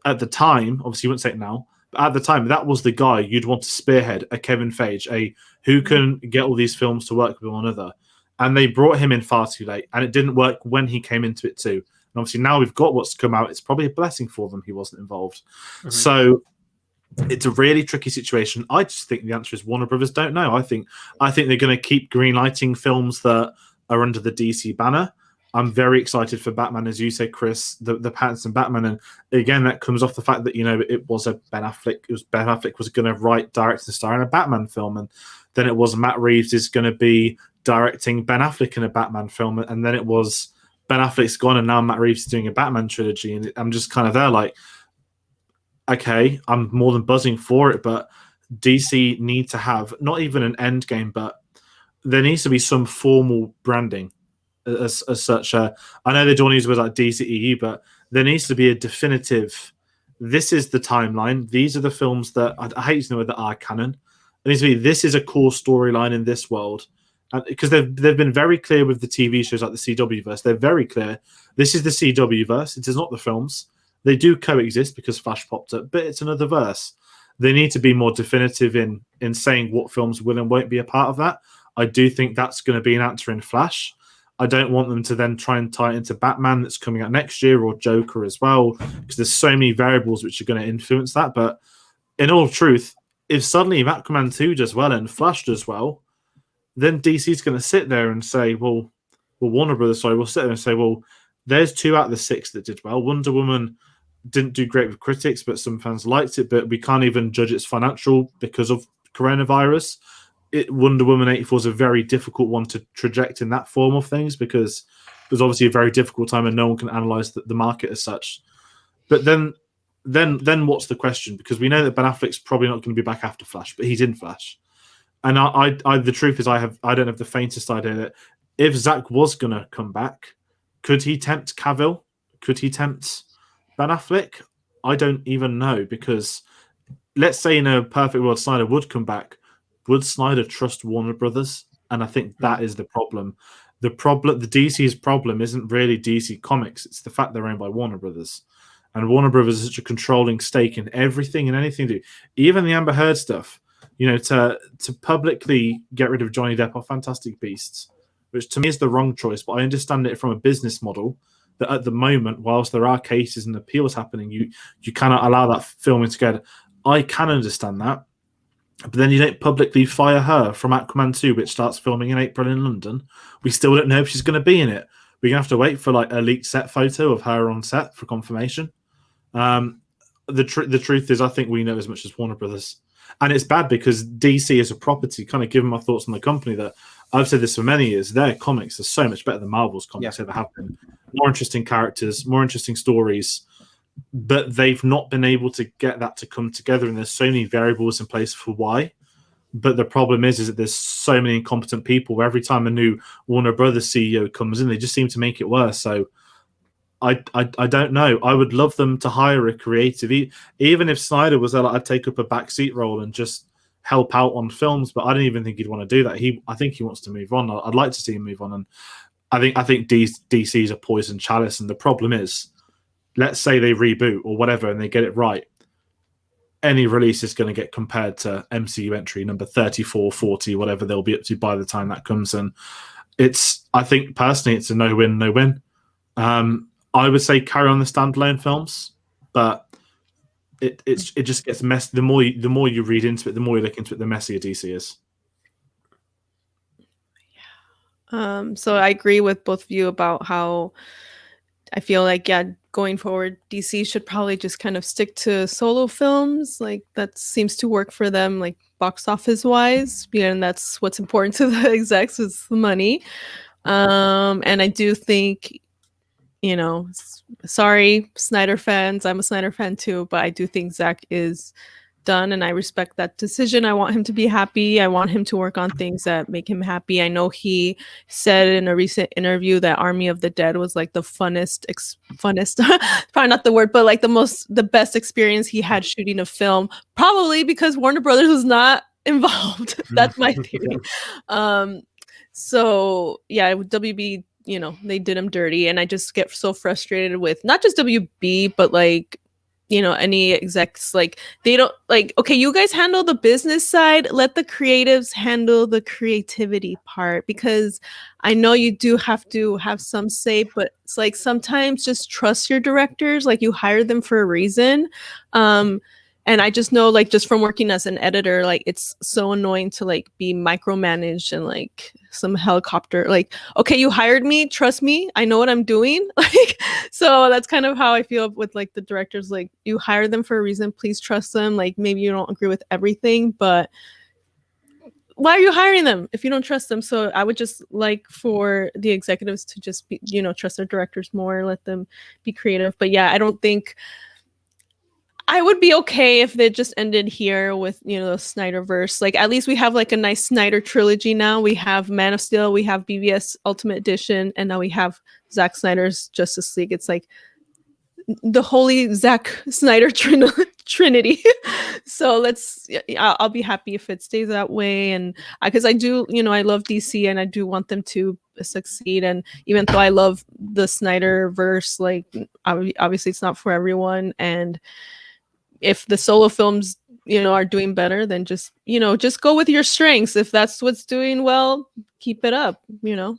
at the time, obviously you wouldn't say it now, but at the time, that was the guy you'd want to spearhead a Kevin Feige, who can get all these films to work with one another. And they brought him in far too late, and it didn't work when he came into it too. And obviously now we've got what's come out. It's probably a blessing for them he wasn't involved. Mm-hmm. So it's a really tricky situation. I just think the answer is Warner Brothers don't know. I think they're going to keep greenlighting films that are under the DC banner. I'm very excited for Batman, as you said, Chris, the Pattinson Batman. And again, that comes off the fact that, it was a Ben Affleck. Ben Affleck was going to write, direct, and star in a Batman film. And then it was Matt Reeves is going to be directing Ben Affleck in a Batman film. And then it was Ben Affleck's gone and now Matt Reeves is doing a Batman trilogy. And I'm just kind of there like, okay, I'm more than buzzing for it, but DC need to have not even an end game, but there needs to be some formal branding as such. I know they don't use words like DCEU, but there needs to be a definitive, this is the timeline. These are the films that, I hate using the word that are canon. It needs to be, this is a core storyline in this world. Because they've been very clear with the TV shows like the CW verse. They're very clear. This is the CW verse. It is not the films. They do coexist because Flash popped up, but it's another verse. They need to be more definitive in saying what films will and won't be a part of that. I do think that's going to be an answer in Flash. I don't want them to then try and tie it into Batman that's coming out next year or Joker as well, because there's so many variables which are going to influence that. But in all truth, if Aquaman 2 does well and Flash does well, then DC's going to sit there and say, well, Warner Brothers, will sit there and say, well, there's 2 out of the 6 that did well. Wonder Woman didn't do great with critics, but some fans liked it, but we can't even judge its financial because of coronavirus. Wonder Woman 84 is a very difficult one to traject in that form of things because it was obviously a very difficult time and no one can analyze the market as such. But then what's the question? Because we know that Ben Affleck's probably not going to be back after Flash, but he's in Flash. And I the truth is, I don't have the faintest idea that if Zack was going to come back, could he tempt Cavill? Could he tempt Ben Affleck? I don't even know, because let's say in a perfect world Snyder would come back. would Snyder trust Warner Brothers? And I think that is the problem. The DC's problem isn't really DC Comics. It's the fact they're owned by Warner Brothers. And Warner Brothers is such a controlling stake in everything and anything to do. Even the Amber Heard stuff, you know, to publicly get rid of Johnny Depp or Fantastic Beasts, which to me is the wrong choice, but I understand it from a business model that at the moment, whilst there are cases and appeals happening, you cannot allow that filming to go. I can understand that. But then you don't publicly fire her from Aquaman 2, which starts filming in April in London. We still don't know if she's going to be in it. We're going to have to wait for like a leaked set photo of her on set for confirmation. The truth is, I think we know as much as Warner Brothers. And it's bad because DC as a property, kind of given my thoughts on the company, that I've said this for many years, their comics are so much better than Marvel's comics ever have been. More interesting characters, more interesting stories. But they've not been able to get that to come together, and there's so many variables in place for why. But the problem is that there's so many incompetent people where every time a new Warner Brothers CEO comes in, they just seem to make it worse. So I don't know. I would love them to hire a creative. Even if Snyder was there, I'd take up a backseat role and just help out on films, but I don't even think he'd want to do that. I think he wants to move on. I'd like to see him move on. And I think DC is a poison chalice, and the problem is, let's say they reboot or whatever and they get it right, any release is going to get compared to MCU entry number 34, 40, whatever they'll be up to by the time that comes. And I think personally, it's a no-win, no-win. I would say carry on the standalone films, but it just gets messy. The more you read into it, the more you look into it, the messier DC is. So I agree with both of you about how I feel like, going forward, DC should probably just kind of stick to solo films. Like that seems to work for them, like box office wise, and that's what's important to the execs is the money. And I do think, you know, sorry, Snyder fans, I'm a Snyder fan too, but I do think Zack is done and I respect that decision. I want him to be happy. I want him to work on things that make him happy. I know he said in a recent interview that Army of the Dead was like the funnest, probably not the word, but like the best experience he had shooting a film, probably because Warner Brothers was not involved. That's my theory. So yeah, WB, you know, they did him dirty, and I just get so frustrated with not just WB, but like, you know, any execs, like they don't like, okay, you guys handle the business side, let the creatives handle the creativity part, because I know you do have to have some say, but it's like sometimes just trust your directors, like you hire them for a reason. And I just know, like, just from working as an editor, like it's so annoying to like be micromanaged and like some helicopter, like, okay, you hired me, trust me, I know what I'm doing. Like, so that's kind of how I feel with like the directors. Like, you hire them for a reason, please trust them. Like, maybe you don't agree with everything, but why are you hiring them if you don't trust them? So I would just like for the executives to just be, you know, trust their directors more, let them be creative. But yeah, I don't think I would be okay if they just ended here with, you know, the Snyderverse. Like, at least we have like a nice Snyder trilogy now. We have Man of Steel, we have BVS Ultimate Edition, and now we have Zack Snyder's Justice League. It's like the holy Zack Snyder trinity. So I'll be happy if it stays that way. And because I do, you know, I love DC and I do want them to succeed. And even though I love the Snyderverse, like obviously it's not for everyone. And if the solo films, you know, are doing better, then just, you know, just go with your strengths. If that's what's doing well, keep it up, you know?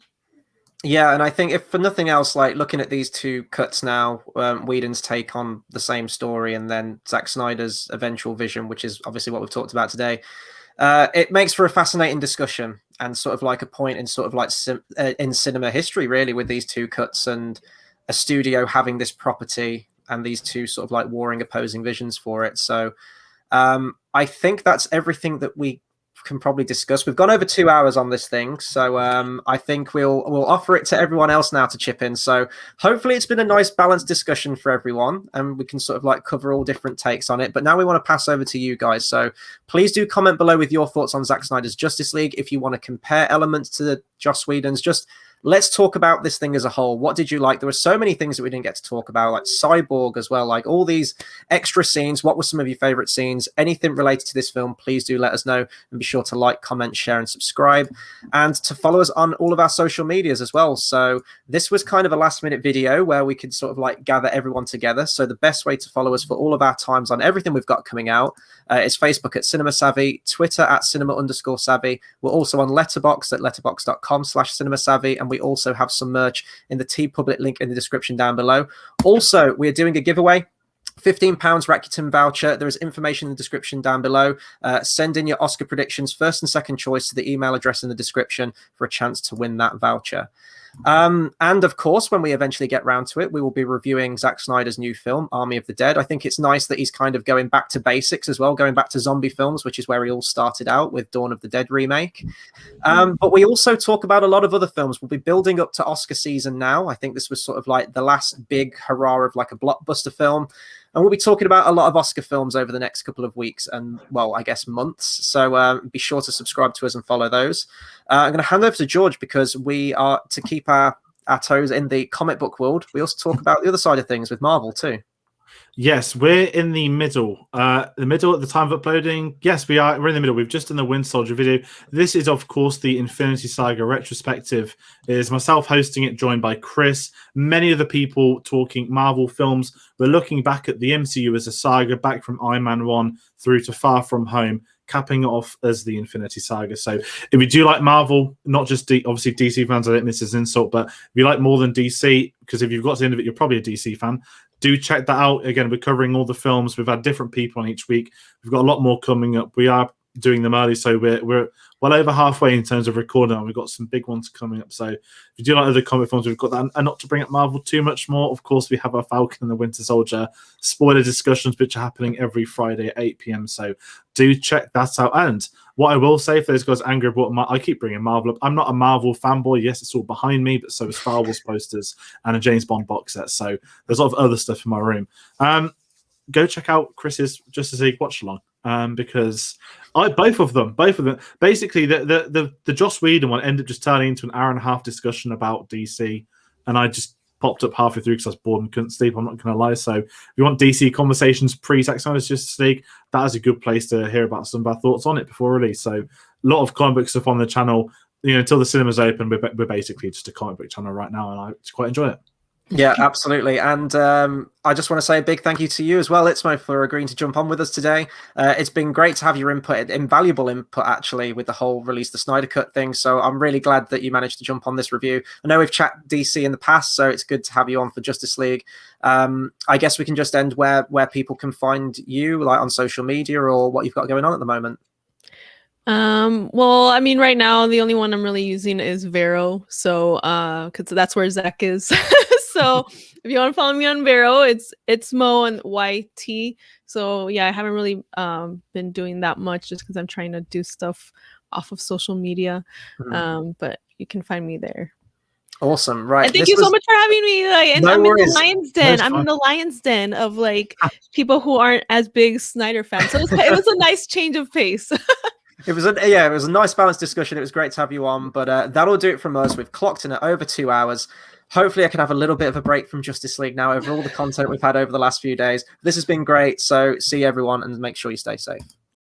Yeah, and I think if for nothing else, like looking at these two cuts now, Whedon's take on the same story and then Zack Snyder's eventual vision, which is obviously what we've talked about today, it makes for a fascinating discussion and sort of like a point in sort of like in cinema history, really, with these two cuts and a studio having this property and these two sort of like warring opposing visions for it. So I think that's everything that we can probably discuss. We've gone over 2 hours on this thing, so I think we'll offer it to everyone else now to chip in. So hopefully it's been a nice balanced discussion for everyone and we can sort of like cover all different takes on it. But now we want to pass over to you guys, so please do comment below with your thoughts on Zack Snyder's Justice League. If you want to compare elements to Joss Whedon's, just let's talk about this thing as a whole. What did you like? There were so many things that we didn't get to talk about, like Cyborg as well, like all these extra scenes. What were some of your favorite scenes? Anything related to this film, please do let us know, and be sure to like, comment, share, and subscribe, and to follow us on all of our social medias as well. So this was kind of a last minute video where we could sort of like gather everyone together. So the best way to follow us for all of our times on everything we've got coming out is Facebook at Cinema Savvy, Twitter at cinema_savvy. We're also on Letterboxd at letterboxd.com/cinemasavvy, and we also have some merch in the TeePublic link in the description down below. Also, we're doing a giveaway. £15 Rakuten voucher. There is information in the description down below. Send in your Oscar predictions, first and second choice, to the email address in the description for a chance to win that voucher. And of course, when we eventually get round to it, we will be reviewing Zack Snyder's new film, Army of the Dead. I think it's nice that he's kind of going back to basics as well, going back to zombie films, which is where he all started out with Dawn of the Dead remake. But we also talk about a lot of other films. We'll be building up to Oscar season now. I think this was sort of like the last big hurrah of like a blockbuster film. And we'll be talking about a lot of Oscar films over the next couple of weeks and, well, I guess months. So be sure to subscribe to us and follow those. I'm going to hand over to George because we are, to keep our toes in the comic book world, we also talk about the other side of things with Marvel too. Yes, we're in the middle. At the time of uploading. Yes, we are. We're in the middle. We've just done the Winter Soldier video. This is, of course, the Infinity Saga retrospective. It is myself hosting it, joined by Chris. Many of the people talking Marvel films. We're looking back at the MCU as a saga, back from Iron Man 1 through to Far From Home, capping it off as the Infinity Saga. So if you do like Marvel, not just obviously DC fans, I don't mean this as an insult, but if you like more than DC, because if you've got to the end of it, you're probably a DC fan, do check that out. Again, we're covering all the films. We've had different people on each week. We've got a lot more coming up. We are doing them early, so we're well over halfway in terms of recording, and we've got some big ones coming up. So if you do like other comic films, we've got that. And not to bring up Marvel too much more, of course, we have our Falcon and the Winter Soldier spoiler discussions, which are happening every Friday at 8 p.m. So do check that out. And what I will say, for those guys angry about I keep bringing Marvel up. I'm not a Marvel fanboy. Yes, it's all behind me, but so are Star Wars posters and a James Bond box set. So there's a lot of other stuff in my room. Go check out Chris's Justice League watch along. Because both of them, basically the Joss Whedon one ended up just turning into an hour-and-a-half discussion about DC, and I just popped up halfway through because I was bored and couldn't sleep. I'm not going to lie. So if you want DC conversations pre-Zack Snyder's Justice League, that is a good place to hear about some of our thoughts on it before release. So a lot of comic book stuff on the channel. You know, until the cinemas open, we're basically just a comic book channel right now, and I quite enjoy it. Yeah, absolutely. And I just want to say a big thank you to you as well, Itzmoe, for agreeing to jump on with us today. It's been great to have your input, invaluable input, actually, with the whole release the Snyder Cut thing. So I'm really glad that you managed to jump on this review. I know we've chatted DC in the past, so it's good to have you on for Justice League. I guess we can just end where people can find you, like on social media or what you've got going on at the moment. Well, I mean, right now the only one I'm really using is Vero, so because that's where Zach is. So if you want to follow me on Vero, it's Itzmoe and YT. So yeah, I haven't really been doing that much just because I'm trying to do stuff off of social media. But you can find me there. Awesome, right? And thank you so much for having me. Like, and I'm in the Lion's Den. I'm in the Lion's Den of like people who aren't as big Snyder fans. So it was a nice change of pace. It was a nice balanced discussion. It was great to have you on, but that'll do it from us. We've clocked in at over 2 hours. Hopefully I can have a little bit of a break from Justice League now over all the content we've had over the last few days. This has been great. So see everyone and make sure you stay safe.